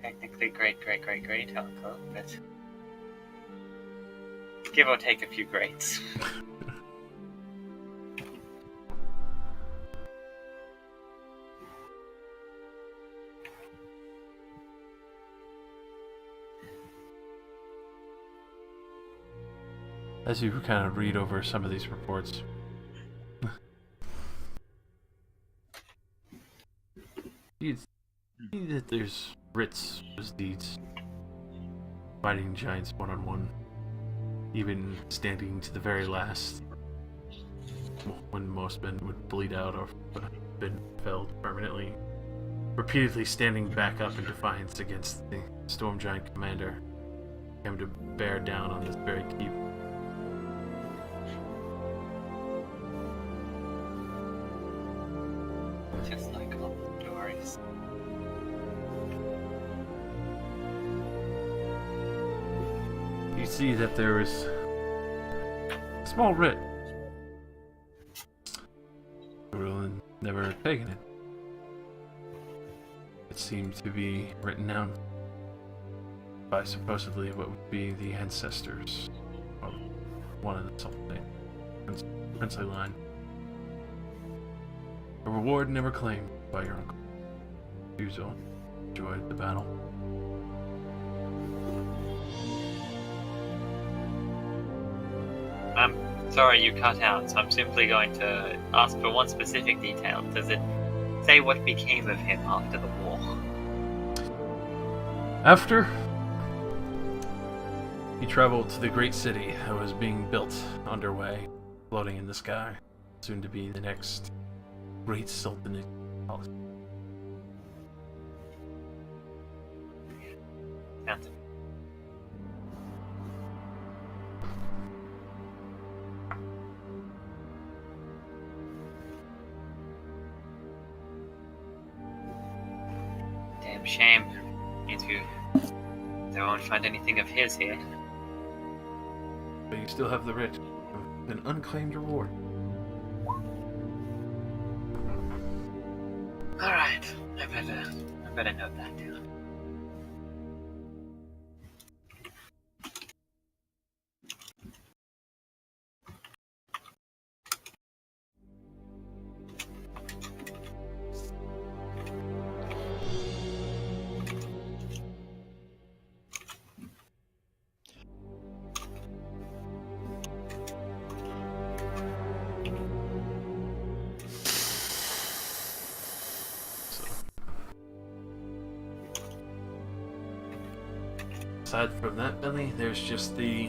Technically great uncle, but give or take a few greats. as you kind of read over some of these reports, you see that there's writs, deeds, fighting giants one-on-one, even standing to the very last, when most men would bleed out or have been felled permanently, repeatedly standing back up in defiance against the storm giant commander, came to bear down on this very keep. Just like all the stories. You see that there is a small writ. Merlin never taken it. It seemed to be written down by supposedly what would be the ancestors of one of the Sultan, princely line. A reward never claimed by your uncle. Uzo enjoyed the battle. I'm sorry you cut out, so I'm simply going to ask for one specific detail. Does it say what became of him after the war? After, he traveled to the great city that was being built, underway, floating in the sky, soon to be the next great sultanate. Sounds damn shame. Means you won't find anything of his here. But you still have the writ of an unclaimed reward. Alright, I better note that down. Aside from that, Bentley, there's just the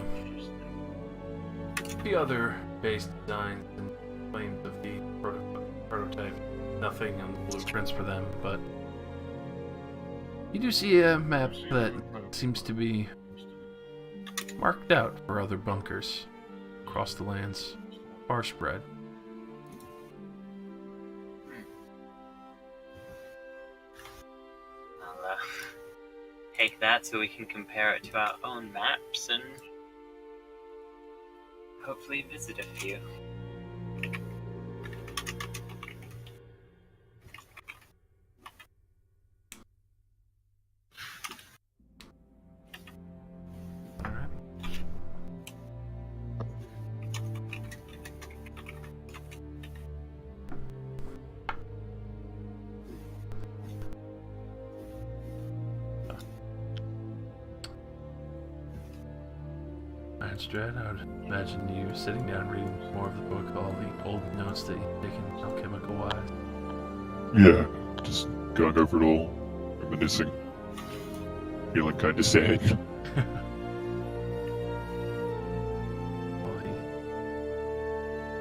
other base designs and claims of the prototype. Nothing on the blueprints for them, but you do see a map that seems to be marked out for other bunkers across the lands, far spread. I'll take that so we can compare it to our own maps and hopefully visit a few. Alright. Dread, I would imagine you sitting down reading more of the book, all the old notes that you've taken alchemical wise. Yeah, just going over it all, reminiscing, feeling kind of sad. All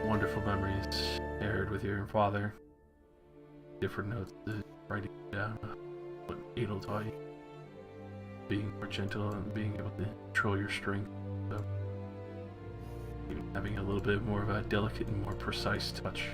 the wonderful memories shared with your father. Different notes, writing down what Adel taught you. Being more gentle and being able to control your strength. So, even having a little bit more of a delicate and more precise touch.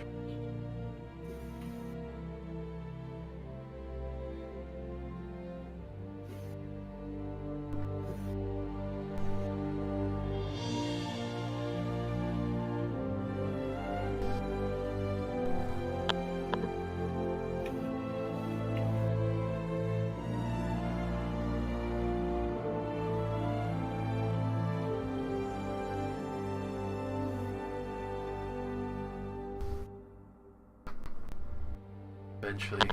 Eventually,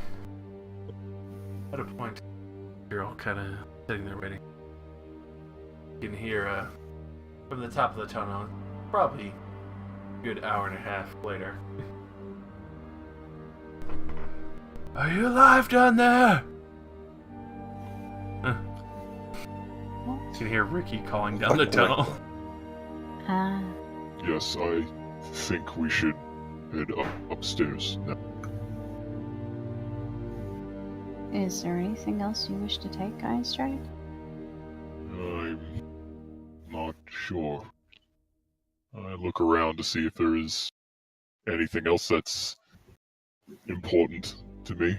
at a point, you're all kind of sitting there waiting. You can hear from the top of the tunnel, probably a good hour and a half later. Are you alive down there? You can hear Ricky calling down the tunnel. Ah. Yes, I think we should head upstairs now. Is there anything else you wish to take, Einstride? I'm not sure. I look around to see if there is anything else that's important to me.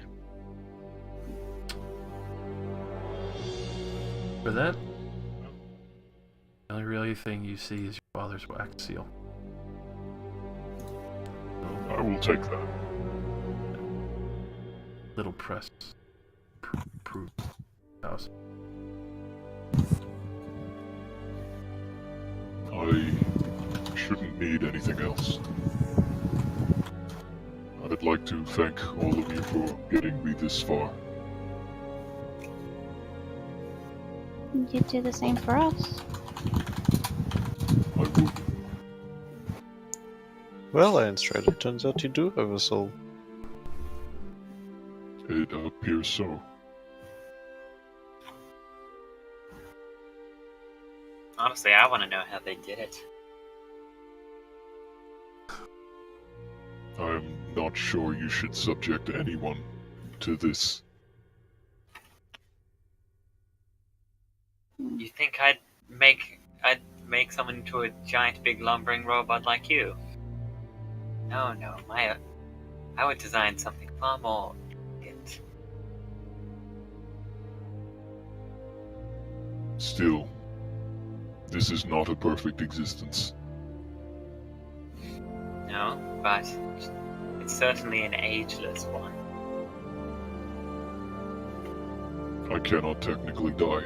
For that, the only really thing you see is your father's wax seal. I will take that. Little press. Proof. House. I shouldn't need anything else. I'd like to thank all of you for getting me this far. You do the same for us. I would. Well, Einstride, it turns out you do have a soul. It appears so. Honestly, I want to know how they did it. I'm not sure you should subject anyone to this. You think I'd make someone into a giant, big, lumbering robot like you? No, I would design something far more elegant. Still, this is not a perfect existence. No, but it's certainly an ageless one. I cannot technically die,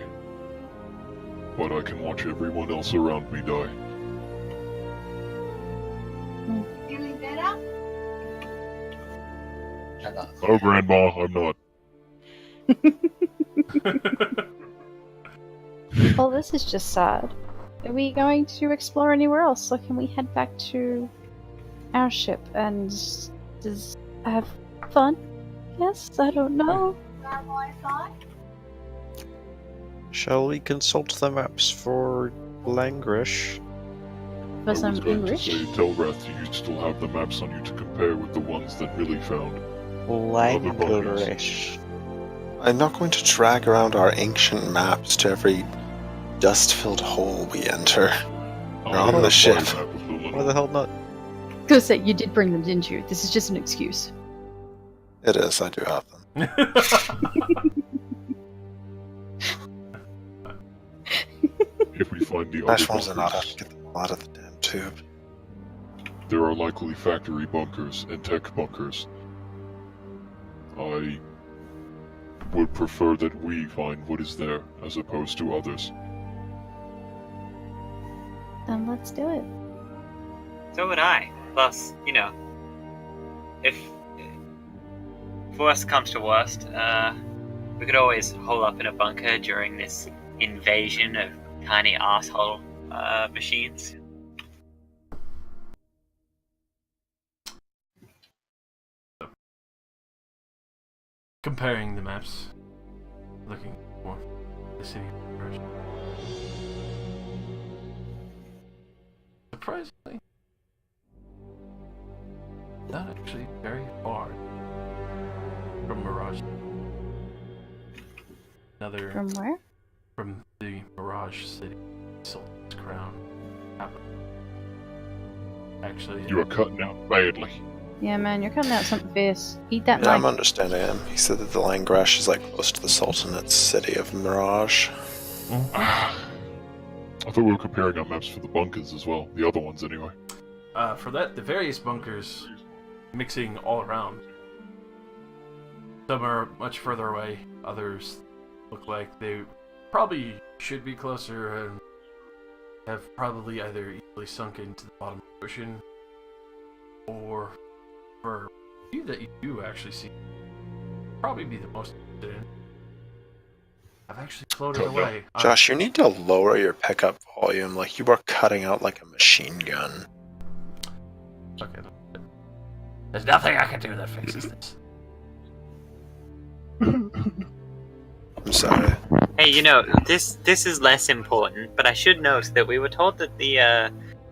but I can watch everyone else around me die. Feeling better? Oh, Grandma, I'm not. Well, this is just sad. Are we going to explore anywhere else, or can we head back to our ship and just have fun? Yes, I don't know. Grab Wi-Fi? Shall we consult the maps for Langrish? For I some was going English? to say, tell Wrath you still have the maps on you to compare with the ones that Billy found. Langrish. I'm not going to drag around our ancient maps to every dust-filled hole we enter. We're on the ship. Why the hell not? Because you did bring them, didn't you? This is just an excuse. It is, I do have them. If we find the I other just wanted to not have bunkers, to get them all out of the damn tube. there are likely factory bunkers and tech bunkers. I would prefer that we find what is there as opposed to others. Then let's do it. So would I. Plus, if worst comes to worst, we could always hole up in a bunker during this invasion of tiny asshole machines. Comparing the maps, looking for the city first. Surprisingly, not actually very far from Mirage. From where? From the Mirage City, Sultan's Crown capital. Actually, You are cutting out badly. Yeah, man, you're cutting out something fierce. Eat that Yeah, I'm mic. understanding him. He said that the Langrash is close to the Sultanate city of Mirage. I thought we were comparing our maps for the bunkers as well. The other ones, anyway. for that, the various bunkers mixing all around. Some are much further away. Others look like they probably should be closer and have probably either easily sunk into the bottom of the ocean, or for you that you do actually see, probably be the most interested in. I've actually floated away. Josh, you need to lower your pickup volume. Like, you are cutting out like a machine gun. Okay. There's nothing I can do that fixes this. I'm sorry. Hey, this is less important, but I should note that we were told that the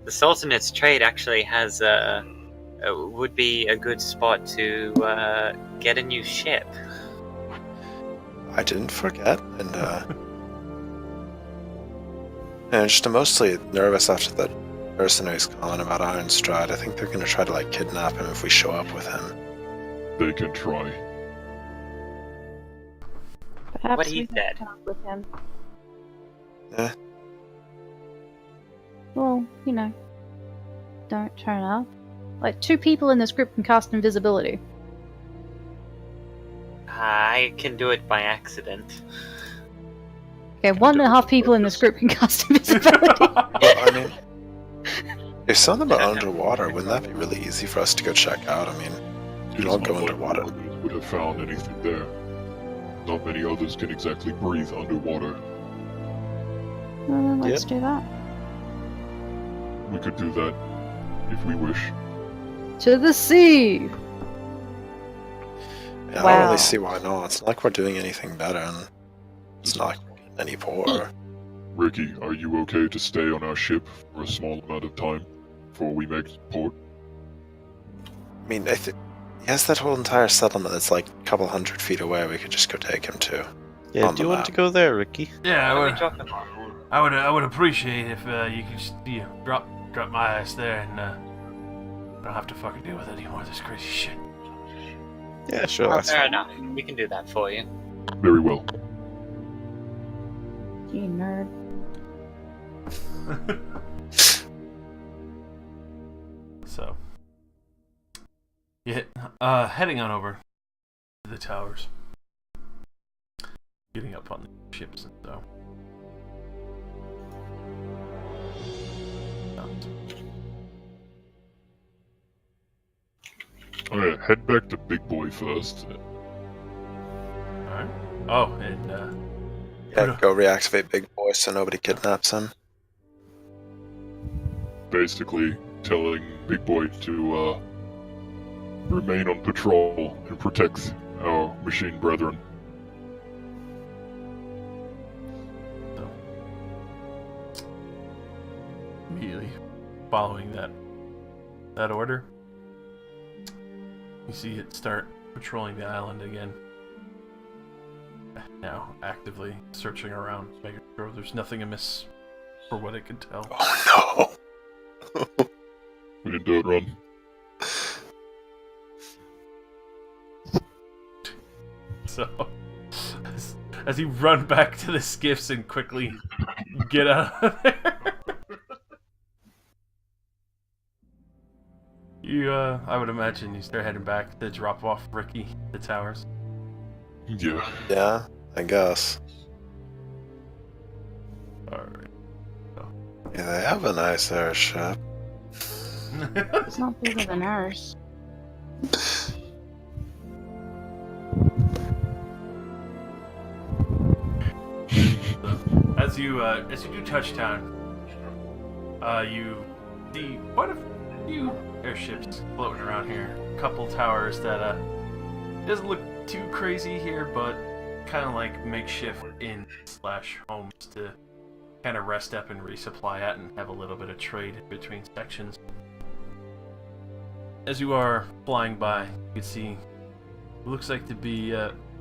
Sultanate's trade actually has would be a good spot to get a new ship. I didn't forget, and I'm just mostly nervous after that mercenary's comment about Ironstride. I think they're gonna try to like kidnap him if we show up with him. They can try. Perhaps What he we can said. come up with him. Eh. Well, don't turn up. Like, 2 people in this group can cast invisibility. I can do it by accident. Okay, 1.5 people in this group can cast invisibility. Well, I mean, if some of them are underwater, wouldn't that be really easy for us to go check out? I mean, It's don't not go like underwater. others would have found anything there. Not many others can exactly breathe underwater. Well, then let's do that. We could do that if we wish. To the sea! I don't Wow. really see why not. It's not like we're doing anything better, and it's not like we're getting any poorer. Ricky, are you okay to stay on our ship for a small amount of time before we make port? I mean, he has that whole entire settlement that's like a couple 100 feet away. We could just go take him to. Yeah, On do you the want to map. go there, Ricky? Yeah, What are we talking about? I would appreciate if you could just drop my ass there and I don't have to fucking deal with any more of this crazy shit. Yeah, sure. Oh, that's fair fine. enough. We can do that for you. Very well. You nerd. So, yeah, heading on over to the towers, getting up on the ships and so. Alright, head back to Big Boy first. Alright. Oh, and Yeah, go reactivate Big Boy so nobody kidnaps him. Basically telling Big Boy to remain on patrol and protect our machine brethren. immediately following that order, you see it start patrolling the island again. Now actively searching around, making sure there's nothing amiss for what it can tell. Oh no! We didn't do it, run. So, as you run back to the skiffs and quickly get out of there, I would imagine you start heading back to drop off Ricky at the towers. Yeah. Yeah, I guess. Alright. Yeah, they have a nice airship. It's not bigger than ours. As you do touchdown, you see quite a few airships floating around here. A couple towers that doesn't look too crazy here, but kind of like makeshift inn/homes to kind of rest up and resupply at and have a little bit of trade between sections. As you are flying by, you can see what looks like to be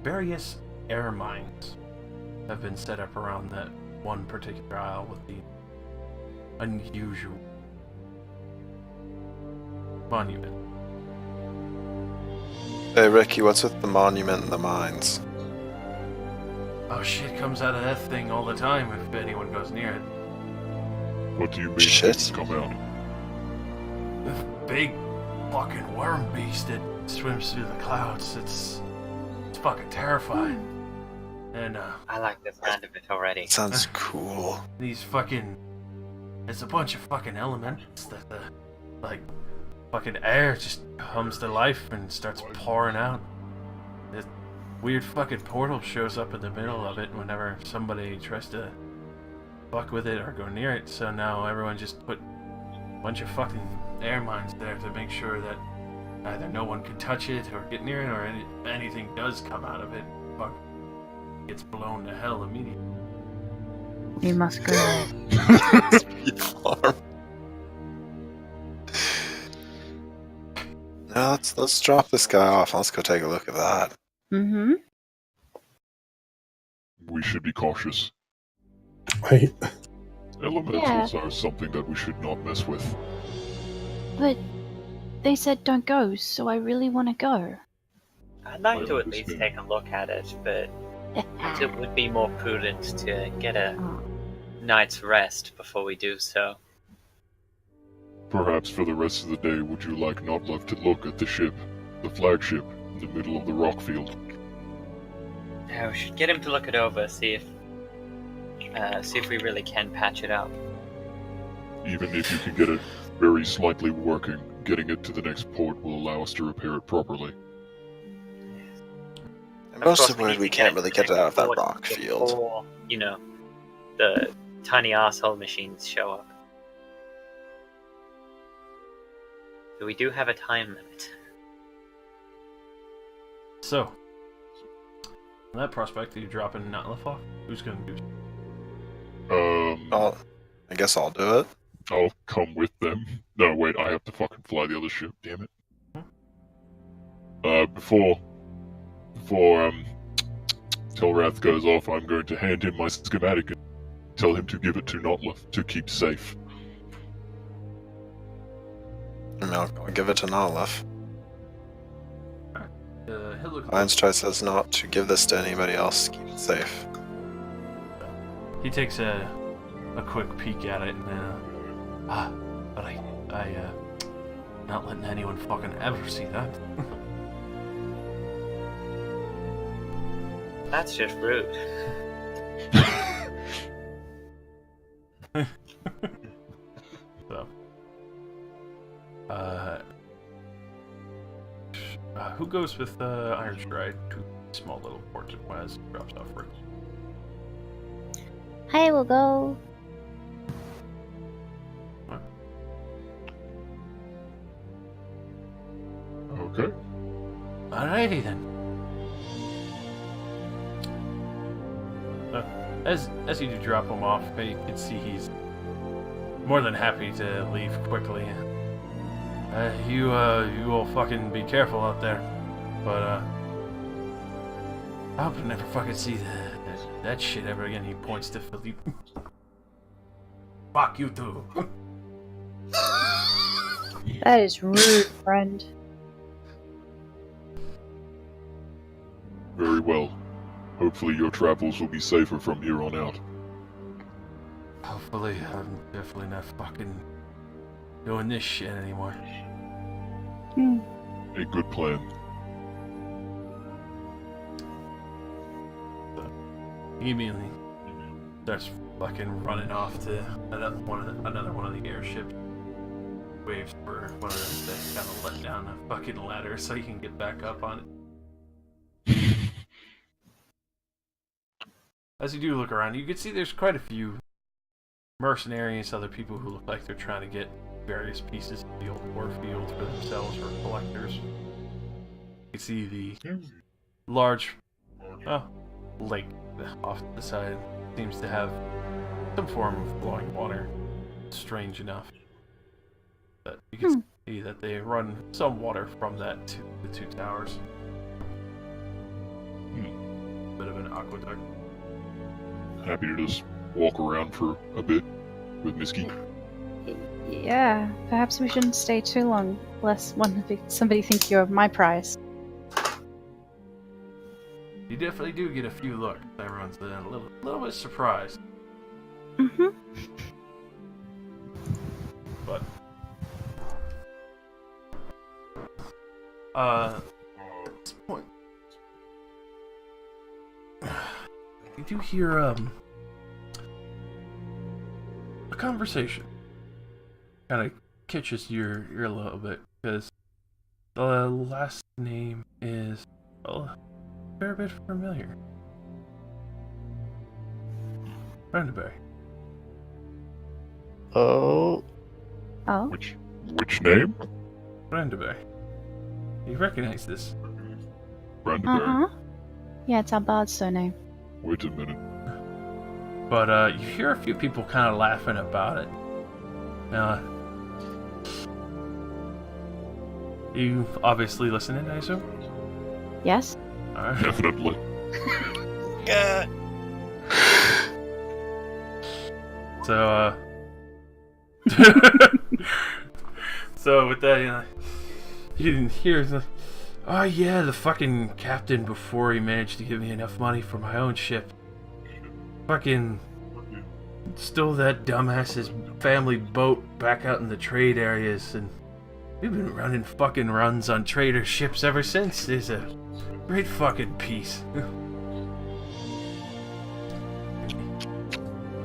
various air mines have been set up around that one particular isle with the unusual monument. Hey Ricky, what's with the monument and the mines? Oh, shit comes out of that thing all the time if anyone goes near it. What do you mean Shit. things come out? The big fucking worm beast that swims through the clouds. It's fucking terrifying. And I like the sound of it already. It sounds cool. these fucking, it's a bunch of fucking elements that the like fucking air just comes to life and starts pouring out. This weird fucking portal shows up in the middle of it whenever somebody tries to fuck with it or go near it, so now everyone just put a bunch of fucking air mines there to make sure that either no one can touch it or get near it, or anything does come out of it, fuck, gets blown to hell immediately. We must go. No, let's drop this guy off. Let's go take a look at that. Mm-hmm. We should be cautious. Wait, Elementals are something that we should not mess with. But they said don't go, so I really want to go. I'd like I to at least understand. take a look at it, but it would be more prudent to get a night's rest before we do so. Perhaps for the rest of the day, would you like Notlef to look at the ship, the flagship, in the middle of the rock field? Yeah, we should get him to look it over, see if we really can patch it up. Even if you can get it very slightly working, getting it to the next port will allow us to repair it properly. I'm also worried we can't really get it out of that rock field. Before, the tiny asshole machines show up. So we do have a time limit. So, on that prospect, are you dropping Notlef off? Who's gonna do it? I guess I'll do it. I'll come with them. No, wait, I have to fucking fly the other ship, damn it. Before Telrath goes off, I'm going to hand him my schematic and tell him to give it to Notlef to keep safe. I'll give it to Notlef. He'll look. Lion's Try says not to give this to anybody else. Keep it safe. He takes a quick peek at it and but I not letting anyone fucking ever see that. That's just rude. So, who goes with Iron Stride to a small little port that Waz drops off first? I will go. Okay. Alrighty then. As you do drop him off, you can see he's more than happy to leave quickly. You all fucking be careful out there, but I hope to never fucking see that shit ever again. He points to Philippe. Fuck you too. That is rude, friend. Very well. Hopefully your travels will be safer from here on out. Hopefully, I'm definitely not fucking doing this shit anymore. A good plan. He immediately starts fucking running off to another one of the airships. Waves for one of them to kind of let down a fucking ladder so he can get back up on it. As you do look around, you can see there's quite a few mercenaries, other people who look like they're trying to get various pieces of the old war field for themselves or collectors. You can see the large lake off to the side seems to have some form of flowing water. Strange enough. But you can see that they run some water from that to the two towers. Bit of an aqueduct. Happy to just walk around for a bit with Misky. Yeah, perhaps we shouldn't stay too long, lest somebody think you're my prize. You definitely do get a few looks. Everyone's a little bit surprised. Mm-hmm. But at this point, you do hear a conversation. Kind of catches your ear a little bit because the last name is a fair bit familiar. Brandenberry. Oh, Oh. Which name? Brandenburg. You recognize this? Brandenburg. Uh-huh. Yeah, it's our bard's surname. Wait a minute. But you hear a few people kind of laughing about it. You obviously listening, I assume? Yes? Alright. Definitely. Yeah. So, so with that, you didn't hear the... Oh yeah, the fucking captain, before he managed to give me enough money for my own ship, fucking stole that dumbass's family boat back out in the trade areas, and we've been running fucking runs on trader ships ever since. There's a great fucking peace.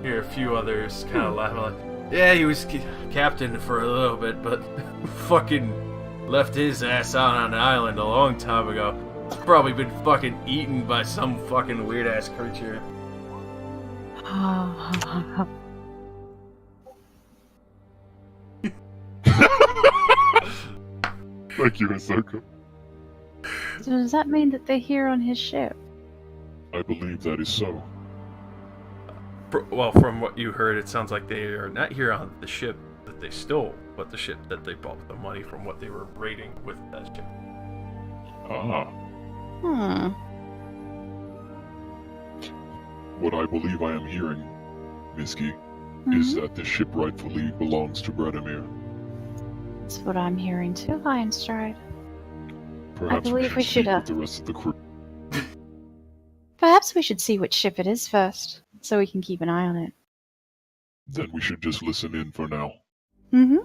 Hear a few others kind of laughing like, yeah, he was captain for a little bit, but fucking left his ass out on an island a long time ago. Probably been fucking eaten by some fucking weird ass creature. Thank you, Ahsoka. So does that mean that they're here on his ship? I believe that is so. Well, from what you heard, it sounds like they are not here on the ship that they stole, but the ship that they bought the money from what they were raiding with that ship. Ah. Hmm. What I believe I am hearing, Miski, is that the ship rightfully belongs to Bradamir. That's what I'm hearing too, Ironstride. Perhaps believe we should, speak with the rest of the crew. Perhaps we should see which ship it is first, so we can keep an eye on it. Then we should just listen in for now. Mm-hmm.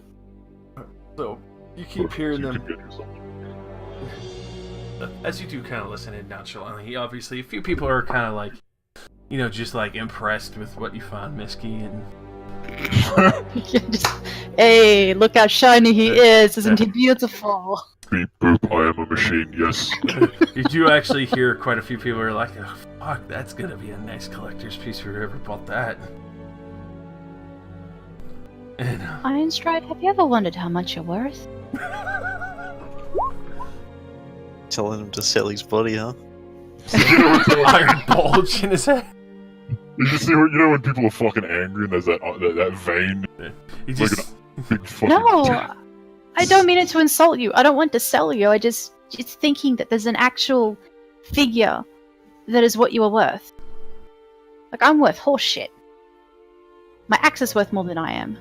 So, you keep hearing You them. can get yourself. As you do kind of listen in nonchalantly, obviously, a few people are kind of like, just like impressed with what you found, Miski, and Hey, look how shiny he is! Isn't he beautiful? Beep boop, I am a machine, yes. you do actually hear quite a few people are like, oh, fuck, that's gonna be a nice collector's piece if we ever bought that. And, Ironstride, have you ever wondered how much you're worth? telling him to sell his body, huh? iron bulge in his head. You see what, when people are fucking angry and there's that vein? He It's like just, a big fucking... No! I don't mean it to insult you. I don't want to sell you. It's thinking that there's an actual figure that is what you are worth. Like, I'm worth horse shit. My axe is worth more than I am.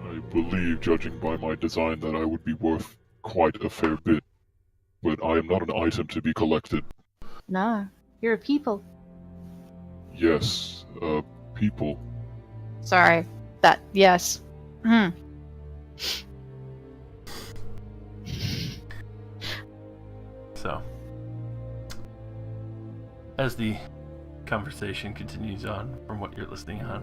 I believe, judging by my design, that I would be worth quite a fair bit. But I am not an item to be collected. No, you're a people. Yes, people. Sorry. Yes. Hmm. so, as the conversation continues on from what you're listening on,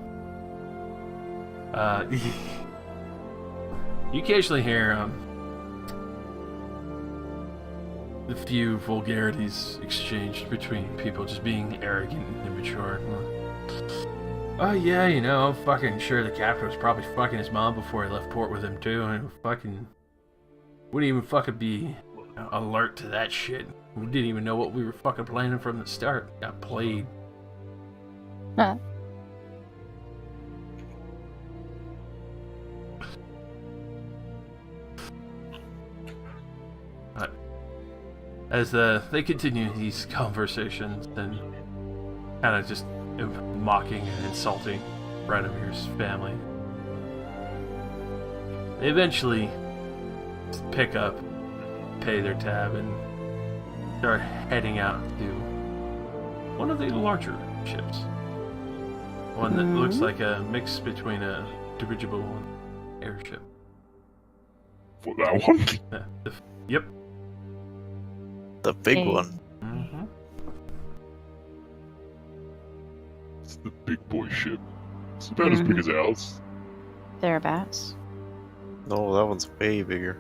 you occasionally hear the few vulgarities exchanged between people just being arrogant and immature. Oh yeah, I'm fucking sure the captain was probably fucking his mom before he left port with him too, and fucking wouldn't even fucking be alert to that shit. We didn't even know what we were fucking planning from the start. Got played. Huh. As they continue these conversations and kind of just mocking and insulting Radomir's family, they eventually pick up, pay their tab, and start heading out to one of the larger ships. One that looks like a mix between a dirigible and airship. For that one? Yep. The big Hey. one. Mm-hmm. It's the big boy ship. It's about as big as ours. Thereabouts. No, that one's way bigger.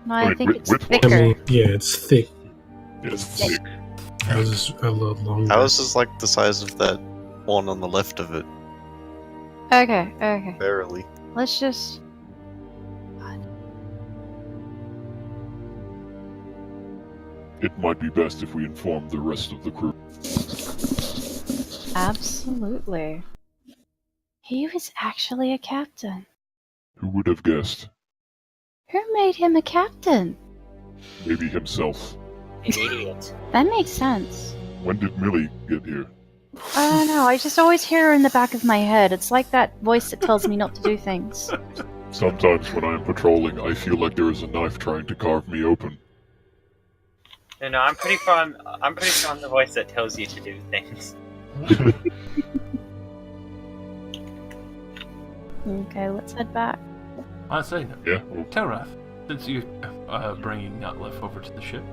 No, I I mean, think it's with what? I thicker. mean, yeah, it's thick. Yeah, it's thick. Ours is a lot longer. Ours is like the size of that one on the left of it, Okay. barely. let's just. It might be best if we inform the rest of the crew. Absolutely. He was actually a captain. Who would have guessed? Who made him a captain? Maybe himself. An idiot. That makes sense. When did Millie get here? I don't know, I just always hear her in the back of my head. It's like that voice that tells me not to do things. Sometimes when I am patrolling, I feel like there is a knife trying to carve me open. No, I'm pretty sure I'm pretty sure I'm the voice that tells you to do things. Okay, let's head back. I say, Yeah, well, Telrath, since you bringing Nutlif over to the ship,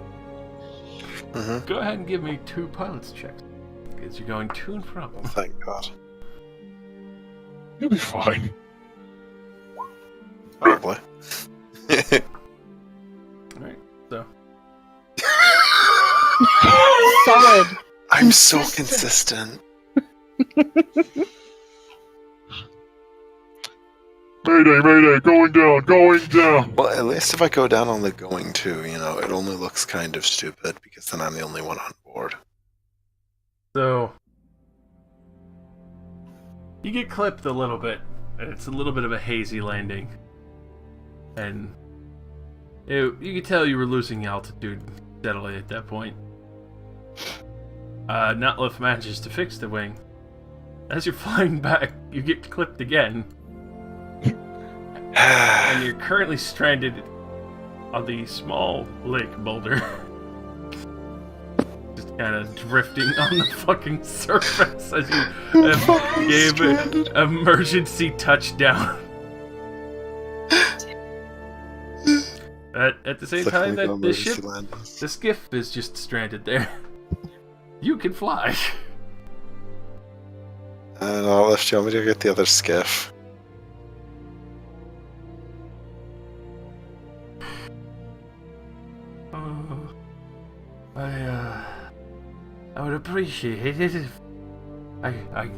Mm-hmm. go ahead and give me 2 pilots checks, because you're going to and from. Oh, thank God. you'll be fine. Probably. Alright, so. Solid. I'm so consistent. Mayday, mayday, going down, going down! Well, at least if I go down on the going to, it only looks kind of stupid because then I'm the only one on board. So, you get clipped a little bit, and it's a little bit of a hazy landing. And you could tell you were losing altitude steadily at that point. Nutlif manages to fix the wing. As you're flying back, you get clipped again, and you're currently stranded on the small lake boulder. Just kind of drifting on the fucking surface as you gave an emergency touchdown. At the same time that the ship, the skiff is just stranded there. You can fly. And I'll lift you. Want me to get the other skiff? Oh, I would appreciate it if I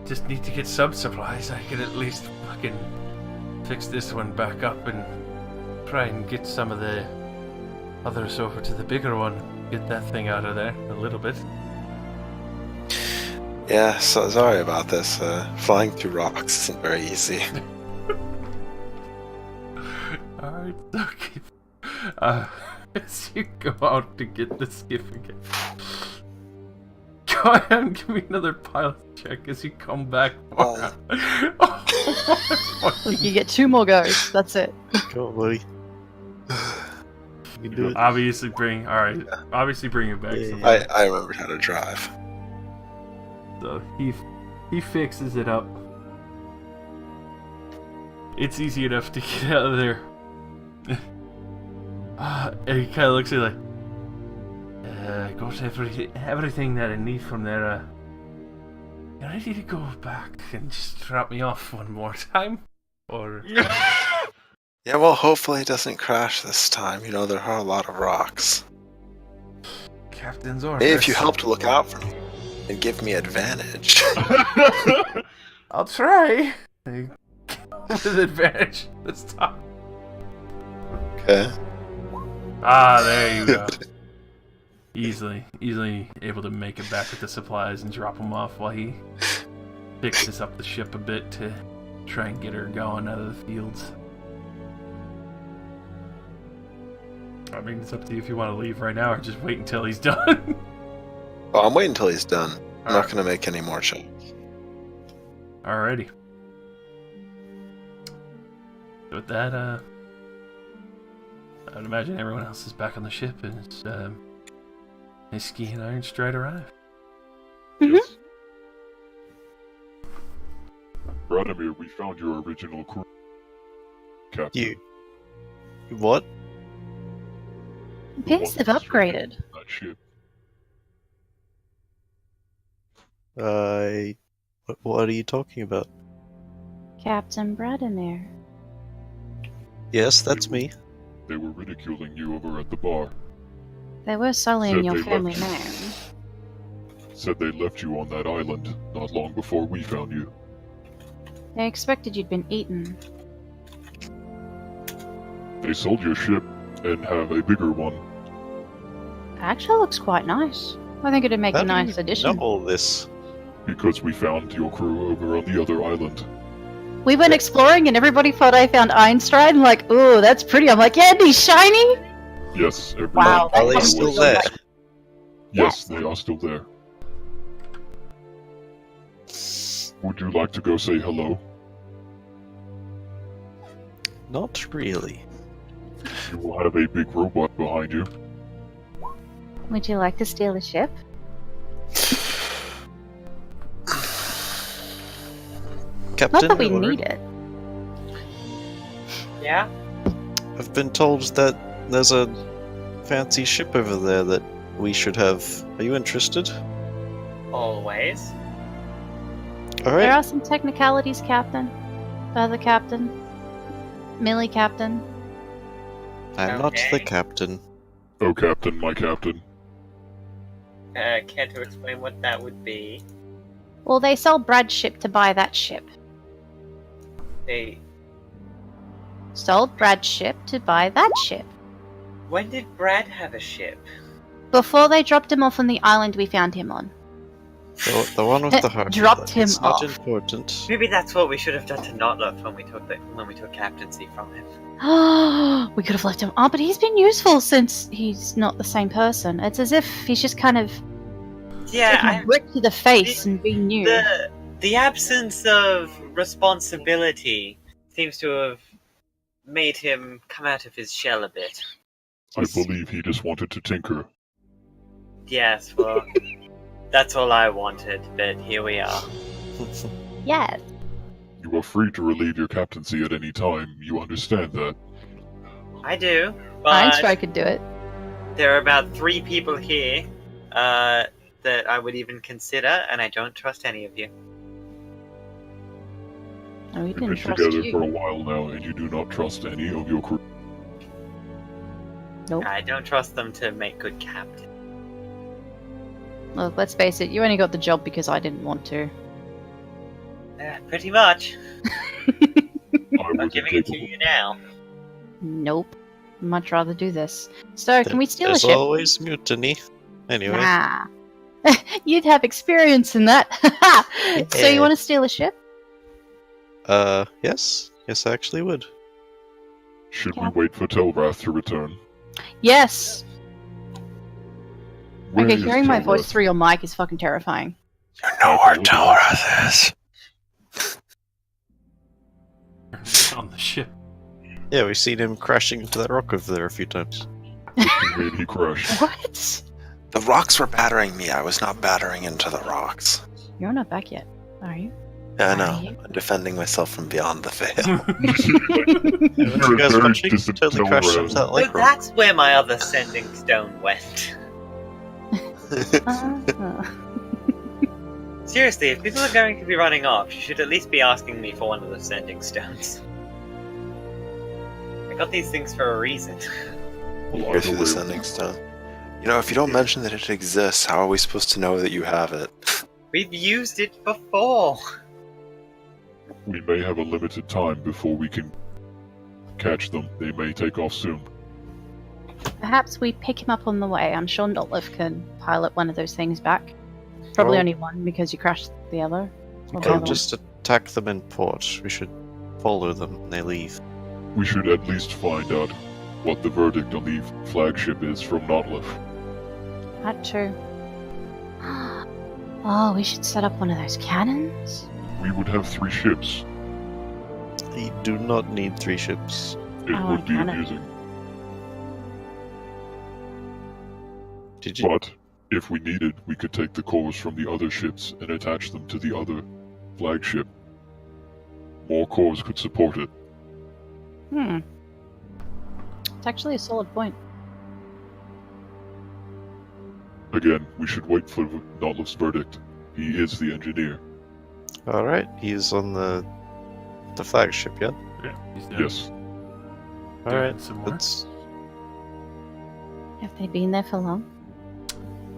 just need to get some supplies. I can at least fucking fix this one back up and try and get some of the others over to the bigger one. Get that thing out of there a little bit. Yeah, so sorry about this. Flying through rocks isn't very easy. Alright, okay. As you go out to get the skiff again, go ahead and give me another pilot check as you come back. Oh. Look, you get 2 more goes. That's it. Go on, buddy. You can do it. Obviously bring it back. Yeah, sometime. yeah. I remembered how to drive. So he fixes it up. It's easy enough to get out of there. And he kind of looks at you like, I got everything that I need from there. You ready to go back and just drop me off one more time? Or Yeah, well, hopefully it doesn't crash this time. There are a lot of rocks. Captain's orders? Maybe if you help to look out for me and give me advantage. I'll try. With advantage this time. Okay. Ah, there you go. Easily able to make it back with the supplies and drop them off while he fixes up the ship a bit to try and get her going out of the fields. I mean, it's up to you if you want to leave right now or just wait until he's done. Well, I'm waiting until he's done. I'm not Alright. going to make any more checks. Alrighty. So with that, I would imagine everyone else is back on the ship and it's Nisky and Ironstride arrive. Yes. Radimir, we found your original crew. Captain. You. What? the Appears one they've that survived upgraded. That ship. What are you talking about? Captain Bradimir. Yes, that's me. They were ridiculing you over at the bar. They were sullying Said your they family left you. name. Said they left you on that island not long before we found you. I expected you'd been eaten. They sold your ship and have a bigger one. Actually looks quite nice. I think it'd make How a do nice you addition. know all this? Because we found your crew over on the other island. We went exploring and everybody thought I found Einstein. Like, ooh, that's pretty. I'm like, yeah, and he's shiny? Yes, everyone. Wow, Are that they comes still with there? some, Yes, they are still there. Would you like to go say hello? Not really. You will have a big robot behind you. Would you like to steal a ship? Captain, Not that we Hillary, need it. Yeah? I've been told that there's a fancy ship over there that we should have. Are you interested? Always. There Alright. are some technicalities, Captain. Other Captain. Millie Captain. I'm not the Okay. captain. Oh, Captain, my Captain. Care to explain what that would be? Well, they sell Brad's ship to buy that ship. They. Sold Brad's ship to buy that ship. When did Brad have a ship? Before they dropped him off on the island we found him on. The one with the heart. Dropped him It's not off. important. Maybe that's what we should have done to Notloff when we took captaincy from him. We could have left him. Oh, but he's been useful since he's not the same person. It's as if he's just kind of Yeah, taken a brick to the face and being new. the absence of responsibility seems to have made him come out of his shell a bit. I believe he just wanted to tinker. Yes, well, that's all I wanted, but here we are. Yes. You are free to relieve your captaincy at any time. You understand that? I do, but Einstein could do it. there are about 3 people here that I would even consider, and I don't trust any of you. No, we We've didn't been trust together you. for a while now, and you do not trust any of your crew. Nope. I don't trust them to make good captains. Look, let's face it, you only got the job because I didn't want to. Pretty much. I I'm was giving it to incapable. you now. Nope. Much rather do this. So, can we steal a There's ship? always mutiny. Anyway, Nah. You'd have experience in that. So you want to steal a ship? yes. Yes, I actually would. Should Yeah. we wait for Telrath to return? Yes. Where Okay, is hearing my Telrath? voice through your mic is fucking terrifying. You know where Telrath is. On the ship. Yeah, we've seen him crashing into that rock over there a few times. Maybe he crashed. What? The rocks were battering me. I was not battering into the rocks. You're not back yet, are you? Yeah, I Are know. you? I'm defending myself from beyond the veil. Yeah, You're you guys very watching? distant Totally crashed Telrath. into that So lake rock. that's where my other sending stone went. Seriously, if people are going to be running off, you should at least be asking me for one of the sending stones. I got these things for a reason. Well, Go either through way, the sending stone. You know, if you don't mention that it exists, how are we supposed to know that you have it? We've used it before. we may have a limited time before we can catch them. They may take off soon. Perhaps we pick him up on the way. I'm sure Notliff can pilot one of those things back. Probably Well- only one because you crashed the other. We Or the can't other just attack them in port. We should follow them when they leave. We should at least find out what the verdict on the flagship is from Notliff. one. That too. Oh, we should set up one of those cannons. We would have 3 ships. We do not need 3 ships. It Oh, would be can it? amusing. Did you? But if we needed, we could take the cores from the other ships and attach them to the other flagship. More cores could support it. It's actually a solid point. Again, we should wait for Notliff's verdict. He is the engineer. All right, he's on the flagship, yeah. Yeah, he's down. Yes. All right, Some more. let's. Have they been there for long?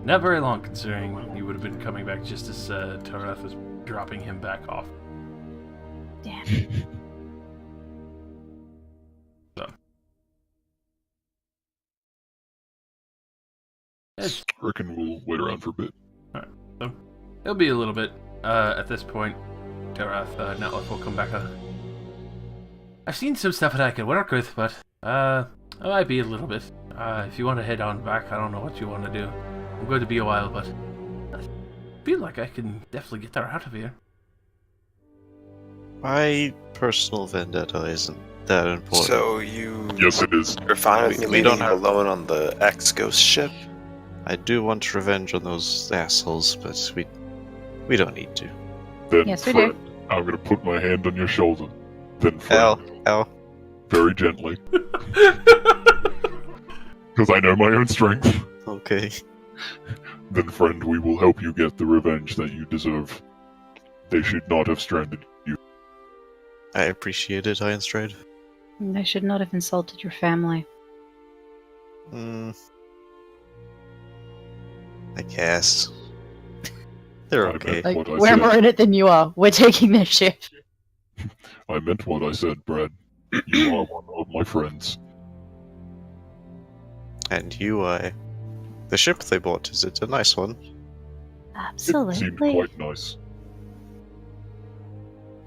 Not very long, considering he would have been coming back just as Tarath was dropping him back off. Damn. It's, I reckon we'll wait around for a bit. so it'll be a little bit. At this point, Tarath, Netlif will come back. I've seen some stuff that I can work with, but it might be a little bit. If you want to head on back, I don't know what you want to do. I'm going to be a while, but I feel like I can definitely get her out of here. My personal vendetta isn't that important. So you Yes, it is. you're fine with me We leaving don't you have- alone on the X-Ghost ship? I do want revenge on those assholes, but we don't need to. Then, Yes, we friend, I'm gonna put my hand on your shoulder. Then, Al, friend, Al. very gently, because I know my own strength. Okay. Then, friend, we will help you get the revenge that you deserve. They should not have stranded you. I appreciate it, Ironstride. They should not have insulted your family. I guess. They're I okay. meant Like, what I we're said. more in it than you are. We're taking their ship. I meant what I said, Brad. You are one of my friends. And you, the ship they bought, is it a nice one? It seemed Absolutely. quite nice.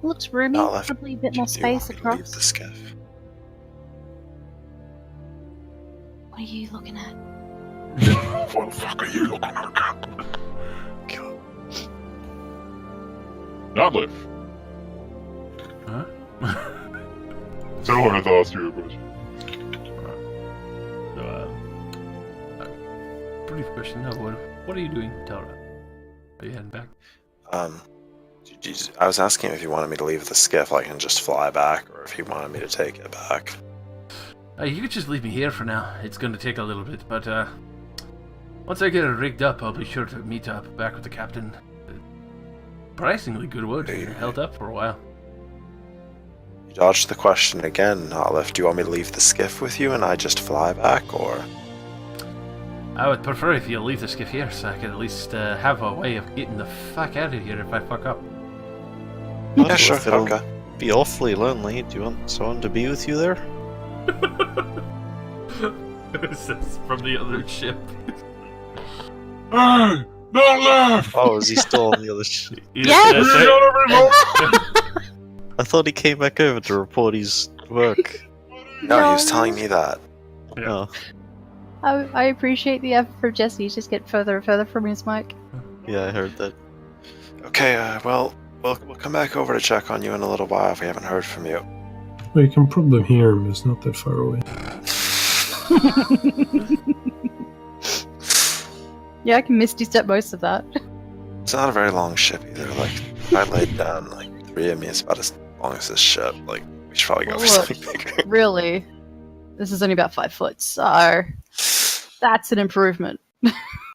Looks roomy. Not left. Probably a bit Do more you space want me to leave across. the skiff? What are you looking at? What the fuck are you looking at, Cat? Notlif! Huh? So I wanted to ask you a question. So, brief question. What are you doing, Tara? Are you heading back? I was asking if you wanted me to leave the skiff, I can just fly back, or if you wanted me to take it back. You could just leave me here for now. It's going to take a little bit, but once I get it rigged up, I'll be sure to meet up back with the captain. Surprisingly good wood. You're held up for a while. You dodged the question again, Olive. Do you want me to leave the skiff with you and I just fly back, or...? I would prefer if you leave the skiff here, so I could at least have a way of getting the fuck out of here if I fuck up. Well, Yeah, sure, if it'll okay. be awfully lonely. Do you want someone to be with you there? Is this from the other ship? Hey! Notlif! Oh, is he still on the other ship? Yes! that's You it. gotta be I thought he came back over to report his work. No, he was telling me that. Oh, I appreciate the effort for Jesse. Just get further and further from his mic. yeah, I heard that. Okay, well, we'll come back over to check on you in a little while if we haven't heard from you. Well, you can probably hear him. He's not that far away. Yeah, I can misty step most of that. It's not a very long ship either. Like, if I laid down, like, 3 of me, it's about as long as this ship. Like, we should probably go for Look. something bigger. Really, this is only about 5 foot, so that's an improvement.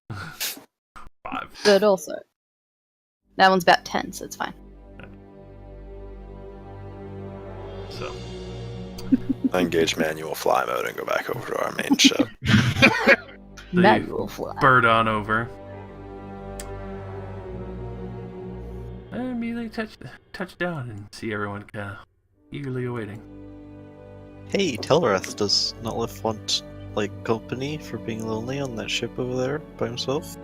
5. But also, that one's about 10, so it's fine. So, I engage manual fly mode and go back over to our main ship. They Manual fly. bird on over. And immediately touch down and see everyone kind of eagerly awaiting. Hey, Telrath, does Notlif want, like, company for being lonely on that ship over there by himself?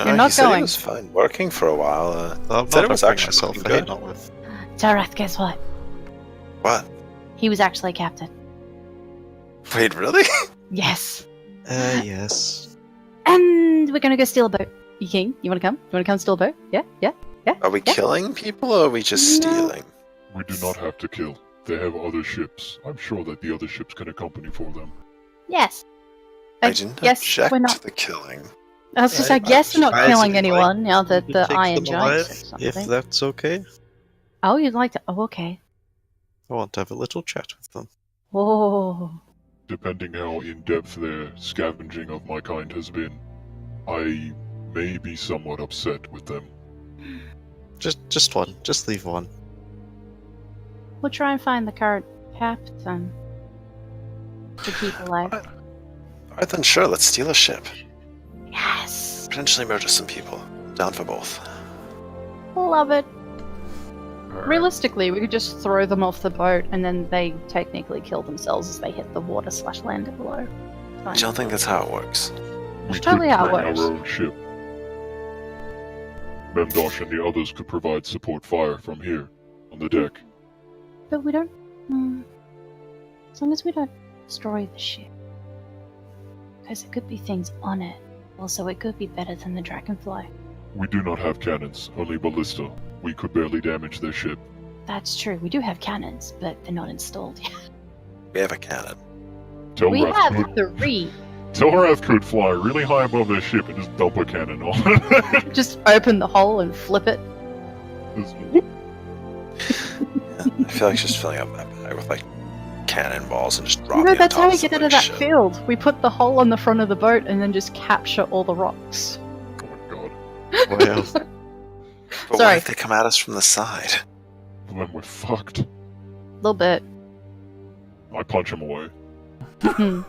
You're not he said going. He was fine working for a while. I'm Said not it was offering actually myself. looking I hate good. Notlif. Tarath, guess what? What? He was actually captain. Wait, really? Yes. Yes. And we're gonna go steal a boat. You king? You wanna come? You wanna come steal a boat? Yeah? Yeah? Are we Yeah. killing people or are we just No. stealing? We do not have to kill. They have other ships. I'm sure that the other ships can accompany for them. Yes. I didn't yes, object we're not. to the killing. I was just I- like, yes, we're not I- killing I- anyone now that You the can take Iron them Giants or alive, if something. that's okay. Oh, you'd like to? Oh, okay. I want to have a little chat with them. Oh. Depending how in-depth their scavenging of my kind has been, I may be somewhat upset with them. Just one. Just leave one. We'll try and find the current captain to keep alive. Alright then, sure, let's steal a ship. Yes. Potentially murder some people. Down for both. Love it. Alright. Realistically, we could just throw them off the boat and then they technically kill themselves as they hit the water / land below. I don't think that's how it works. We That's totally how it bring works. our own ship. Memdosh and the others could provide support fire from here, on the deck. But we don't. As long as we don't destroy the ship. Because there could be things on it. Also, it could be better than the Dragonfly. We do not have cannons, only ballista. We could barely damage their ship. That's true. We do have cannons, but they're not installed yet. We have a cannon. We have Telrath 3. could fly really high above their ship and just dump a cannon on it. Just open the hole and flip it. Just whoop. Yeah, I feel like just filling up that bag with like cannonballs and just dropping. No, on that's top how we of get out of somebody's that ship. field. We put the hole on the front of the boat and then just capture all the rocks. Oh my god. Well, But what Sorry. if they come at us from the side? Then we're fucked. A little bit. I punch him away. Hmm.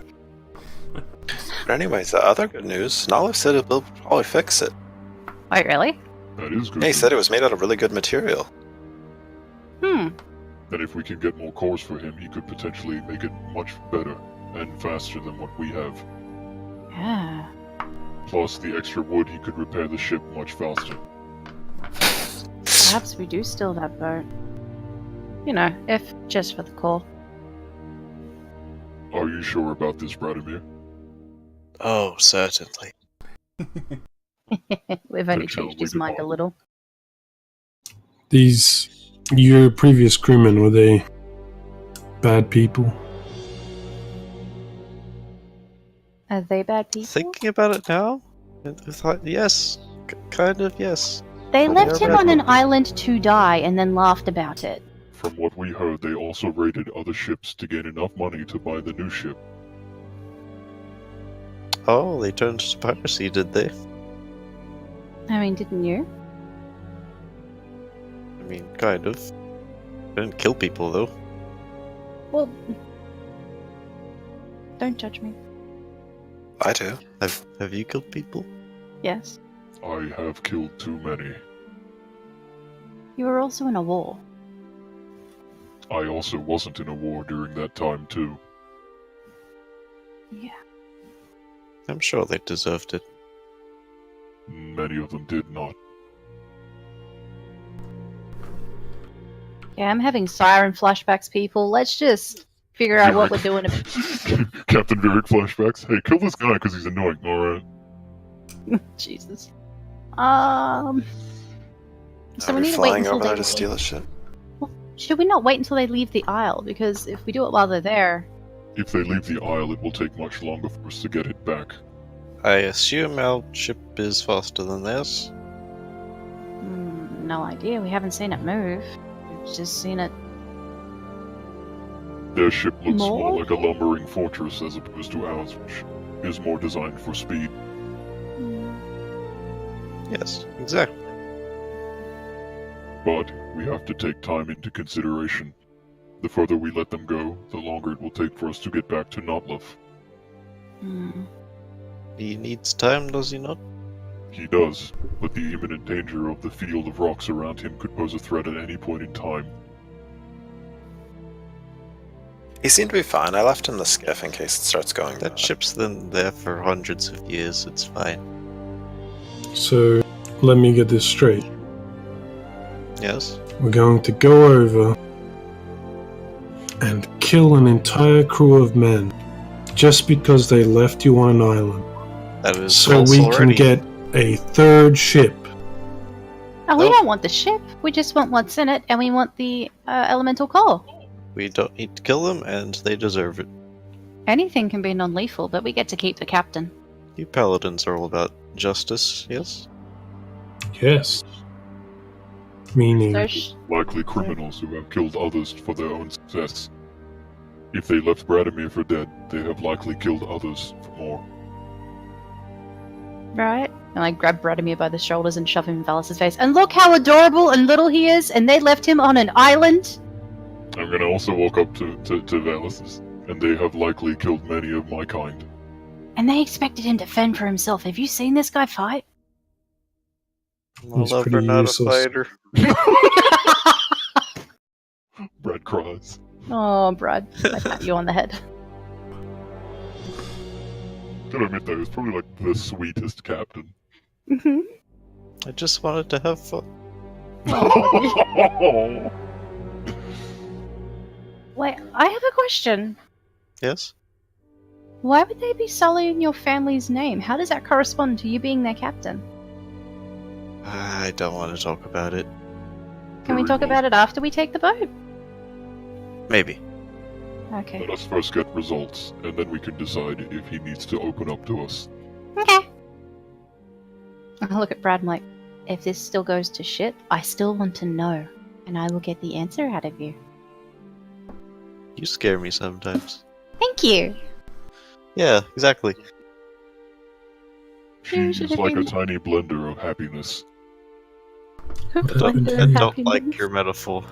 But anyways, the other good news, Noliv said he'll probably fix it. Wait, really? That is good. Yeah, he said it was made out of really good material. Hmm. And if we can get more cores for him, he could potentially make it much better and faster than what we have. Yeah. Plus, the extra wood, he could repair the ship much faster. Perhaps we do steal that boat. You know, if just for the call. Are you sure about this, Bradimir? oh, certainly. We've only Good job, changed his we mind a did little. Your previous crewmen, were they bad people? Are they bad people? Thinking about it now, I thought, yes, kind of yes. They Well, left they're him bad on an people. island to die and then laughed about it. From what we heard, they also raided other ships to gain enough money to buy the new ship. Oh, they turned to piracy, did they? I mean, didn't you? I mean, kind of. Didn't kill people though. Well, don't judge me. I do. Have you killed people? Yes. I have killed too many. You were also in a war. I also wasn't in a war during that time, too. Yeah. I'm sure they deserved it. Many of them did not. Yeah, I'm having siren flashbacks, people. Let's just figure out what we're doing. Captain Varric flashbacks. Hey, kill this guy because he's annoying. Alright. Jesus. So Are we we need to wait flying until over there they to steal a ship? Should we not wait until they leave the isle? Because if we do it while they're there, If they leave the isle, it will take much longer for us to get it back. I assume our ship is faster than theirs. no idea. We haven't seen it move. We've just seen it. Their ship looks More? more like a lumbering fortress as opposed to ours, which is more designed for speed. Yes, exactly. But we have to take time into consideration. The further we let them go, the longer it will take for us to get back to Notlov. Hmm. He needs time, does he not? He does, but the imminent danger of the field of rocks around him could pose a threat at any point in time. He seemed to be fine. I left him the skiff in case it starts going That bad. ship's been there for hundreds of years, it's fine. So, let me get this straight. Yes? We're going to go over and kill an entire crew of men just because they left you on an island. That is So false we already. can get a third ship. Oh, we Nope. don't want the ship. We just want what's in it, and we want the elemental core. We don't need to kill them, and they deserve it. Anything can be non-lethal, but we get to keep the captain. You paladins are all about justice, yes? Yes. Meaning, So Likely criminals who have killed others for their own success. If they left Bradimir for dead, they have likely killed others for more. right? And I grab Bradimir by the shoulders and shove him in Valis' face. And look how adorable and little he is, and they left him on an island? I'm gonna also walk up to Valis, and they have likely killed many of my kind. And they expected him to fend for himself. Have you seen this guy fight? I'm a He's lover, pretty not useless. a fighter. Brad cries. Oh, Brad, I pat you on the head. Gotta admit though, he was probably like the sweetest captain. Mhm. I just wanted to have fun. Oh, Wait, I have a question. Yes? Why would they be sullying your family's name? How does that correspond to you being their captain? I don't want to talk about it. Can we talk about it after we take the boat? Maybe. Okay. Let us first get results, and then we can decide if he needs to open up to us. Okay. I look at Brad, I'm like, if this still goes to shit, I still want to know, and I will get the answer out of you. You scare me sometimes. Thank you. Yeah, exactly. You She's should have like a been- tiny blender of happiness. I don't like your metaphor.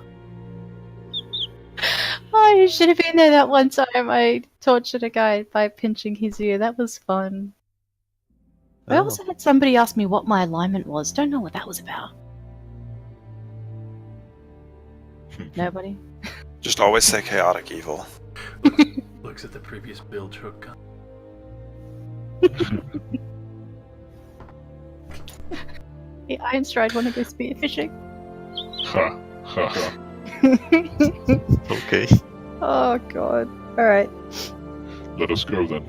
Oh, you should have been there that one time I tortured a guy by pinching his ear. That was fun. I Oh. also had somebody ask me what my alignment was. Don't know what that was about. Nobody? Just always say chaotic evil. Looks at the previous build truck. Hey, Ironstride want to go spearfishing? Ha ha ha. Okay. Oh god. Alright. Let us go then.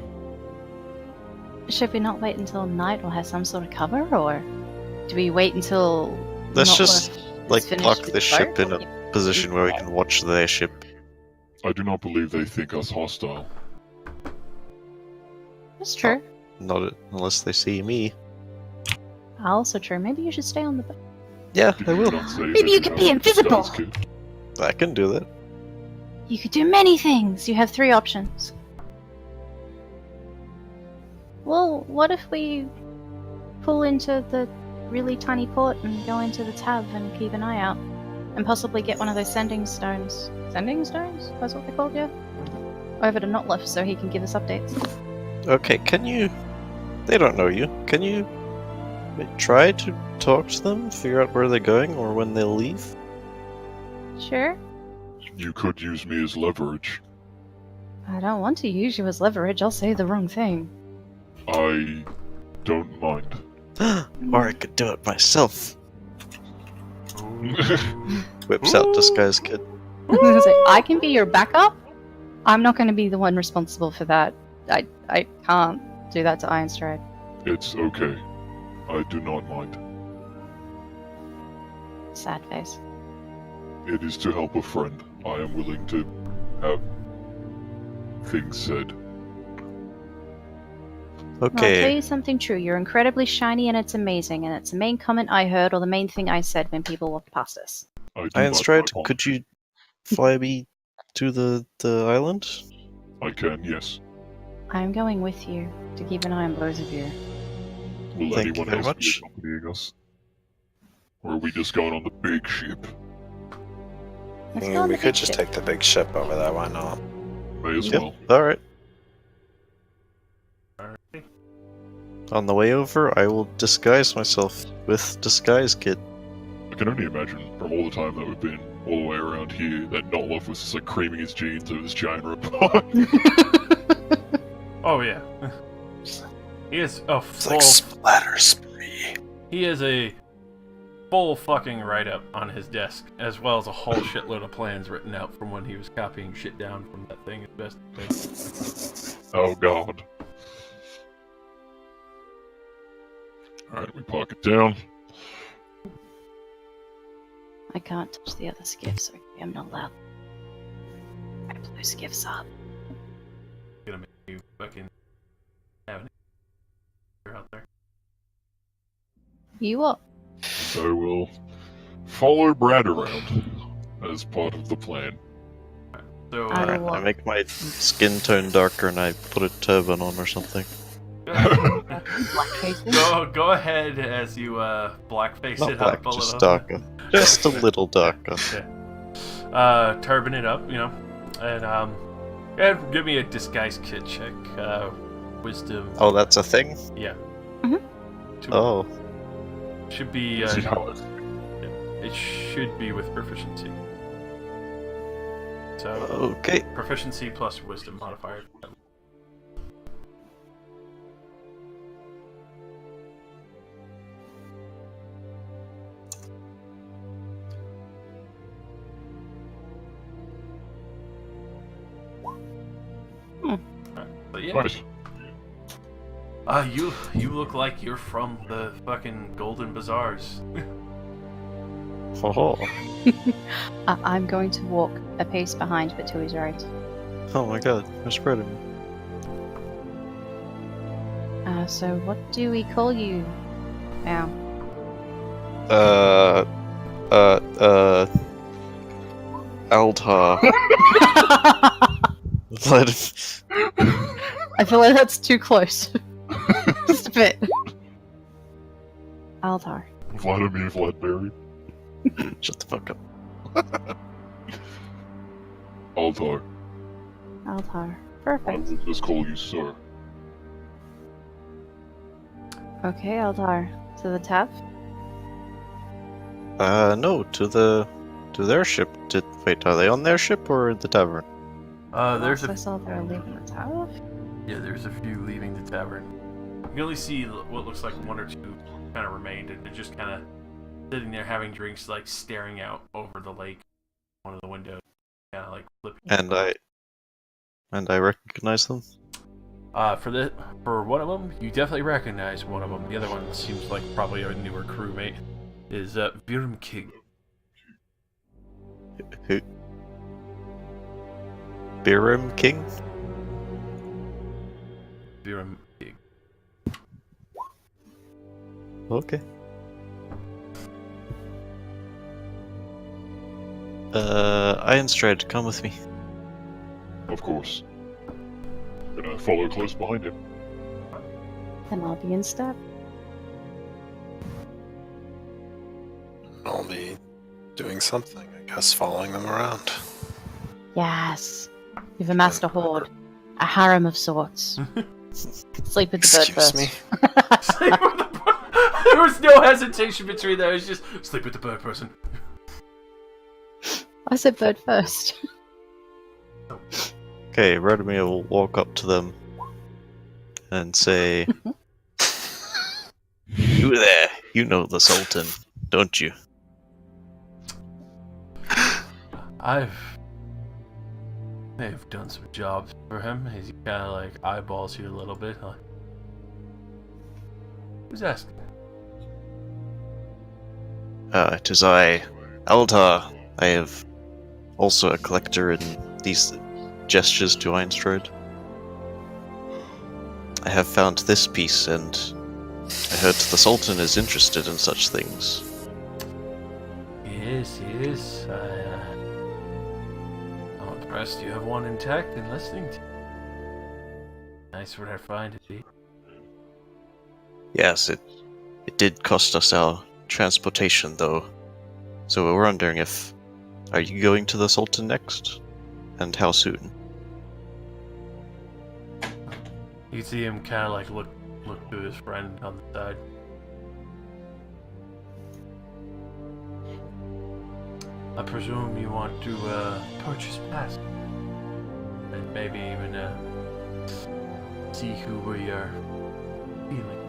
Should we not wait until night or have some sort of cover, or do we wait until Let's Not just worth- like it's finished park with the ship boat? in a position where we can watch their ship. I do not believe they think us hostile. That's true. Not unless they see me. Also true. Maybe you should stay on the boat. Yeah, Did I you will. not say Maybe that you could have be a invisible. disguise kit? I can do that. You could do many things. You have 3 options. Well, what if we pull into the really tiny port and go into the tab and keep an eye out? And possibly get one of those sending stones. Sending stones? That's what they're called, yeah? Over to Notlift so he can give us updates. Okay, can you... They don't know you. Can you try to talk to them, figure out where they're going or when they'll leave? Sure. You could use me as leverage. I don't want to use you as leverage. I'll say the wrong thing. I don't mind. Or I could do it myself. Whips out disguise kit. I can be your backup. I'm not going to be the one responsible for that. I can't do that to Ironstride. It's okay. I do not mind. Sad face. It is to help a friend. I am willing to have things said. I'll tell Okay, you something true. You're incredibly shiny and it's amazing, and it's the main comment I heard or the main thing I said when people walked past us. I do Ironstride, like my could you fly me to the island? I can, yes. I'm going with you to keep an eye on both of you. Will Thank you anyone very else much. be accompanying us? Or are we just going on the big ship? Let's go on We the could big just ship. take the big ship over there, why not? May as Yep, well. alright. Alright. On the way over, I will disguise myself with disguise kit. I can only imagine from all the time that we've been all the way around here that Notloff was just like creaming his jeans over this giant robot. Oh yeah. He is a It's full. like splatter spree. He is a full fucking write-up on his desk, as well as a whole shitload of plans written out from when he was copying shit down from that thing as best he could. Oh god. Alright, we park it down. I can't touch the other skiffs, okay? I'm not allowed. I blew skiffs up. Gonna make you fucking have an out there. You what? So we'll follow Brad around as part of the plan. So I Alright, will- I make my skin tone darker and I put a turban on or something. Blackfaces? go ahead as you blackface Not it black, up a just little. darker. Just a little darker. Turban it up, you know, and give me a disguise kit check. Wisdom. Oh, that's a thing? Yeah. Mhm. Two- Oh, Should be. See how it- It should be with proficiency. So, Okay. proficiency plus wisdom modifier. But yeah. Nice. You look like you're from the fucking Golden Bazaars. Oh, I'm going to walk a pace behind, but to his right. oh my god, you're spreading. So what do we call you now? Altar. I feel like that's too close. Just a bit. Altar. Vladimir Vladberry. Shut the fuck up. Altar. Altar. I Perfect. will just call you sir. Okay, Altar. To the tap? No, to their ship. Wait, are they on their ship or the tavern? There's I a saw they're leaving the tap. yeah, there's a few leaving the tavern. You can only see what looks like one or two kind of remained, and they're just kind of sitting there having drinks, like staring out over the lake, one of the windows, kind of like flipping. And I recognize them. For one of them, you definitely recognize one of them. The other one seems like probably a newer crewmate. Is Virum King. Who? Birim King? Virum King. Okay. Ironstride, come with me. Of course. Gonna follow close behind him. And I'll be in step. I'll be doing something, I guess, following them around. Yes. You've amassed a horde. A harem of sorts. Sleep with the bird Excuse first. me? Sleep with the bird. There was no hesitation between that. It was just sleep with the bird person. I said bird first. Okay, Radomir will walk up to them and say, "You there, you know the Sultan, don't you?" I've done some jobs for him. He's kind of like eyeballs you a little bit. Like, who's asking? It is I, Altar. I have also a collector in these gestures to Einstrode. I have found this piece, and I heard the Sultan is interested in such things. Yes, yes. I'm impressed you have one intact and listening to. Nice what I find it be. Yes, it did cost us our transportation, though. So we're wondering if... Are you going to the Sultan next? And how soon? You see him kind of like look to his friend on the side. I presume you want to purchase pass, and maybe even see who we are dealing.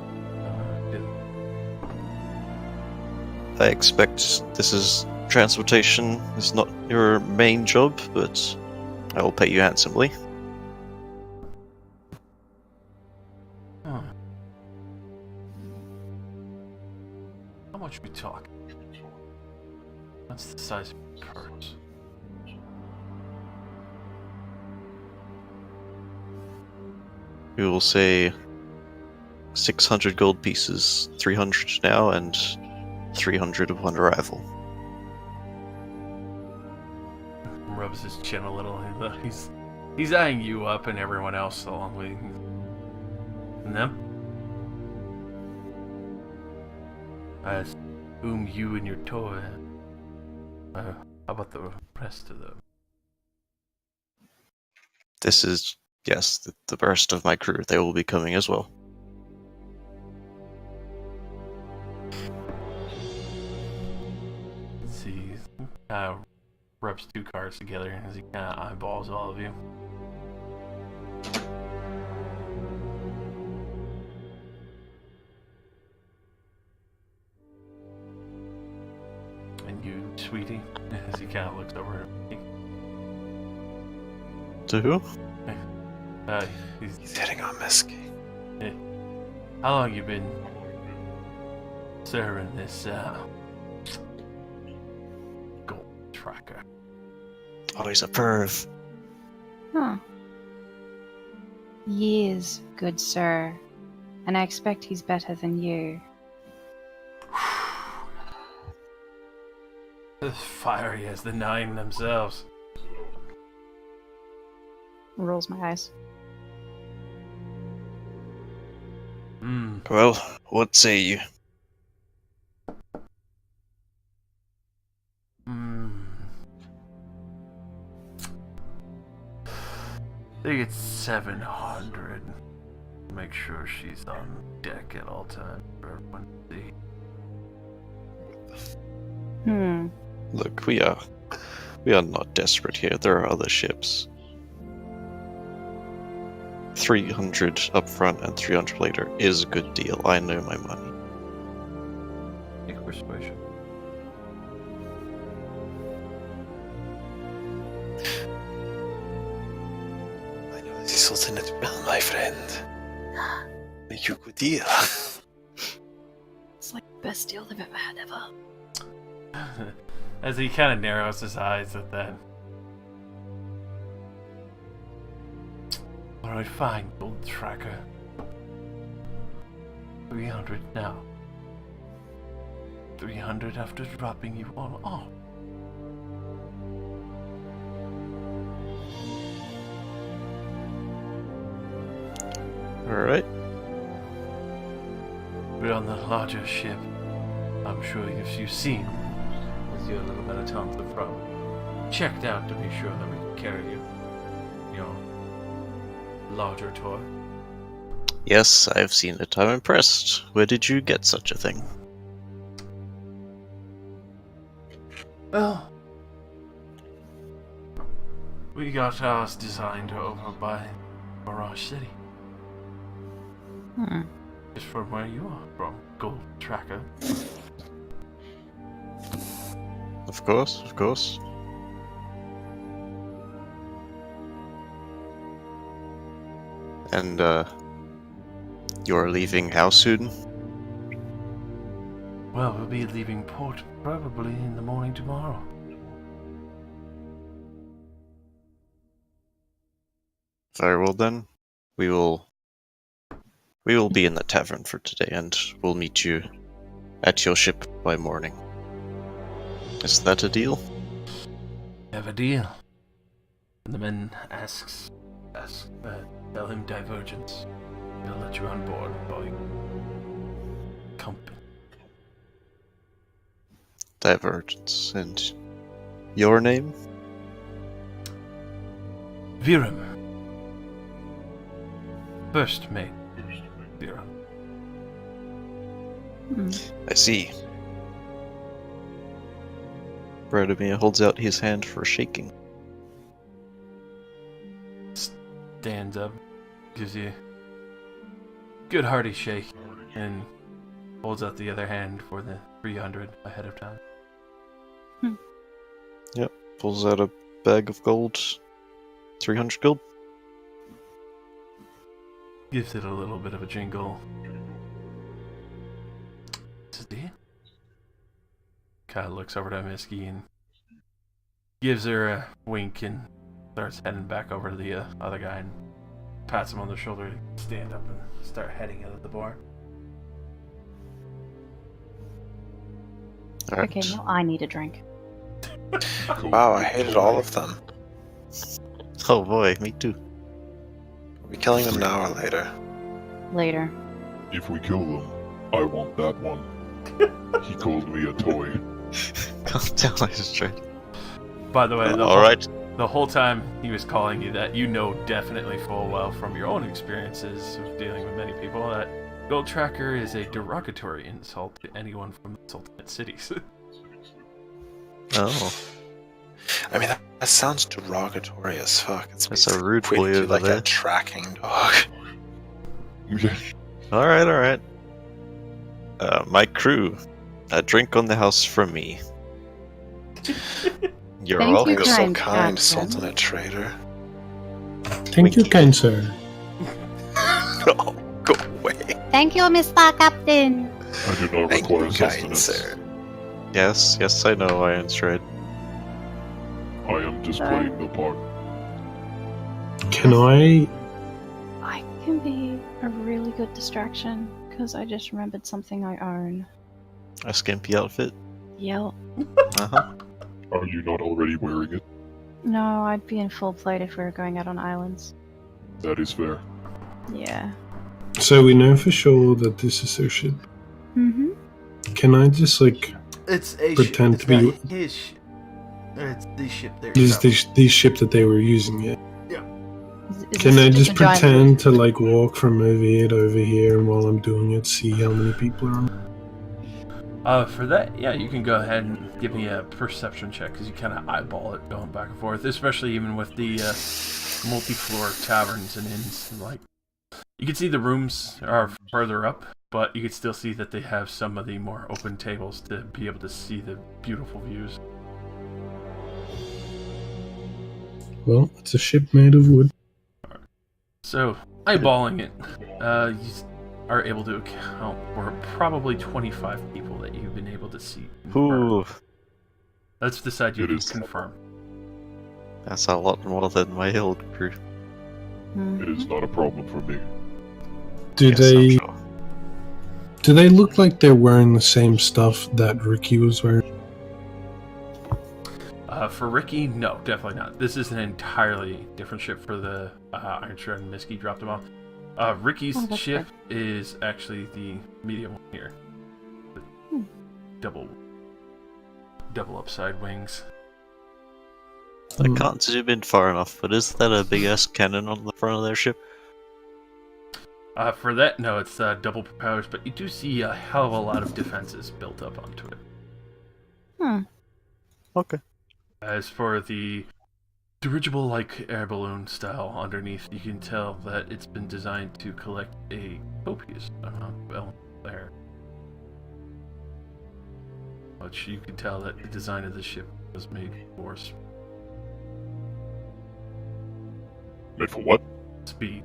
I expect this is... Transportation is not your main job, but I will pay you handsomely. Huh. How much we talking? That's the size of your purse. We will say 600 gold pieces, 300 now, and 300 upon arrival. Rubs his chin a little. He's eyeing you up and everyone else along with them. I assume you and your toy. How about the rest of them? This is, yes, the rest of my crew. They will be coming as well. Let's see. rubs two cards together as he kind of eyeballs all of you. And you, sweetie, as he kind of looks over at me. To who? He's hitting on Misky. How long you been serving this gold tracker? Oh, he's a perv. Huh. Years, good sir. And I expect he's better than you. As fiery as the nine themselves. Rolls my eyes. Well, what say you? I think it's 700. Make sure she's on deck at all times for everyone to see. Look, we are not desperate here. There are other ships. 300 up front and 300 later is a good deal. I know my money. Make persuasion. I know this is alternate realm, my friend. Make you a good deal. It's like the best deal they've ever had ever. As he kind of narrows his eyes at that. Alright, fine, gold tracker. 300 now. 300 after dropping you all off. Alright. We're on the larger ship. I'm sure you've seen. As you're a little bit of time to the front. Checked out to be sure that we can carry you. You know, larger toy. Yes, I've seen it. I'm impressed. Where did you get such a thing? Well, we got ours designed over by Mirage City. Just from where you are from, Gold Tracker. Of course, of course. And, you're leaving how soon? Well, we'll be leaving port probably in the morning tomorrow. Very well then. We will be in the tavern for today, and we'll meet you at your ship by morning. Is that a deal? Have a deal. And the man tell him divergence. He'll let you on board while you company. Divergence. And your name? Viram. First mate. Viram. I see. Radomir holds out his hand for shaking. Stands up, gives you a good hearty shake, and holds out the other hand for the 300 ahead of time. Yep, pulls out a bag of gold. 300 gold. Gives it a little bit of a jingle. It's a deal. Kind of looks over to Misky and gives her a wink and starts heading back over to the other guy and pats him on the shoulder to stand up and start heading out of the bar. All right. Okay, now I need a drink. Wow, I hated all of them. Oh boy, me too. Are we killing them now or later? Later. If we kill them, I want that one. He called me a toy. Calm down, I just tried. By the way, Alright. the whole time he was calling you that, you know definitely full well from your own experiences of dealing with many people that Gold Tracker is a derogatory insult to anyone from the Sultanate cities. Oh. I mean, that sounds derogatory as fuck. It's That's a rude boy equated to over like there. a tracking dog. Yeah. Alright. My crew, a drink on the house from me. You're Thank welcome. you, You're so kind kind, captain. Sultanate Trader. Thank you, kind sir. Oh, go away. Thank you, Mr. Captain. I do not Thank require you, kind sustenance. sir. Yes, I know, Iron's right. I am just playing the part. Can I? I can be a really good distraction because I just remembered something I own. A skimpy outfit? Yep. Uh-huh. Are you not already wearing it? No, I'd be in full plate if we were going out on islands. That is fair. Yeah. So we know for sure that this is their ship. Mm-hmm. Can I just like It's a Pretend ship. to It's be- not his ship. It's the ship they're use traveling. this ship that they were using? Yeah. Is Can this I just a giant pretend to like walk from over here to over here, and while I'm doing it, see how many people are on? For that, yeah, you can go ahead and give me a perception check because you kind of eyeball it going back and forth, especially even with the multi-floor taverns and inns. Like, you can see the rooms are further up, but you can still see that they have some of the more open tables to be able to see the beautiful views. Well, it's a ship made of wood. So, eyeballing it, you are able to account for probably 25 people that you've been able to see. Ooh, That's the side you It can is. confirm. that's a lot more than my old crew. It is not a problem for me. Do Yes, I'm they? sure. Do they look like they're wearing the same stuff that Ricky was wearing? For Ricky, no, definitely not. This is an entirely different ship for the Iron Shroud and Misky dropped them off. Ricky's Oh, that's ship is actually the medium one here. The double upside wings. I can't zoom in far enough, but is that a big ass cannon on the front of their ship? For that, no, it's double propellers, but you do see a hell of a lot of defenses built up onto it. Okay. As for the dirigible like air balloon style underneath, you can tell that it's been designed to collect a copious amount of elements there. Which you can tell that the design of the ship was made for Made for what? speed.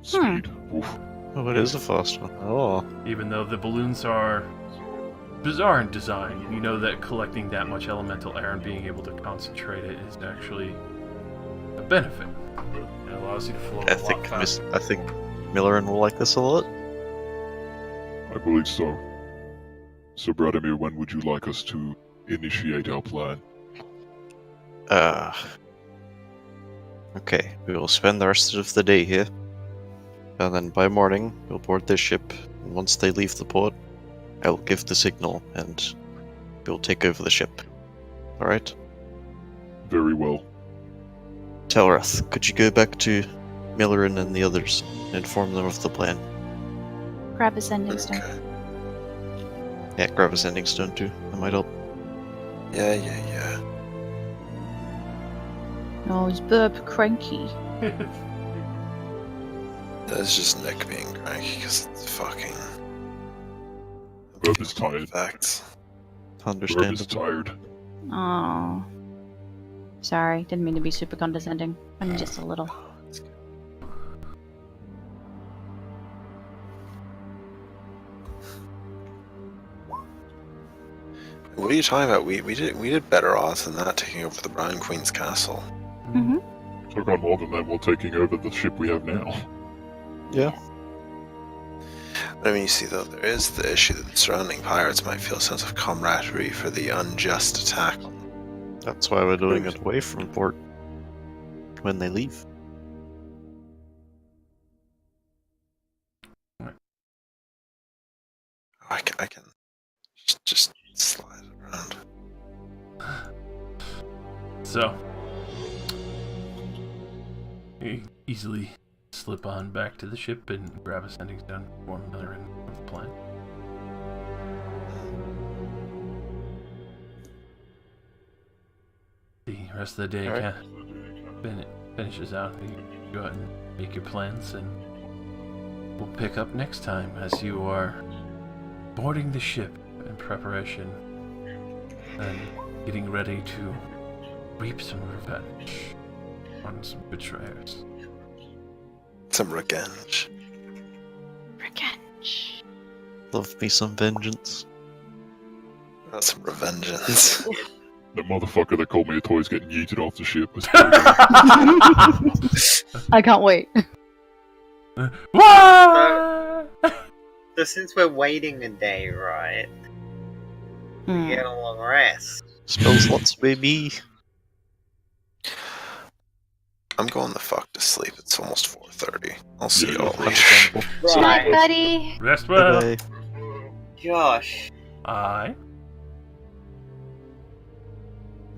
Speed. Oof. Oh, it is a fast one. Oh. Even though the balloons are bizarre in design, you know that collecting that much elemental air and being able to concentrate it is actually a benefit. It allows you to flow I a lot faster. I think Millerin will like this a lot. I believe so. So, Bradimir, when would you like us to initiate our plan? Okay, we will spend the rest of the day here. And then by morning, we'll board their ship. And once they leave the port, I will give the signal and we'll take over the ship. Alright? Very well. Telrath, could you go back to Millerin and the others and inform them of the plan? Grab a sending stone. Okay. Yeah, grab a sending stone too. That might help. Yeah. Oh, he's burp cranky. That's just Nick being cranky because it's fucking Herb is tired. facts. Herb is Understandable. tired. Oh. Sorry, didn't mean to be super condescending. I'm just a little. What are you talking about? We did better odds than that taking over the Brown Queen's castle. Mm-hmm. Took on more than that while taking over the ship we have now. Yeah. But I mean, you see, though, there is the issue that the surrounding pirates might feel a sense of camaraderie for the unjust attack. That's why we're doing it away from port when they leave. I can just slide around. So, you easily slip on back to the ship and grab a sending stone for Millerin of the plan. rest of the day Alright. finishes out, you go out and make your plans, and we'll pick up next time as you are boarding the ship in preparation and getting ready to reap some revenge on some betrayers. Some revenge. Revenge. Love me some vengeance. Some revengeance. The motherfucker that called me a toy is getting yeeted off the ship. I can't wait. What? So since we're waiting a day, right? We get a long rest. Spells lots, baby. I'm going the fuck to sleep. It's almost 4:30. I'll see Yeah, you all that's later. Good night, Right. buddy. Rest well. Bye. Josh, Aye.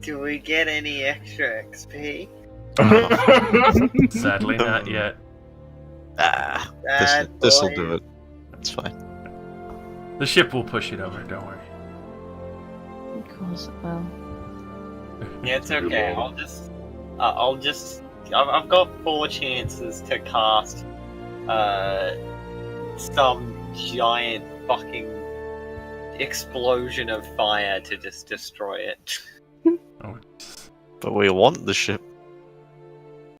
do we get any extra XP? Sadly, not yet. Ah, Bad this'll boy. do it. That's fine. The ship will push it over, don't worry. Of course it will. Yeah, it's You're okay. wrong. I've got 4 chances to cast some giant fucking explosion of fire to just destroy it. Oh, But we want the ship.